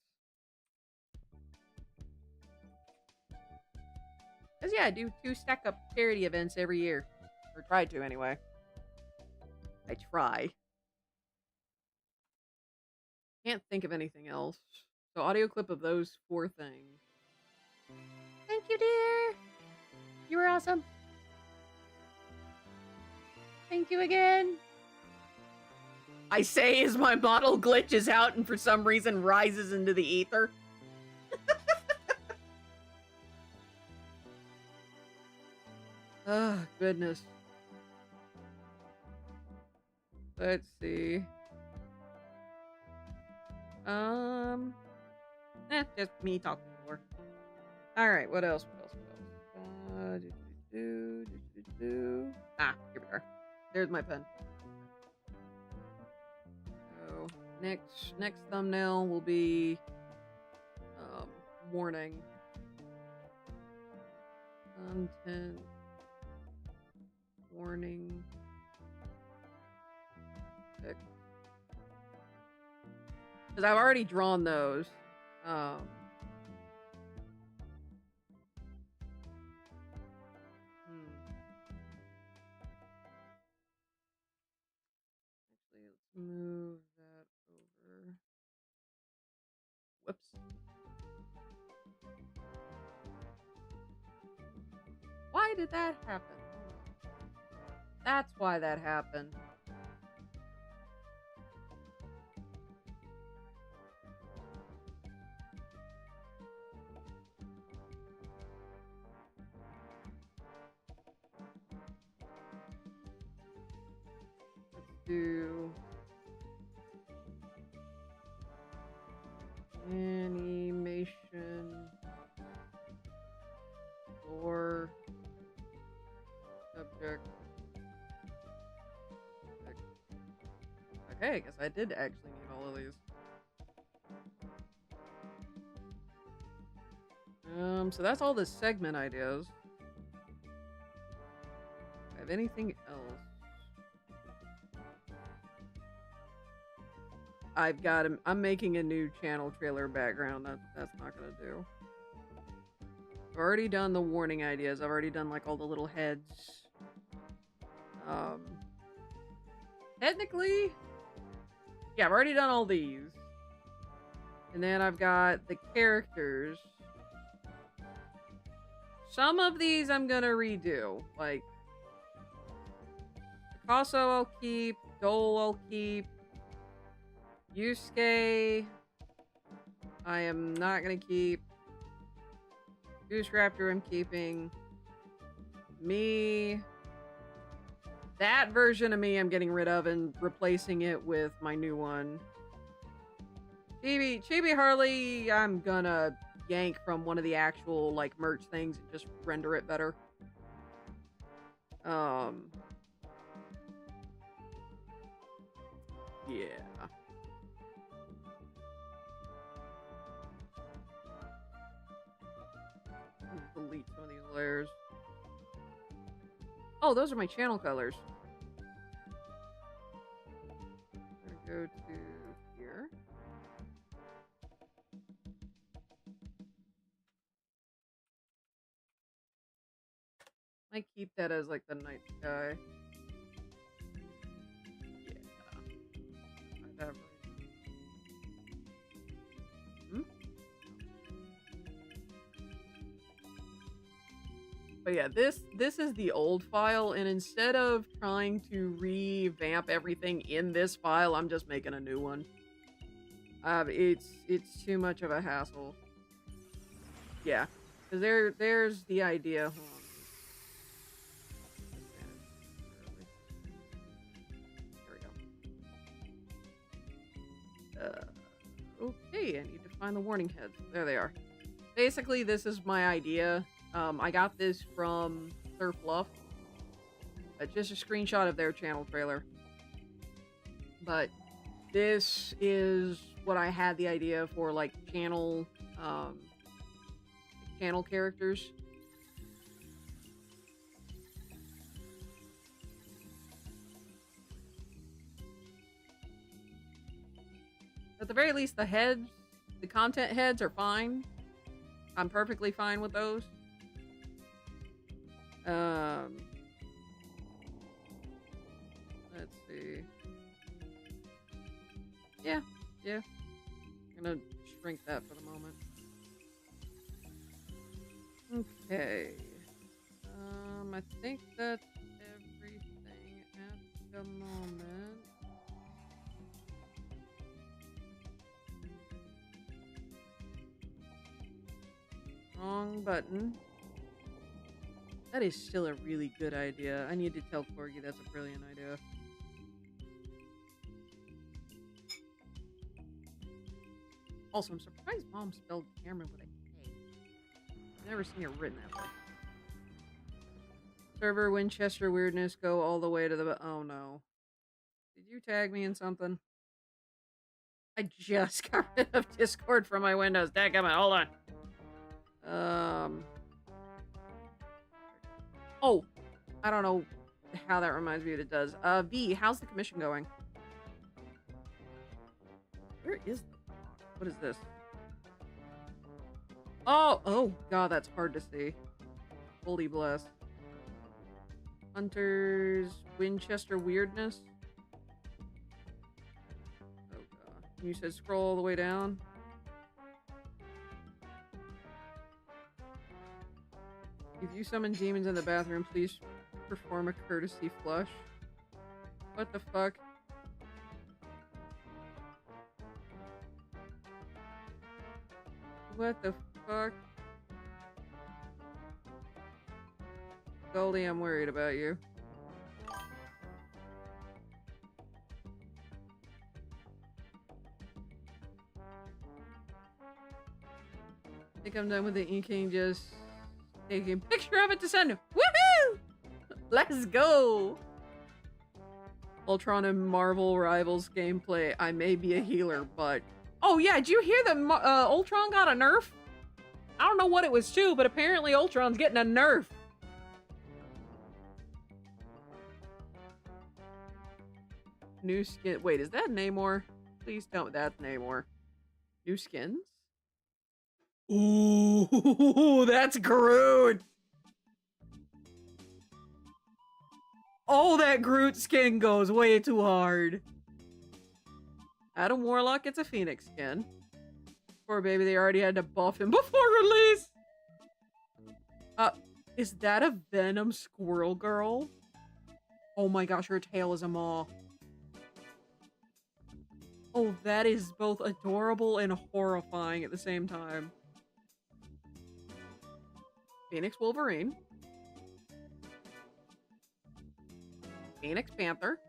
Because, yeah, I do 2 stack-up charity events every year. Or try to, anyway. I try. Can't think of anything else. So, audio clip of those 4 things. Thank you, dear! You were awesome. Thank you again. I say as my model glitches out and for some reason rises into the ether. Oh, goodness. Let's see. Just me talking more. Alright, what else? Ah, here we are. There's my pen. So, next thumbnail will be, warning. Content. Warning. Because I've already drawn those. Actually, let's move that over. Whoops. Why did that happen? That's why that happened. Do animation or subject. Okay, I guess I did actually need all of these. So that's all the segment ideas. Do I have anything else? I'm making a new channel trailer background. That's not gonna do. I've already done the warning ideas. I've already done like all the little heads. Technically, yeah, I've already done all these. And then I've got the characters. Some of these I'm gonna redo. Like, Picasso I'll keep, Dole I'll keep. Yusuke, I am not gonna keep. Goose Raptor I'm keeping. Me. That version of me I'm getting rid of and replacing it with my new one. Chibi Harley, I'm gonna yank from one of the actual, like, merch things and just render it better. Yeah. Delete some of these layers. Oh, those are my channel colors. I'm gonna go to here. I keep that as like the night sky. Yeah. Whatever. But yeah, this is the old file, and instead of trying to revamp everything in this file, I'm just making a new one. It's too much of a hassle. Yeah, because there's the idea. Hold on. There we go. Okay, I need to find the warning heads. There they are. Basically, this is my idea. I got this from Surf Fluff. Just a screenshot of their channel trailer. But this is what I had the idea for, like, channel characters. At the very least, the heads, the content heads are fine. I'm perfectly fine with those. Let's see. Yeah. I'm gonna shrink that for the moment. Okay. I think that's everything at the moment. Wrong button. That is still a really good idea. I need to tell Corgi that's a brilliant idea. Also, I'm surprised Mom spelled Cameron with a K. I've never seen it written that way. Server Winchester weirdness go all the way to the... Oh no. Did you tag me in something? I just got rid of Discord from my Windows. Dadgummit, hold on. Oh, I don't know how that reminds me what it does. V, how's the commission going? Where is the box? What is this? Oh god, that's hard to see. Holy bless. Hunter's Winchester weirdness. Oh god. You said scroll all the way down. If you summon demons in the bathroom, please perform a courtesy flush. What the fuck? What the fuck? Goldie, I'm worried about you. I think I'm done with the inking, just taking a picture of it to send. Woohoo! Let's go! Ultron and Marvel Rivals gameplay. I may be a healer, but... Oh yeah, did you hear that Ultron got a nerf? I don't know what it was to, but apparently Ultron's getting a nerf. New skin. Wait, is that Namor? Please tell me that's Namor. New skins? Ooh, that's Groot! Oh, that Groot skin goes way too hard. Adam Warlock gets a Phoenix skin. Poor baby, they already had to buff him before release! Is that a Venom Squirrel Girl? Oh my gosh, her tail is a maw. Oh, that is both adorable and horrifying at the same time. Phoenix Wolverine. Phoenix Panther.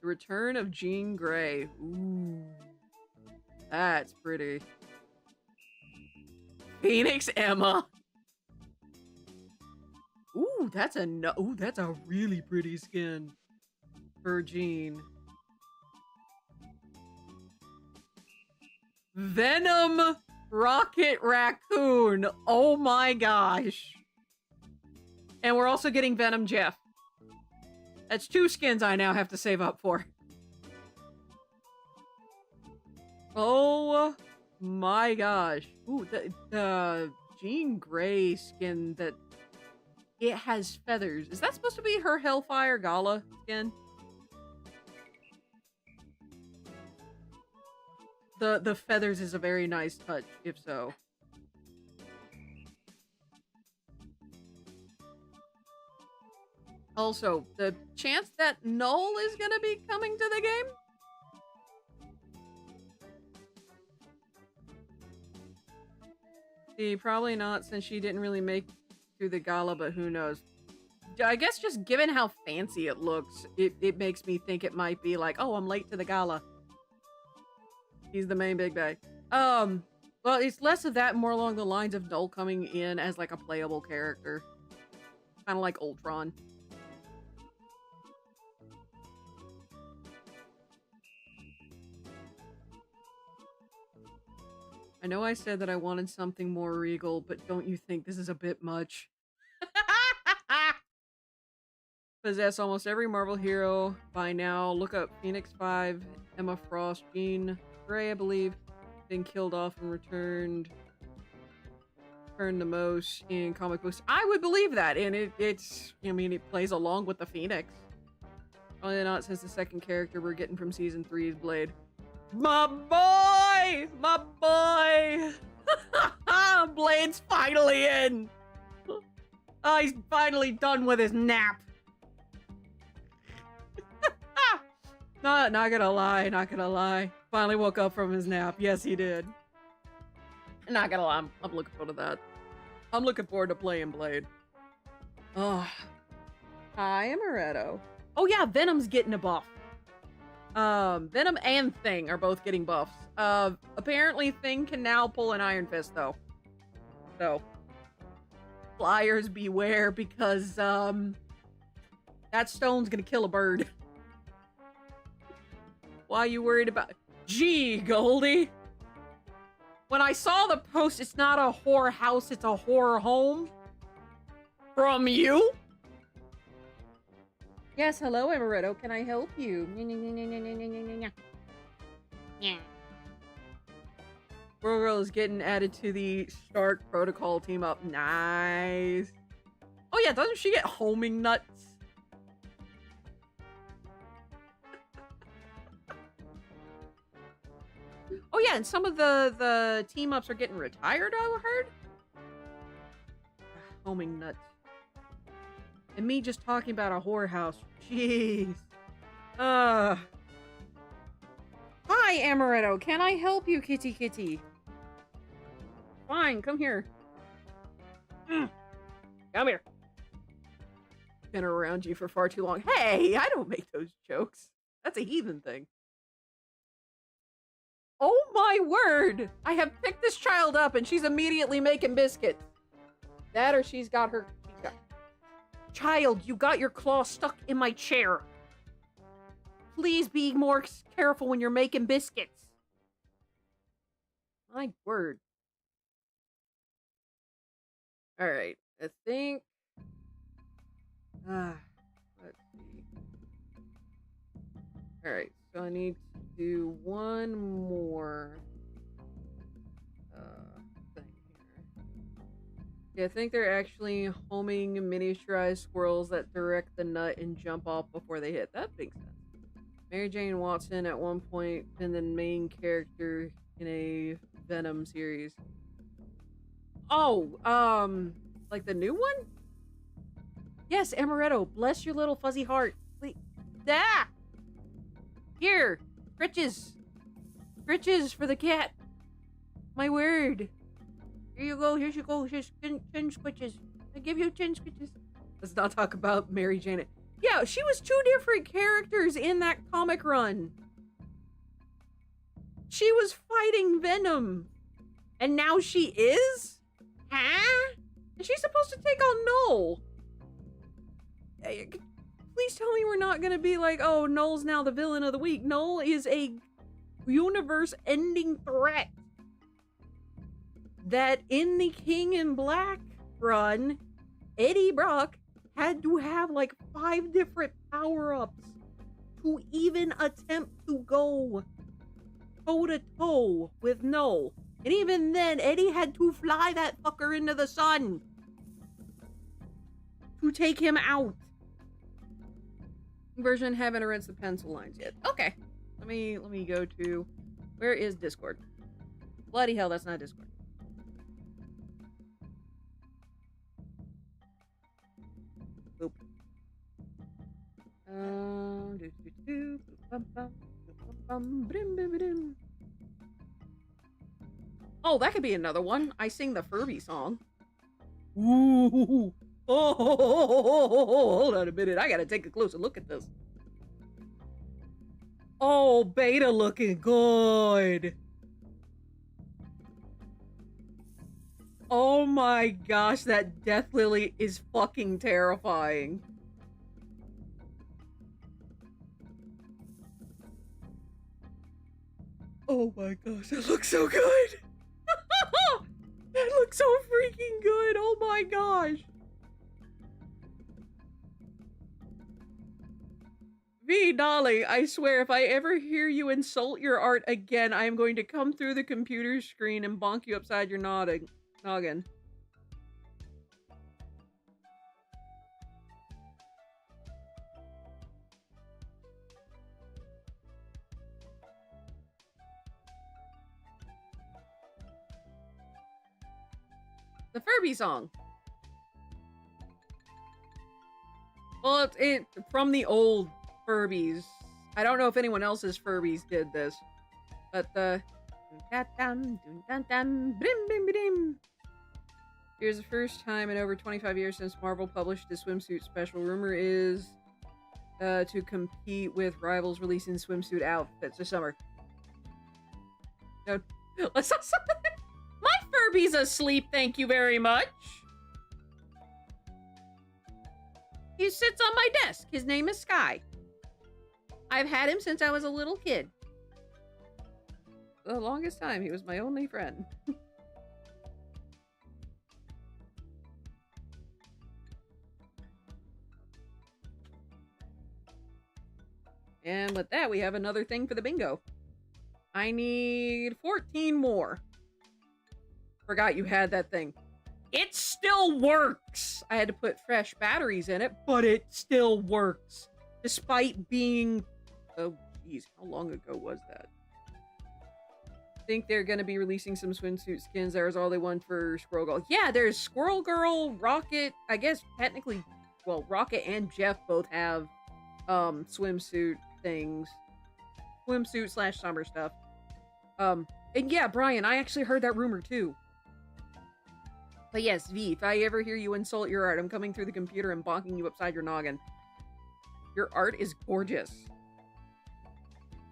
The Return of Jean Grey. Ooh. That's pretty. Phoenix Emma. Ooh, that's a really pretty skin for Jean. Venom Rocket Raccoon. Oh my gosh. And we're also getting Venom Jeff. That's 2 skins I now have to save up for. Oh my gosh. Ooh, the Jean Grey skin that it has feathers. Is that supposed to be her Hellfire Gala skin? The feathers is a very nice touch, if so. Also, the chance that Null is gonna be coming to the game? See, probably not, since she didn't really make through the gala, but who knows. I guess just given how fancy it looks, it makes me think it might be like, oh, I'm late to the gala. He's the main big bag. Well, it's less of that, more along the lines of Null coming in as like a playable character. Kind of like Ultron. I know I said that I wanted something more regal, but don't you think this is a bit much? Possess almost every Marvel hero by now. Look up Phoenix 5, Emma Frost, Jean Grey, I believe. Been killed off and returned the most in comic books. I would believe that, and it's, I mean, it plays along with the Phoenix. Probably not, since the second character we're getting from season 3 is Blade. My boy! My boy! Blade's finally in! Oh, he's finally done with his nap. Not gonna lie. Finally woke up from his nap. Yes, he did. Not gonna lie, I'm looking forward to that. I'm looking forward to playing Blade. Oh. Hi, Amaretto. Oh yeah, Venom's getting a buff. Venom and Thing are both getting buffs. Apparently Thing can now pull an Iron Fist, though. So, flyers beware, because, that stone's gonna kill a bird. Why are you worried about— Gee, Goldie! When I saw the post, it's not a whore house, it's a whore home. From you? Yes, hello, Amaretto. Can I help you? Yeah. Girl is getting added to the Stark Protocol team up. Nice. Oh yeah, doesn't she get homing nuts? Oh yeah, and some of the team ups are getting retired, I heard. Homing nuts. And me just talking about a whorehouse. Jeez. Hi, Amaretto. Can I help you, kitty kitty? Fine, come here. Come here. Been around you for far too long. Hey, I don't make those jokes. That's a heathen thing. Oh my word! I have picked this child up and she's immediately making biscuits. That or she's got her... Child, you got your claw stuck in my chair. Please be more careful when you're making biscuits. My word. Alright, I think... let's see. Alright, so I need to do one more thing here. Yeah, I think they're actually homing miniaturized squirrels that direct the nut and jump off before they hit. That makes sense. Mary Jane Watson at one point been the main character in a Venom series. Oh, like the new one? Yes, Amaretto, bless your little fuzzy heart. Please. Ah! Here, scritches. Scritches for the cat. My word. Here you go, here you go. Here's 10 squitches. I give you 10 squitches. Let's not talk about Mary Jane. Yeah, she was 2 different characters in that comic run. She was fighting Venom. And now she is? Huh? And she's supposed to take on Null. Please tell me we're not gonna be like, oh, Null's now the villain of the week. Null is a universe-ending threat. That in the King in Black run, Eddie Brock had to have like 5 different power-ups to even attempt to go toe-to-toe with Null. And even then, Eddie had to fly that fucker into the sun to take him out. Version haven't erased the pencil lines yet. Okay. Let me go to, where is Discord? Bloody hell, that's not Discord. Boop. Oh, that could be another one. I sing the Furby song. Ooh. Oh, hold on a minute. I gotta take a closer look at this. Oh, Beta looking good. Oh my gosh, that Death Lily is fucking terrifying. Oh my gosh, that looks so good. That looks so freaking good. Oh my gosh. V, darling, I swear if I ever hear you insult your art again, I am going to come through the computer screen and bonk you upside your noggin. The Furby song. Well, it's from the old Furbies. I don't know if anyone else's Furbies did this, but the here's the first time in over 25 years since Marvel published a swimsuit special. Rumor is to compete with rivals releasing swimsuit outfits this summer. No, let's not. My Furby's asleep, thank you very much. He sits on my desk. His name is Sky. I've had him since I was a little kid. The longest time, he was my only friend. And with that, we have another thing for the bingo. I need 14 more. Forgot you had that thing. It still works! I had to put fresh batteries in it, but it still works. Despite being... Oh, jeez. How long ago was that? I think they're going to be releasing some swimsuit skins. There's all they want for Squirrel Girl. Yeah, there's Squirrel Girl, Rocket. I guess technically, well, Rocket and Jeff both have swimsuit things. Swimsuit / summer stuff. And yeah, Brian, I actually heard that rumor too. But yes, V, if I ever hear you insult your art, I'm coming through the computer and bonking you upside your noggin. Your art is gorgeous.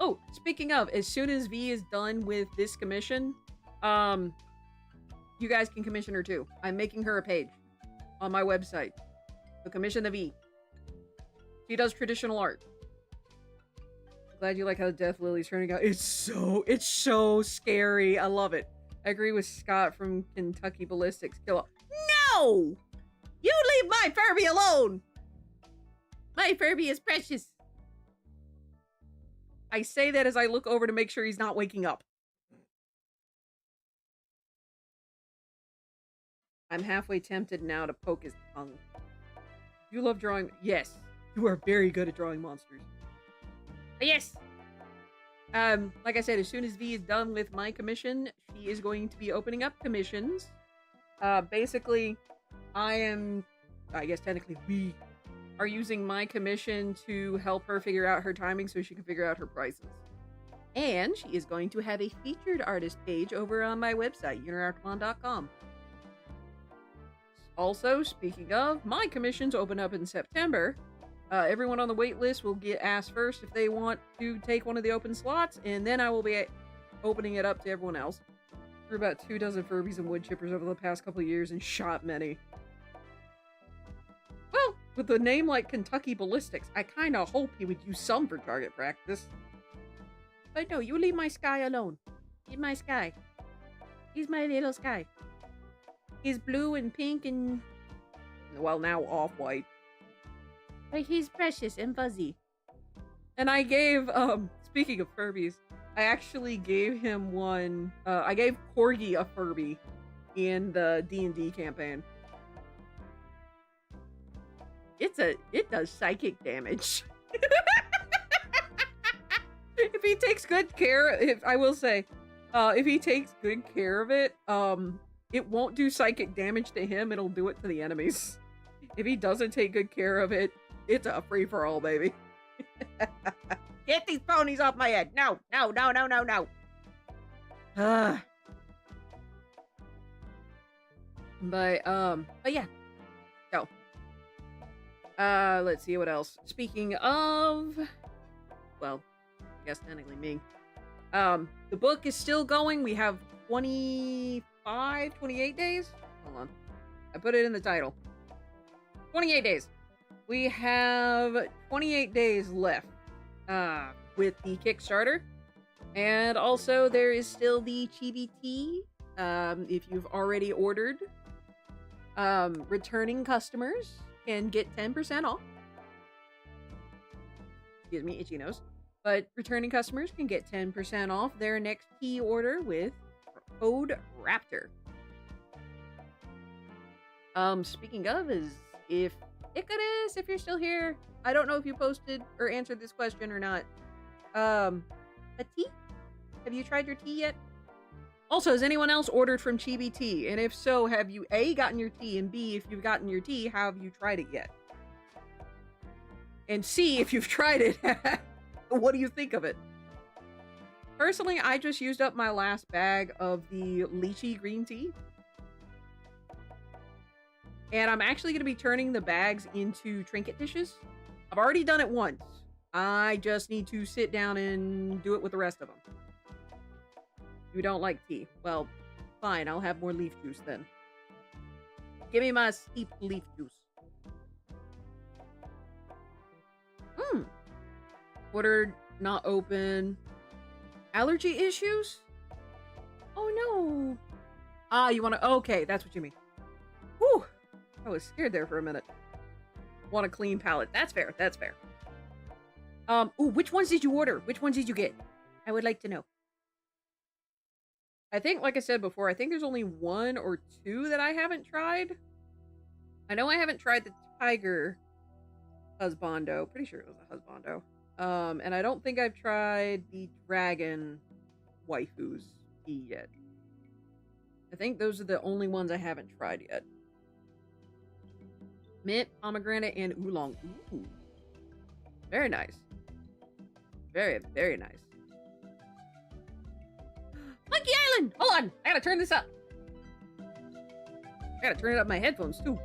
Oh, speaking of, as soon as V is done with this commission, you guys can commission her too. I'm making her a page on my website. So commission the V. She does traditional art. Glad you like how Death Lily's turning out. It's so scary. I love it. I agree with Scott from Kentucky Ballistics. No! You leave my Furby alone! My Furby is precious. I say that as I look over to make sure he's not waking up. I'm halfway tempted now to poke his tongue. You love drawing? Yes. You are very good at drawing monsters. Yes! Like I said, as soon as V is done with my commission, she is going to be opening up commissions. Basically, I guess technically we are using my commission to help her figure out her timing so she can figure out her prices. And she is going to have a featured artist page over on my website, unirarcmon.com. Also, speaking of, my commissions open up in September. Everyone on the wait list will get asked first if they want to take one of the open slots, and then I will be opening it up to everyone else. Threw about 24 Furbies and wood chippers over the past couple of years and shot many. Well, with a name like Kentucky Ballistics, I kinda hope he would use some for target practice. But no, you leave my Sky alone. Leave my Sky. He's my little Sky. He's blue and pink and, well, now off-white. But he's precious and fuzzy. And I gave, speaking of Furbies, I actually gave him one, I gave Corgi a Furby in the D&D campaign. It does psychic damage. If he takes good care, I will say, if he takes good care of it, it won't do psychic damage to him, it'll do it to the enemies. If he doesn't take good care of it, it's a free-for-all, baby. Get these ponies off my head! No, no, no, no, no, no! But yeah. So. Let's see what else. Speaking of... Well, I guess technically me. The book is still going. We have 28 days? Hold on. I put it in the title. 28 days. We have 28 days left with the Kickstarter. And also there is still the cheeby tea. If you've already ordered, returning customers can get 10% off. Excuse me, itchy nose. But returning customers can get 10% off their next tea order with code Raptor. Speaking of, is if Icarus, if you're still here, I don't know if you posted or answered this question or not. A tea? Have you tried your tea yet? Also, has anyone else ordered from Chibi Tea? And if so, have you A, gotten your tea? And B, if you've gotten your tea, have you tried it yet? And C, if you've tried it, what do you think of it? Personally, I just used up my last bag of the lychee green tea. And I'm actually going to be turning the bags into trinket dishes. I've already done it once. I just need to sit down and do it with the rest of them. You don't like tea? Well, fine. I'll have more leaf juice then. Give me my steeped leaf juice. Ordered, not open. Allergy issues? Oh no. Ah, you want to... Okay, that's what you mean. Whew. I was scared there for a minute. Want a clean palette. That's fair. That's fair. Ooh, which ones did you order? Which ones did you get? I would like to know. I think, like I said before, I think there's only 1 or 2 that I haven't tried. I know I haven't tried the tiger husbando. Pretty sure it was a husbando. And I don't think I've tried the dragon waifus tea yet. I think those are the only ones I haven't tried yet. Mint, pomegranate, and oolong. Ooh. Very nice. Very, very nice. Monkey Island! Hold on! I gotta turn this up. I gotta turn it up my headphones, too.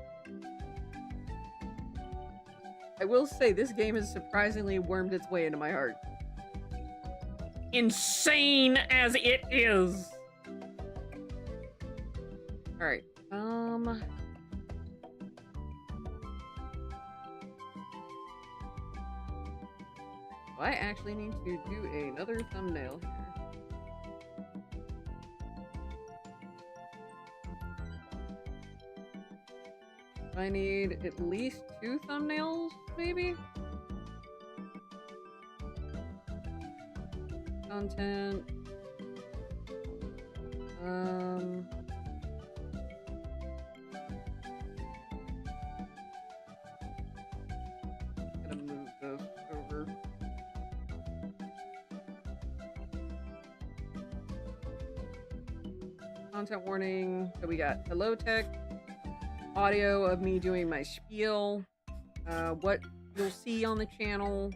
I will say, this game has surprisingly wormed its way into my heart. Insane as it is! Alright, I actually need to do another thumbnail here. I need at least 2 thumbnails, maybe? Content. Gonna move this over. Content warning. So we got hello tech. Audio of me doing my spiel, what you'll see on the channel,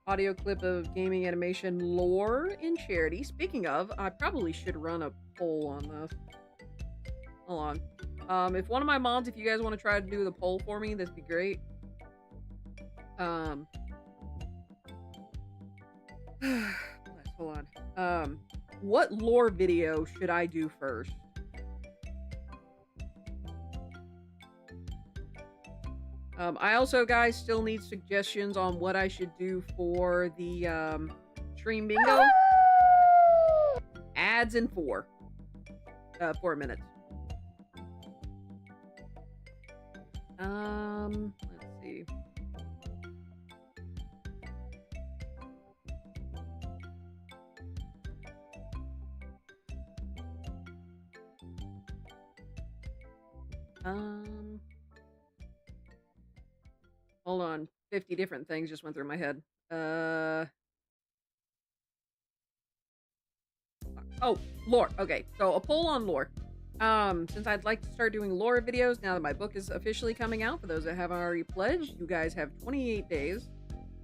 audio clip of gaming animation lore and charity. Speaking of, I probably should run a poll on this. Hold If one of my mods, if you guys want to try to do the poll for me, that'd be great. Hold on. What lore video should I do first? I also, guys, still need suggestions on what I should do for the stream bingo. Ads in 4 minutes. Let's see. Hold on. 50 different things just went through my head. Oh, lore. Okay, so a poll on lore. Since I'd like to start doing lore videos now that my book is officially coming out, for those that haven't already pledged, you guys have 28 days.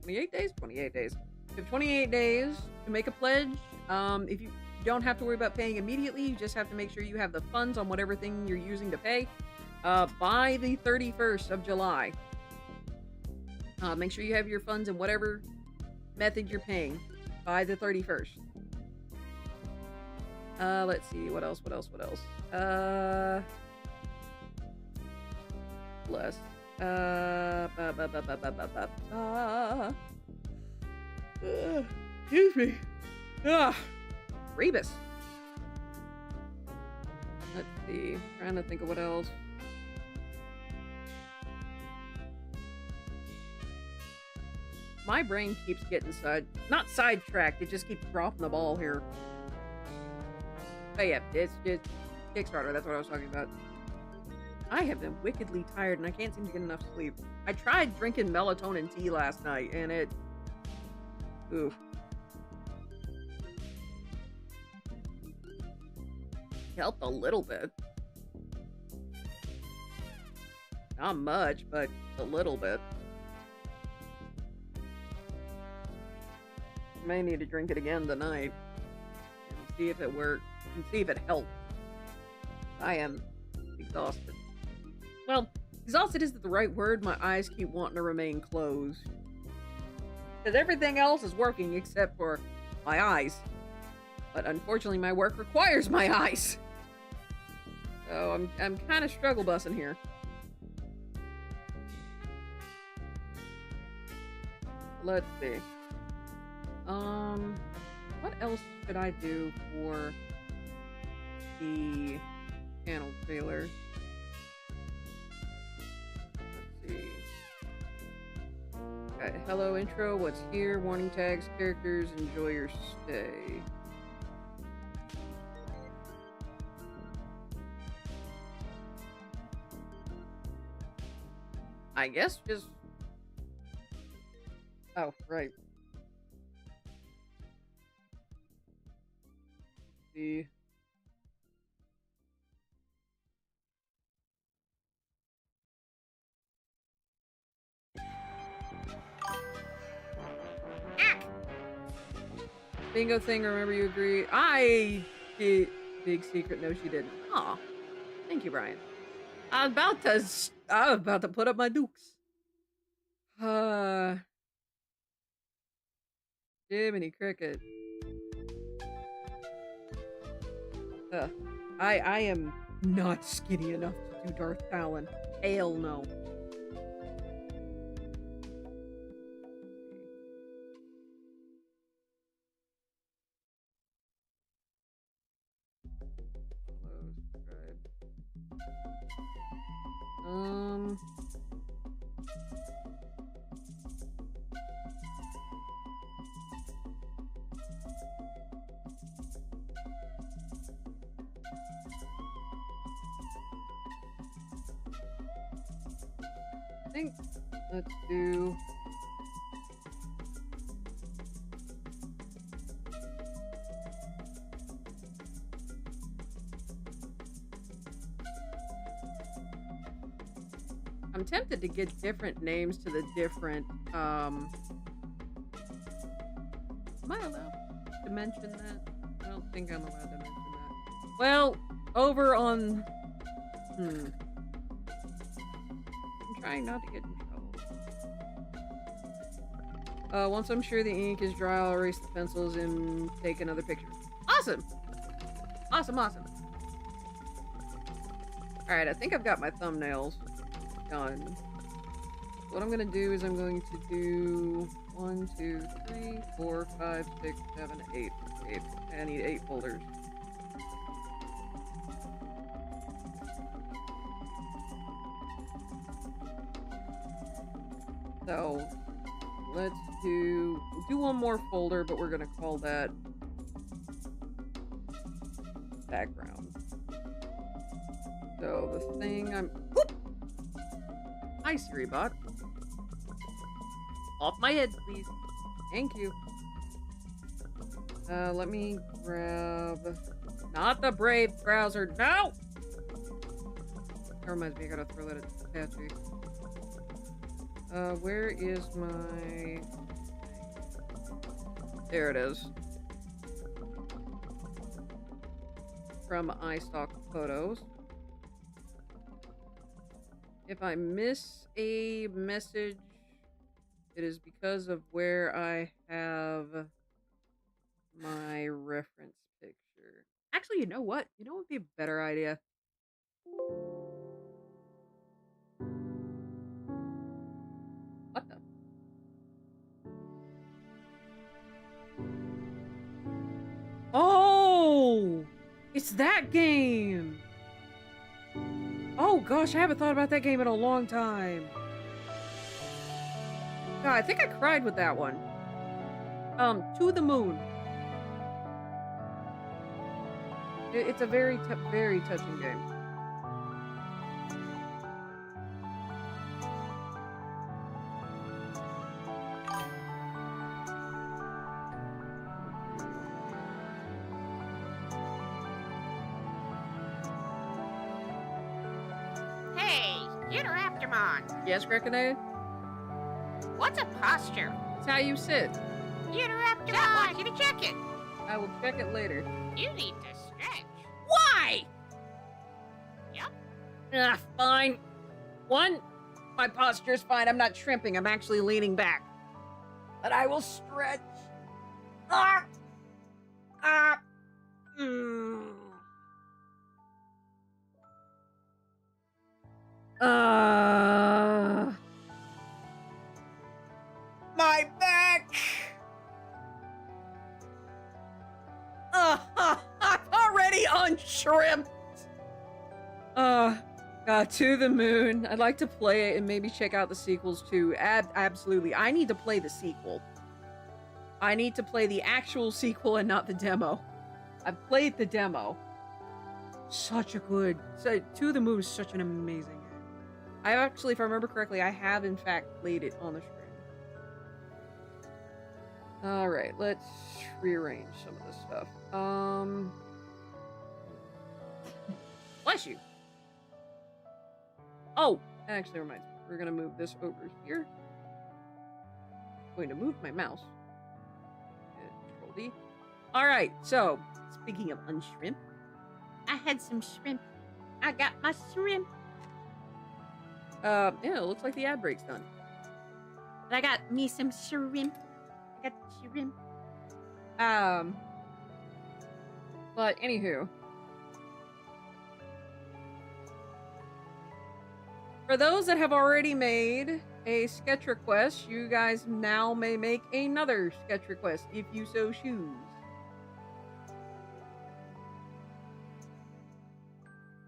28 days? 28 days. You have 28 days to make a pledge. If you don't have to worry about paying immediately, you just have to make sure you have the funds on whatever thing you're using to pay by the 31st of July. Make sure you have your funds in whatever method you're paying by the 31st. Let's see, what else? Bless. Excuse me. Rebus. Let's see, trying to think of what else. My brain keeps getting not sidetracked, it just keeps dropping the ball here. But yeah, it's Kickstarter, that's what I was talking about. I have been wickedly tired and I can't seem to get enough sleep. I tried drinking melatonin tea last night and it... Oof. Helped a little bit. Not much, but a little bit. May need to drink it again tonight and see if it works and see if it helps. I am exhausted. Well, exhausted isn't the right word. My eyes keep wanting to remain closed. Because everything else is working except for my eyes. But unfortunately, my work requires my eyes. So I'm kind of struggle bussing here. Let's see. What else could I do for the channel trailer? Let's see. Got hello intro, what's here, warning tags, characters, enjoy your stay. I guess just... Oh, right. See. Bingo thing, remember you agree. I did. Big secret, no she didn't. Aw. Thank you, Brian. I was about to put up my dukes. Jiminy Cricket. I am not skinny enough to do Darth Talon. Hell no. I think let's do I'm tempted to get different names to the different am I allowed to mention that? I don't think I'm allowed to mention that. Well, over on I'm trying not to get in trouble. Once I'm sure the ink is dry, I'll erase the pencils and take another picture. Awesome! Awesome, awesome. Alright, I think I've got my thumbnails done. What I'm gonna do is I'm going to do 1, 2, 3, 4, 5, 6, 7, 8. I need 8 folders. So let's do one more folder, but we're gonna call that background. So the thing I'm whoop! Hi Siri bot. Off my head, please. Thank you. Let me grab not the Brave browser. No! That reminds me, I gotta throw that at Apache. Where is my... There it is. From iStock Photos. If I miss a message, it is because of where I have my reference picture. Actually, you know what? You know what would be a better idea? What the? Oh! It's that game! Oh gosh, I haven't thought about that game in a long time. God, I think I cried with that one. To the Moon. It's a very touching game. Hey, Uteraptomon. Yes, Greckinade? What's a posture? It's how you sit. Uteraptomon. Jack wants you to check it. I will check it later. You need to stretch. Why? Yep. Ah, fine. One, my posture's fine. I'm not shrimping. I'm actually leaning back. But I will stretch. Ah! Ah! Mm. My back! I'm already unshrimped! To the Moon. I'd like to play it and maybe check out the sequels too. Absolutely. I need to play the sequel. I need to play the actual sequel and not the demo. I've played the demo. Such a good... To the Moon is such an amazing game. I actually, if I remember correctly, I have in fact played it on the screen. Alright, let's rearrange some of this stuff. Bless you. Oh, that actually reminds me. We're gonna move this over here. I'm going to move my mouse. Control D. Alright, so, speaking of unshrimp, I had some shrimp. I got my shrimp. Yeah, it looks like the ad break's done. But I got me some shrimp. I got shrimp. But anywho. For those that have already made a sketch request, you guys now may make another sketch request if you so choose.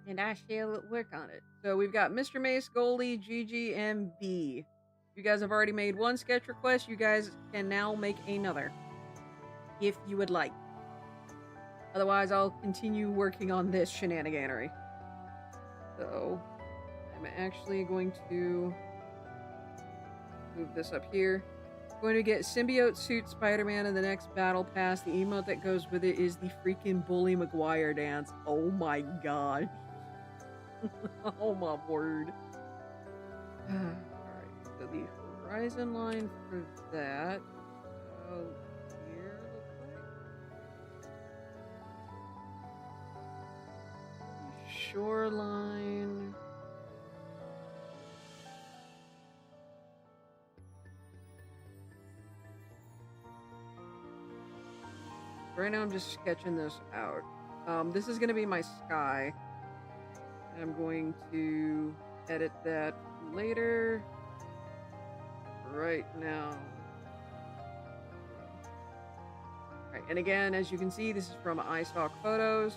And I shall work on it. So we've got Mr. Mace, Goldie, Gigi, and B. You guys have already made one sketch request. You guys can now make another. If you would like. Otherwise, I'll continue working on this shenaniganery. So, I'm actually going to move this up here. I'm going to get Symbiote Suit Spider-Man in the next Battle Pass. The emote that goes with it is the freaking Bully Maguire dance. Oh my god. Oh my word. Alright, so the horizon line for that. Here, looks like. shoreline. Right now I'm just sketching this out. This is gonna be my sky. I'm going to edit that later. Right now. Alright, and again, as you can see, this is from iStock Photos.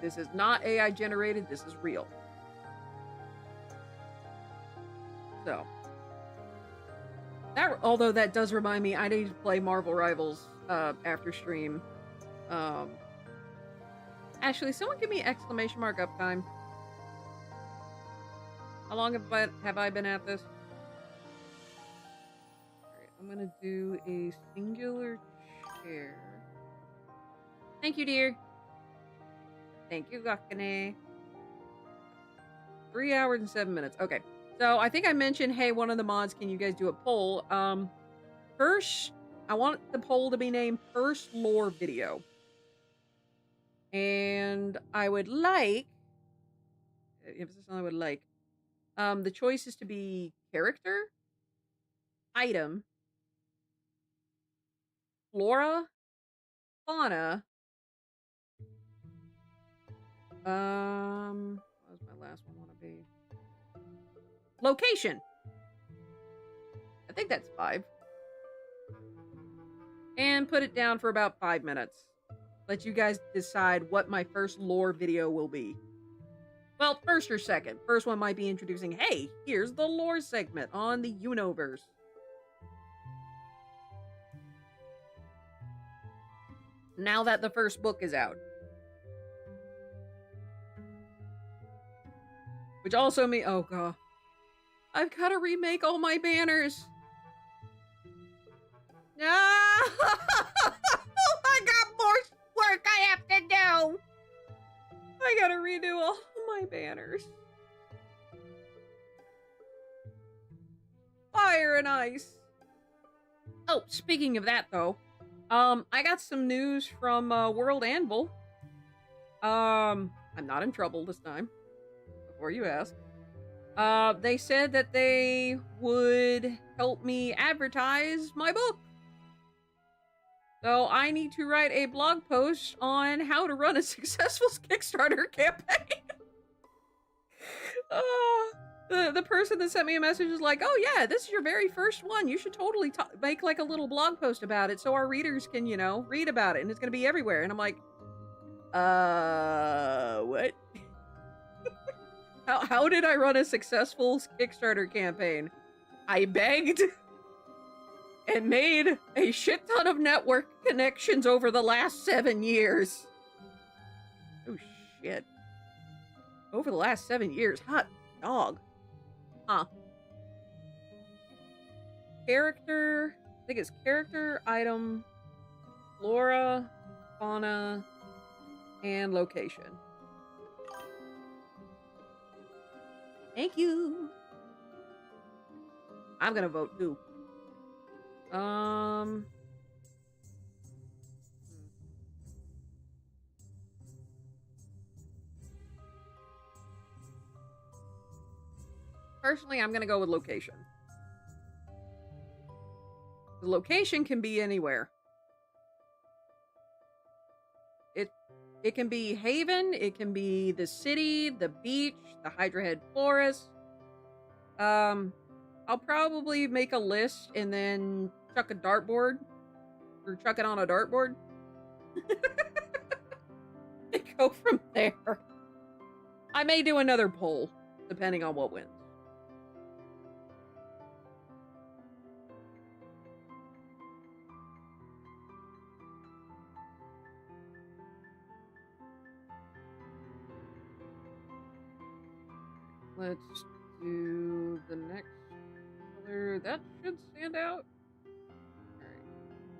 This is not AI generated, this is real. So. Although that does remind me, I need to play Marvel Rivals after stream. Actually, someone give me exclamation mark uptime. How long have I been at this? Alright, I'm gonna do a singular chair. Thank you, dear. Thank you, Gakane. 3 hours and 7 minutes. Okay. So I think I mentioned, hey, one of the mods, can you guys do a poll? First, I want the poll to be named First Lore Video. And I would like, emphasis on I would like, the choices to be character, item, flora, fauna, what was my last one want to be? Location. I think that's 5. And put it down for about 5 minutes. Let you guys decide what my first lore video will be. Well, first or second. First one might be introducing, hey, here's the lore segment on the Universe. Now that the first book is out. Which also means, oh god. I've got to remake all my banners. No! I got more work I have to do. I gotta redo all my banners. Fire and ice. Oh, speaking of that though, I got some news from World Anvil. I'm not in trouble this time, before you ask. They said that they would help me advertise my book. So I need to write a blog post on how to run a successful Kickstarter campaign. The person that sent me a message is like, oh yeah, this is your very first one. You should totally make like a little blog post about it so our readers can, you know, read about it and it's going to be everywhere. And I'm like, what? How did I run a successful Kickstarter campaign? I begged and made a shit ton of network connections over the last 7 years. Oh shit. Over the last 7 years. Hot dog. Huh. Character. I think it's character, item, flora, fauna, and location. Thank you. I'm gonna vote too. Personally, I'm gonna go with location. The location can be anywhere. It can be Haven, it can be the city, the beach, the Hydra Head Forest. I'll probably make a list and then chuck a dartboard. Or chuck it on a dartboard. And go from there. I may do another poll, depending on what wins. Let's do the next color. That should stand out. Alright.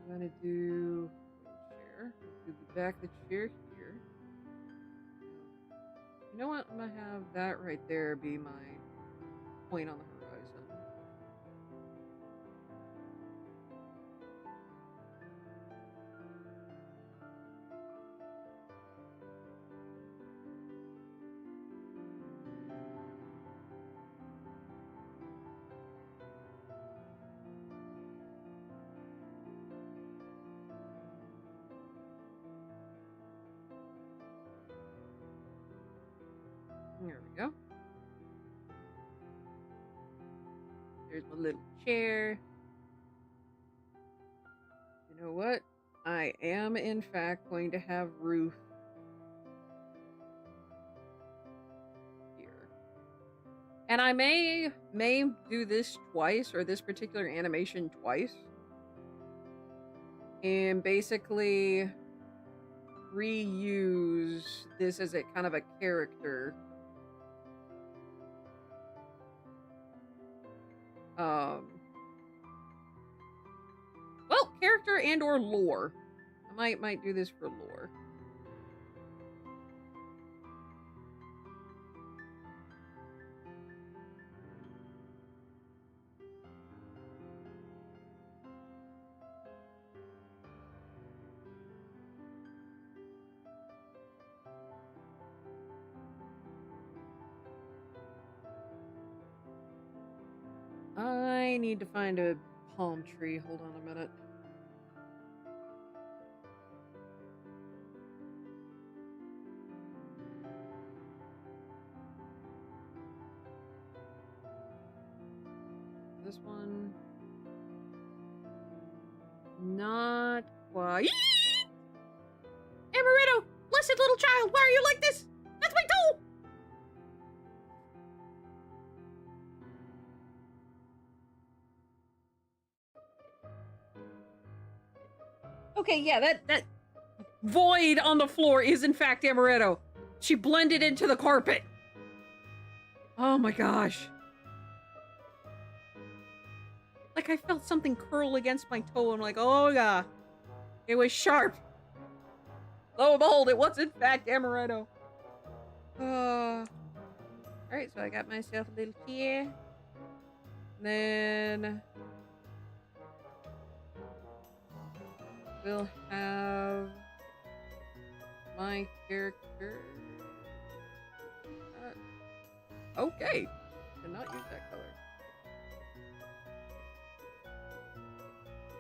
I'm gonna do chair. Let's do the back of the chair here. You know what? I'm gonna have that right there be my point on the horizon. There's my little chair. You know what? I am, in fact, going to have Ruth here. And I may do this twice, or this particular animation twice. And basically reuse this as a kind of a character. Well, character and or lore. I might do this for lore. I need to find a palm tree. Hold on a minute. This one. Not quite. Amaretto! Blessed little child! Why are you like this? That's my toe! Okay, yeah, that void on the floor is in fact Amaretto. She blended into the carpet. Oh my gosh. Like I felt something curl against my toe. I'm like, oh yeah. It was sharp. Lo and behold, it was in fact Amaretto. Alright, so I got myself a little chair. Then we'll have my character. Okay. Did not use that color.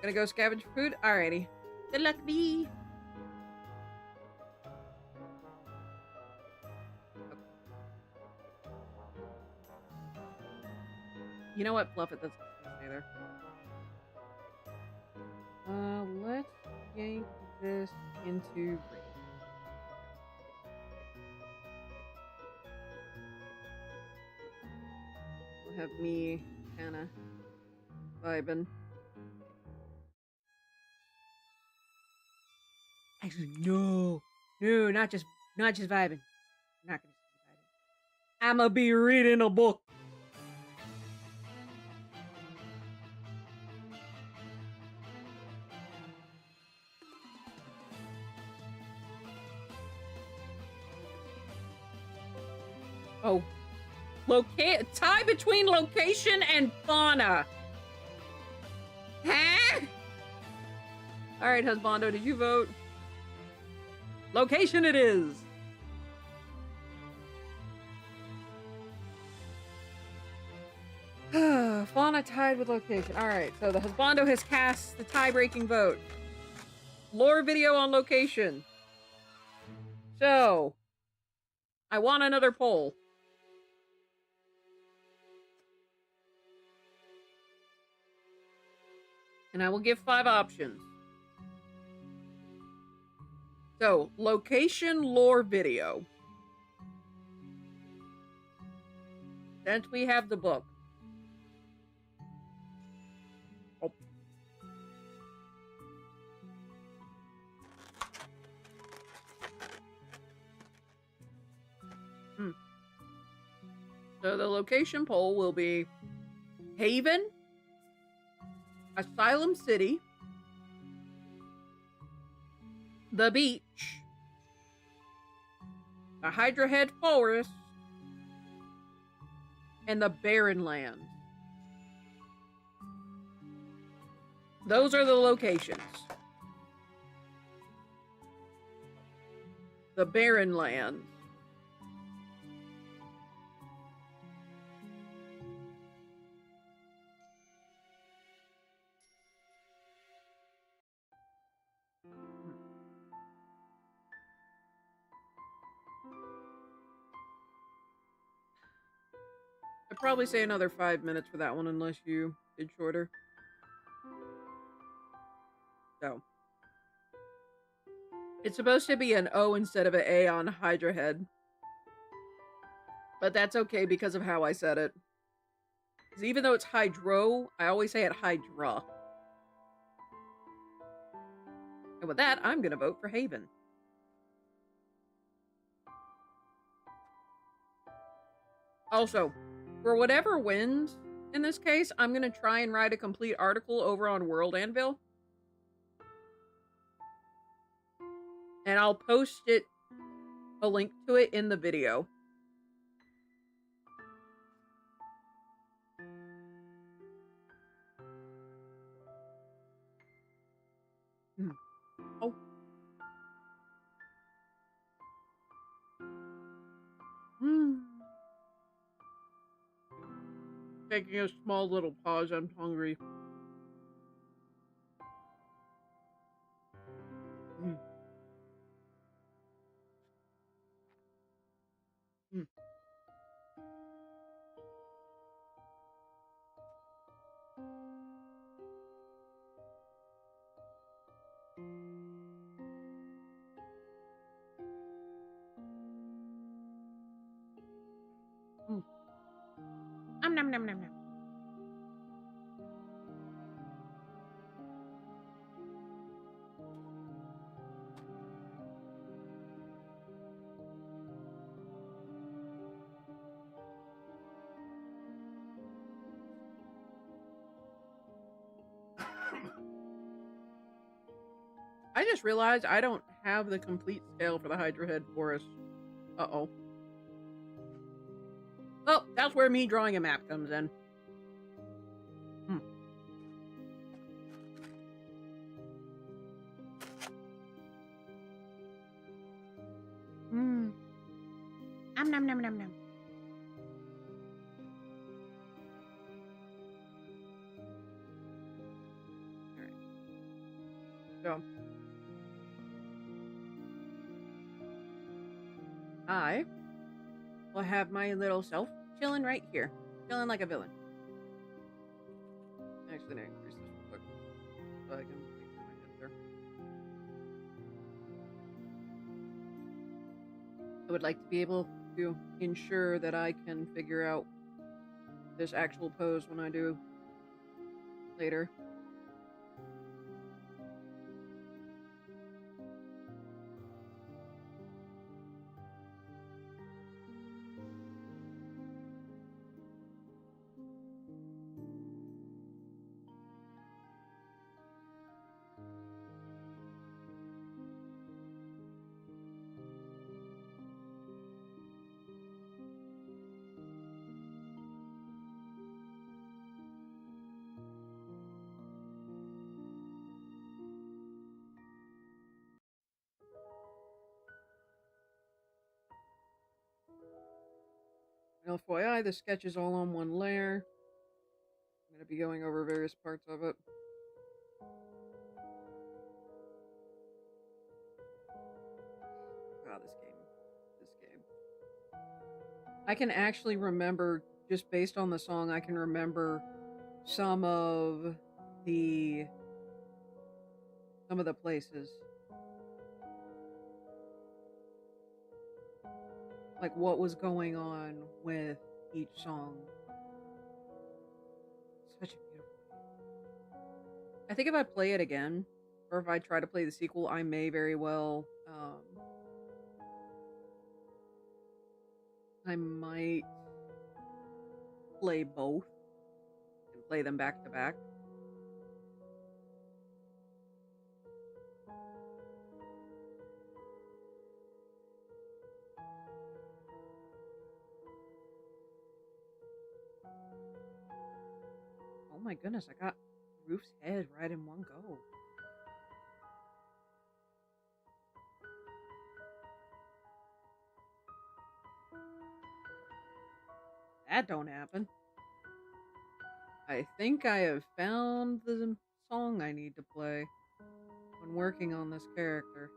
Gonna go scavenge for food? Alrighty. Good luck, me. You know what? Fluff it. That's gonna stay there. Let's yank this into green. We'll have me kinda vibing. Actually, no, not just vibing. I'm not gonna be vibing. I'ma be reading a book. Oh, tie between location and fauna. Huh? All right, husbando, did you vote? Location it is. Fauna tied with location. All right, so the husbando has cast the tie-breaking vote. Lore video on location. So, I want another poll. And I will give 5 options. So, location lore video. Since we have the book. Oh. So the location poll will be Haven, Asylum City, the beach, the Hydra Head Forest, and the Barren Land. Those are the locations. The Barren Land. I'd probably say another 5 minutes for that one unless you did shorter. So. It's supposed to be an O instead of an A on Hydra Head. But that's okay because of how I said it. Because even though it's Hydro, I always say it Hydra. And with that, I'm going to vote for Haven. Also, for whatever wins in this case, I'm going to try and write a complete article over on World Anvil. And I'll post it, a link to it in the video. Oh. Taking a small little pause, I'm hungry. Nom nom nom nom. I just realized I don't have the complete scale for the Hydra Head Forest. Uh-oh. Oh, that's where me drawing a map comes in. Nom nom nom nom. Alright. So. I will have my little self chilling right here. Chilling like a villain. Actually, I'm gonna increase this real quick so I can make my head there. I would like to be able to ensure that I can figure out this actual pose when I do later. FYI, the sketch is all on one layer. I'm going to be going over various parts of it. Wow, this game. I can actually remember, just based on the song, I can remember some of the places. Like what was going on with each song. Such a beautiful game. I think if I play it again, or if I try to play the sequel, I may very well, I might play both and play them back to back. Oh my goodness, I got Roof's head right in one go. That don't happen. I think I have found the song I need to play when working on this character.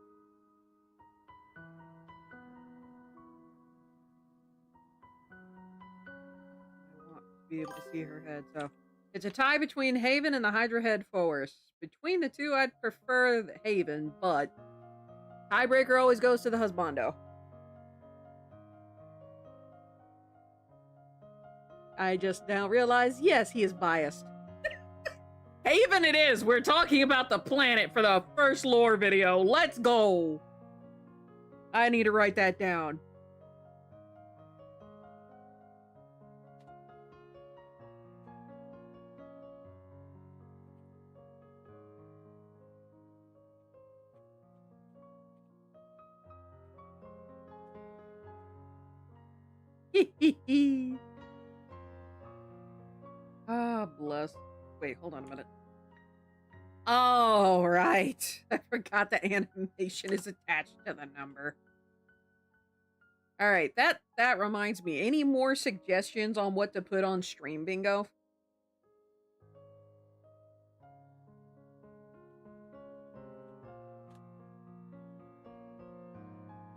be able to see her head. So it's a tie between Haven and the Hydra Head Forest. Between the two, I'd prefer the Haven, but tiebreaker always goes to the husbando. I just now realize, yes, he is biased. Haven it is! We're talking about the planet for the first lore video. Let's go! I need to write that down. Ah, bless. Wait, hold on a minute. Oh, right. I forgot the animation is attached to the number. All right, that reminds me. Any more suggestions on what to put on stream bingo?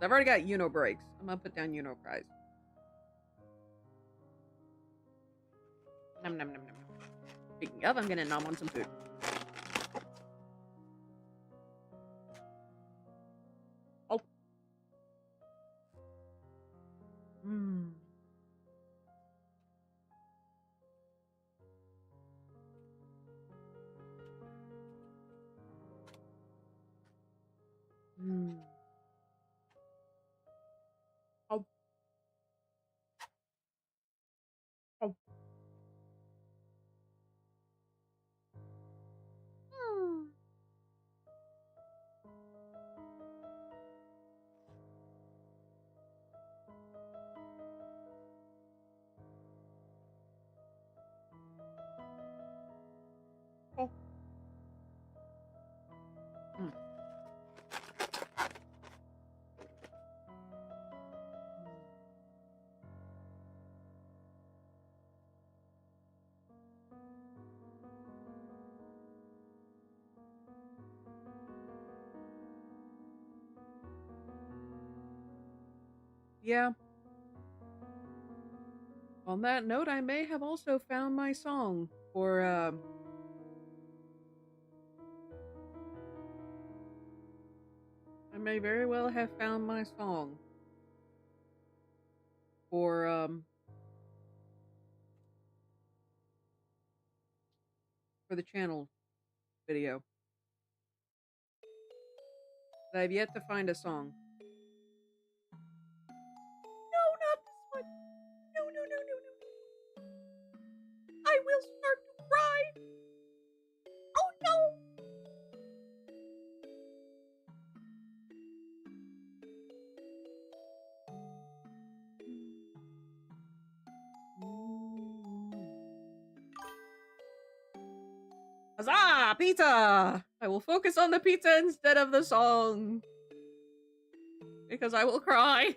I've already got Uno breaks. I'm gonna put down Uno cries. Nom nom nom nom. Speaking of, I'm gonna nom on some food. Oh. Mmm. Mmm. Oh. Oh. Mm. Oh. Mm. Yeah. On that note, I may have also found my song for, I may very well have found my song for the channel video. But I've yet to find a song. No, not this one. No, no, no, no, no. I will start to cry. Oh, no. Huzzah! Pizza! I will focus on the pizza instead of the song. Because I will cry.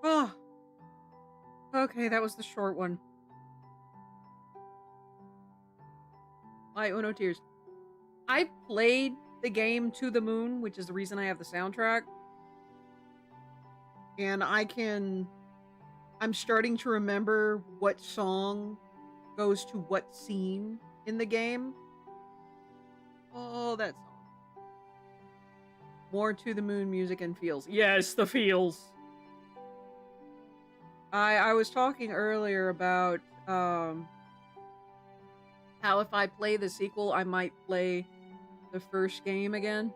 Oh. Okay, that was the short one. My Uno Tears. I played the game To the Moon, which is the reason I have the soundtrack. And I'm starting to remember what song goes to what scene in the game. Oh, that song. More To the Moon music and feels. Yes, the feels. I was talking earlier about how if I play the sequel, I might play the first game again.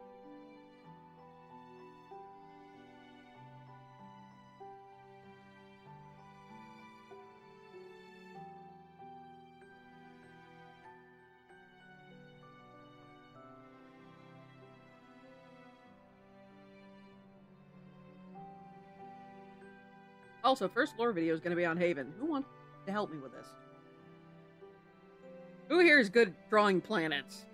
Also, first lore video is going to be on Haven. Who wants to help me with this? Who here is good at drawing planets?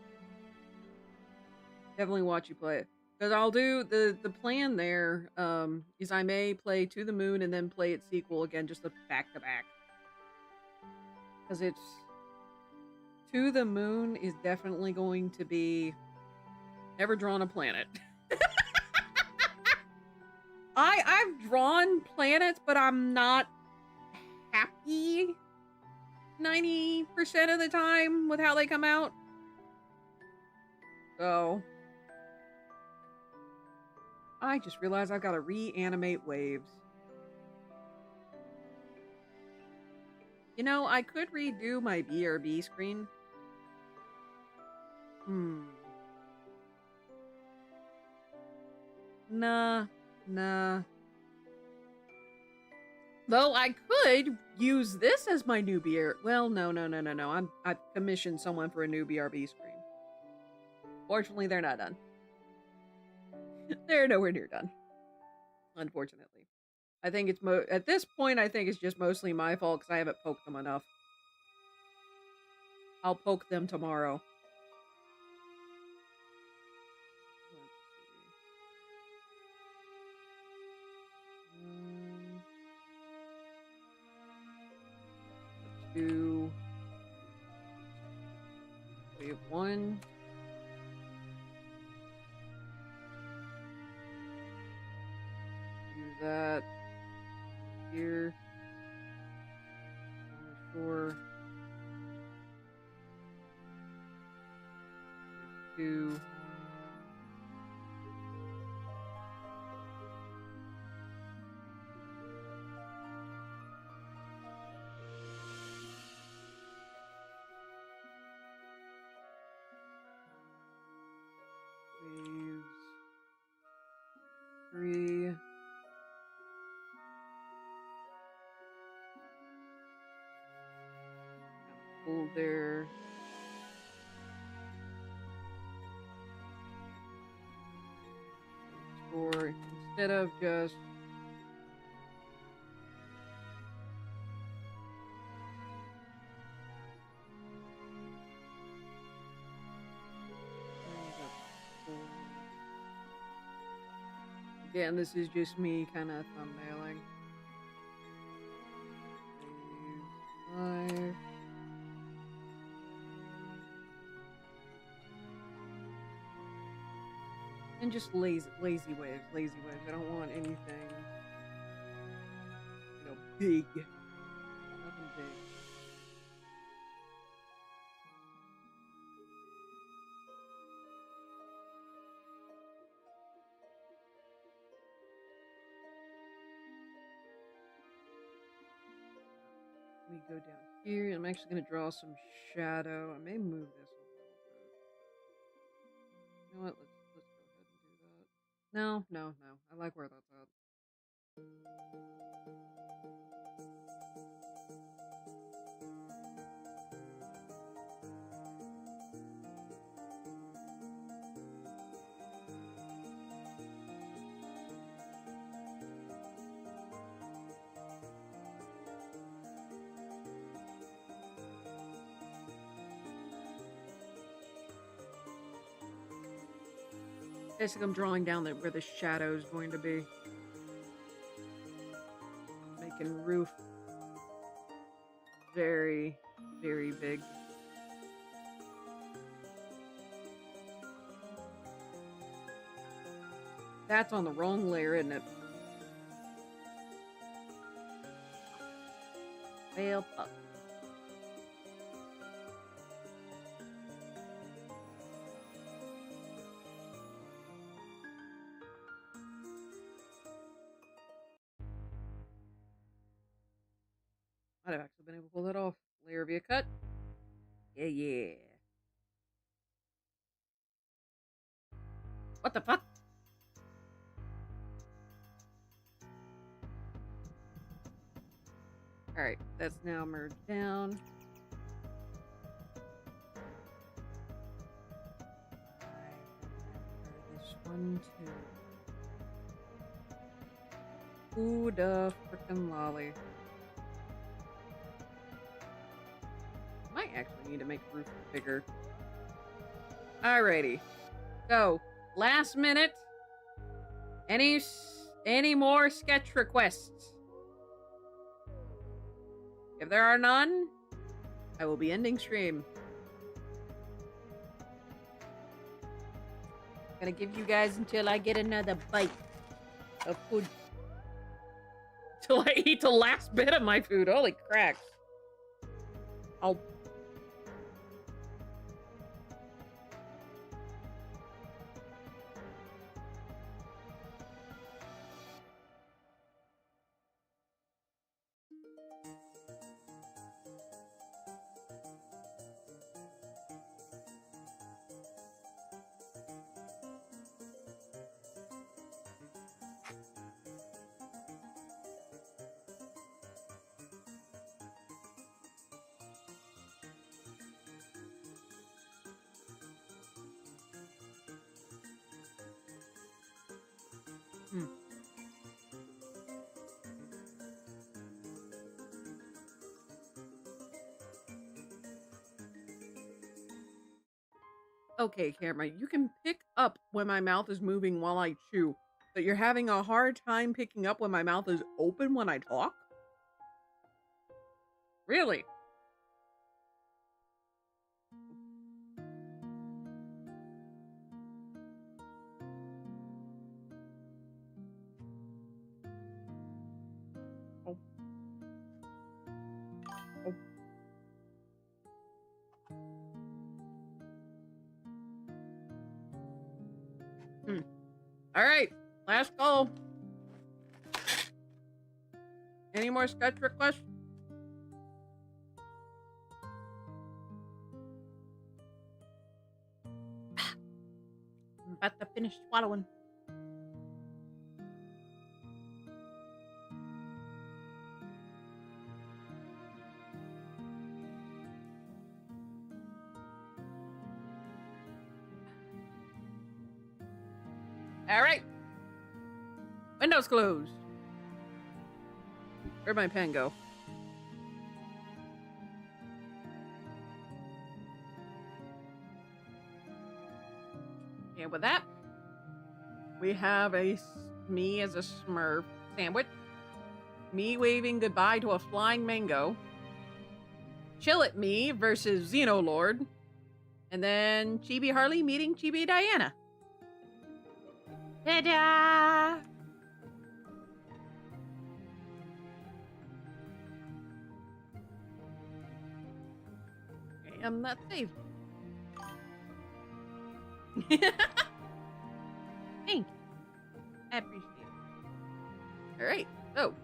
Definitely watch you play it. Because I'll do the plan there is I may play To the Moon and then play its sequel again, just back to back. Because it's To the Moon is definitely going to be never drawn a planet. I've drawn planets, but I'm not happy 90% of the time with how they come out. So I just realized I've got to reanimate waves. You know, I could redo my BRB screen. Nah. Though I could use this as my new BR. Well, no. I've commissioned someone for a new BRB screen. Fortunately, they're not done. They're nowhere near done. Unfortunately. I think it's at this point, I think it's just mostly my fault because I haven't poked them enough. I'll poke them tomorrow. Let's do... We have one. Do that here. Sure. Two. Waves. 3. Hold there. Or instead of just again, this is just me kind of thumbnailing. 5. And just lazy waves. I don't want anything, big. Nothing big. Let me go down here. I'm actually going to draw some shadow. I may move this a little bit. You know what? Let's go ahead and do that. No. I like where that's at. Basically, I'm drawing down where the shadow is going to be. Making roof very, very big. That's on the wrong layer, isn't it? Fail up. I'd have actually been able to pull that off. Layer via cut. Yeah. What the fuck? Alright, that's now merged down. This one, too. Ooh, the frickin' lolly. Might actually need to make the roof bigger. Alrighty. So, last minute. Any more sketch requests? If there are none, I will be ending stream. Gonna give you guys until I get another bite of food. till I eat the last bit of my food. Holy cracks. I'll... Okay, camera, you can pick up when my mouth is moving while I chew, but you're having a hard time picking up when my mouth is open when I talk? Really? Oh. Oh. All right, last call. Any more sketch requests? I'm about to finish swallowing. All right. Windows closed. Where'd my pen go? And with that, we have me as a Smurf sandwich, me waving goodbye to a flying mango, Chill at Me versus Xenolord, and then Chibi Harley meeting Chibi Diana. Ta-da! I'm not safe. Thank you. I appreciate it. Alright, so.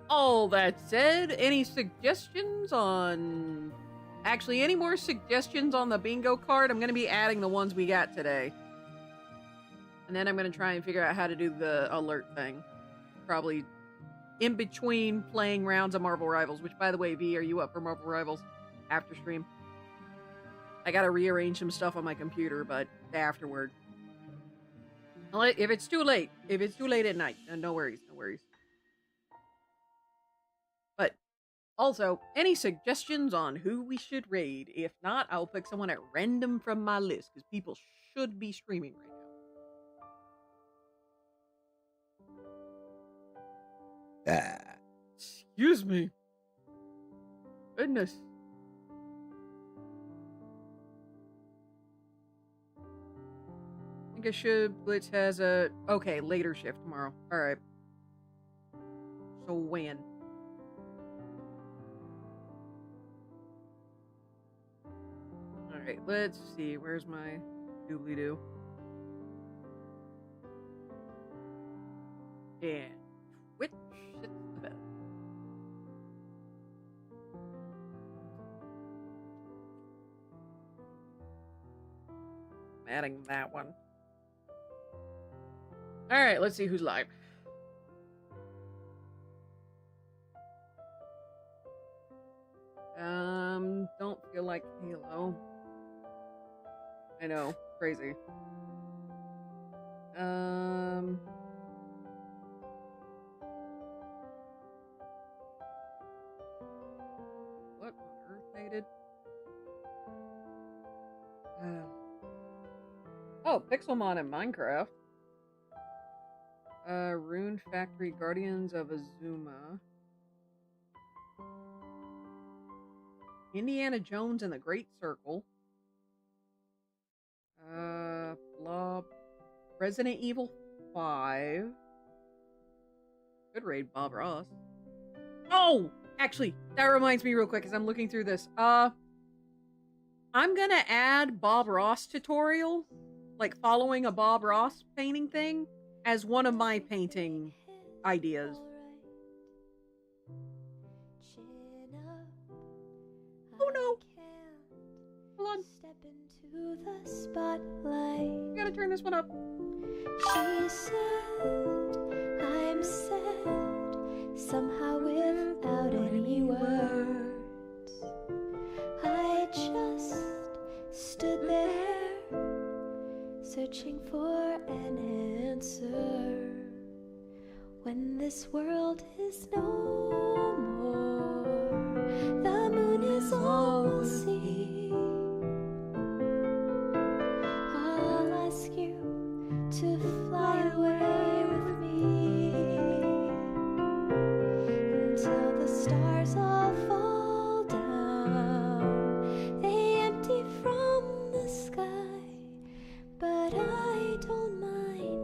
All that said, any suggestions on... Actually, any more suggestions on the bingo card? I'm going to be adding the ones we got today. And then I'm going to try and figure out how to do the alert thing. Probably in between playing rounds of Marvel Rivals. Which, by the way, V, are you up for Marvel Rivals after stream? I got to rearrange some stuff on my computer, but afterward. If it's too late. If it's too late at night, no worries, no worries. But also, any suggestions on who we should raid? If not, I'll pick someone at random from my list, because people should be streaming right now. Excuse me. Goodness. I think I should. Blitz has a... Okay, later shift tomorrow. Alright. So when? Alright, let's see. Where's my doobly-doo? And Twitch. It's the best. I'm adding that one. Alright, let's see who's live. Don't feel like Halo. I know, crazy. What on earth made it? Oh, Pixelmon in Minecraft. Rune Factory Guardians of Azuma. Indiana Jones and the Great Circle. Blob. Resident Evil 5. Could raid Bob Ross. Oh, actually, that reminds me real quick as I'm looking through this. I'm gonna add Bob Ross tutorial, like following a Bob Ross painting thing, as one of my painting ideas. Oh no! Hold on. Step into the spotlight. Gotta turn this one up. She said, I'm sad, somehow without any words. I just stood there, searching for an answer. When this world is no more, the moon is all we'll see. I'll ask you to fly away with me until the stars all fall down. They empty from the sky, but I don't mind.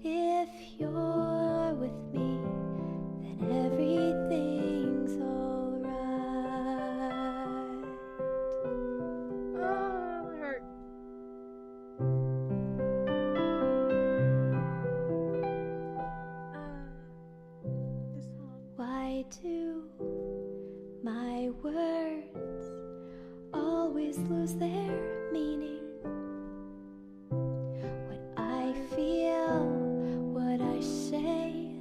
If you're with me, then everything's alright. Oh, my heart. This song. Why do my words always lose their meaning? What I feel, what I say,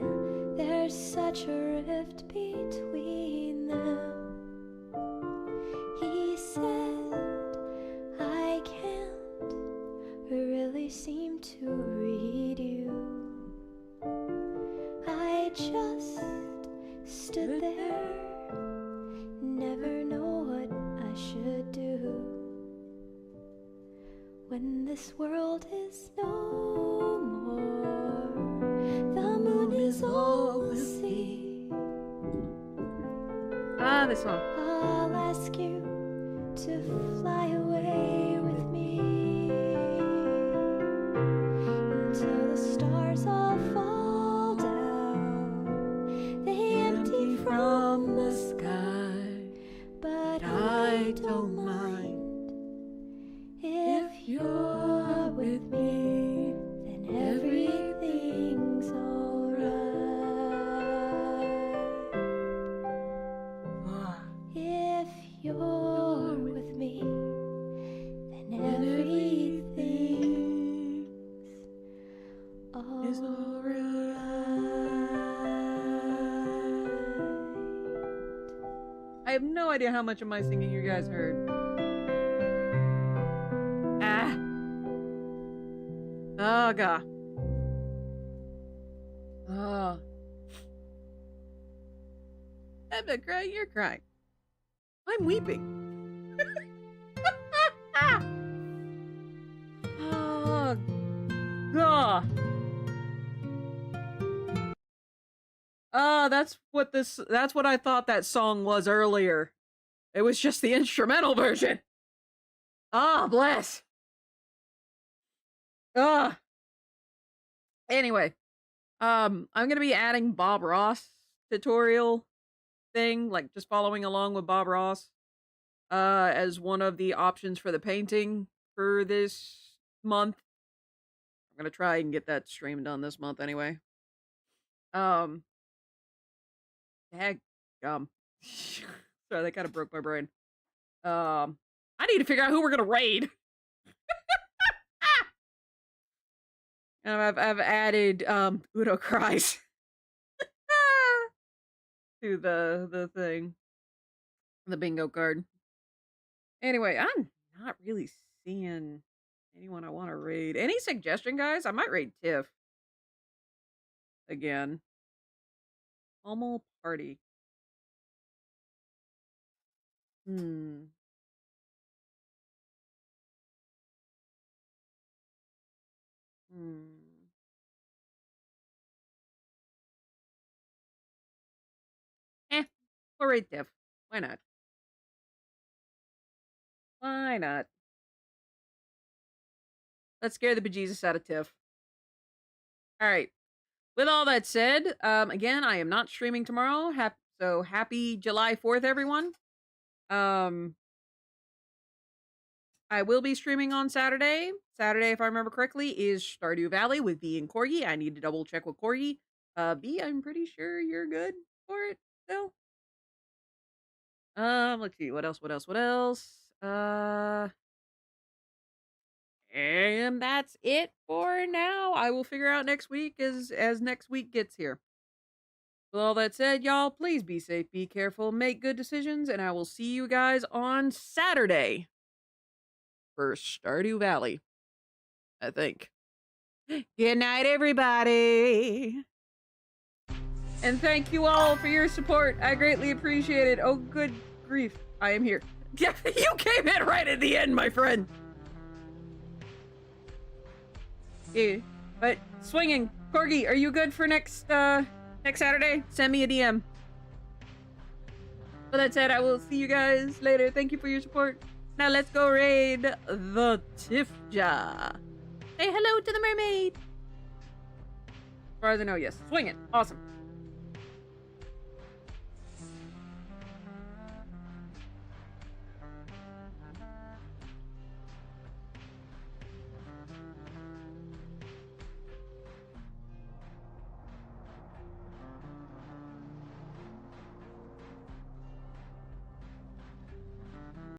there's such a rift between them. He said, I can't really seem to read you. I just stood there, never know what I should do. When this world is no more, the moon is all we'll see. Ah, this one. I'll ask you to fly away with me until the stars all fall down. They empty from the sky, but I don't mind. If you're with me, then everything's alright. If you're with me, then everything's alright. I have no idea how much of my singing you guys heard. Ah. Oh, God. Oh. I'm not crying, you're crying. I'm weeping. Oh, God. That's what I thought that song was earlier. It was just the instrumental version. Ah, bless. Anyway, I'm gonna be adding Bob Ross tutorial thing, like just following along with Bob Ross, as one of the options for the painting for this month. I'm gonna try and get that stream done this month anyway. Heck, sorry, that kind of broke my brain. I need to figure out who we're gonna raid. And I've added Udo Cries to the thing, the bingo card. Anyway, I'm not really seeing anyone I want to raid. Any suggestion, guys? I might raid Tiff again. Almost party. Hmm. We'll raid Tiff. Why not? Why not? Let's scare the bejesus out of Tiff. All right. With all that said, again, I am not streaming tomorrow. So happy July 4th, everyone. I will be streaming on Saturday. Saturday, if I remember correctly, is Stardew Valley with B and Corgi. I need to double check with Corgi. B, I'm pretty sure you're good for it still. Let's see, what else? And that's it for now. I will figure out next week as next week gets here. With all that said, y'all, please be safe, be careful, make good decisions, and I will see you guys on Saturday for Stardew Valley, I think. Good night, everybody. And thank you all for your support. I greatly appreciate it. Oh, good grief. I am here. Yeah, you came in right at the end, my friend. Yeah, but swinging. Corgi, are you good for next Saturday? Send me a DM. With that said, I will see you guys later. Thank you for your support. Now let's go raid the Tiff Jar. Say hello to the mermaid. As far as I know, yes. Swing it. Awesome.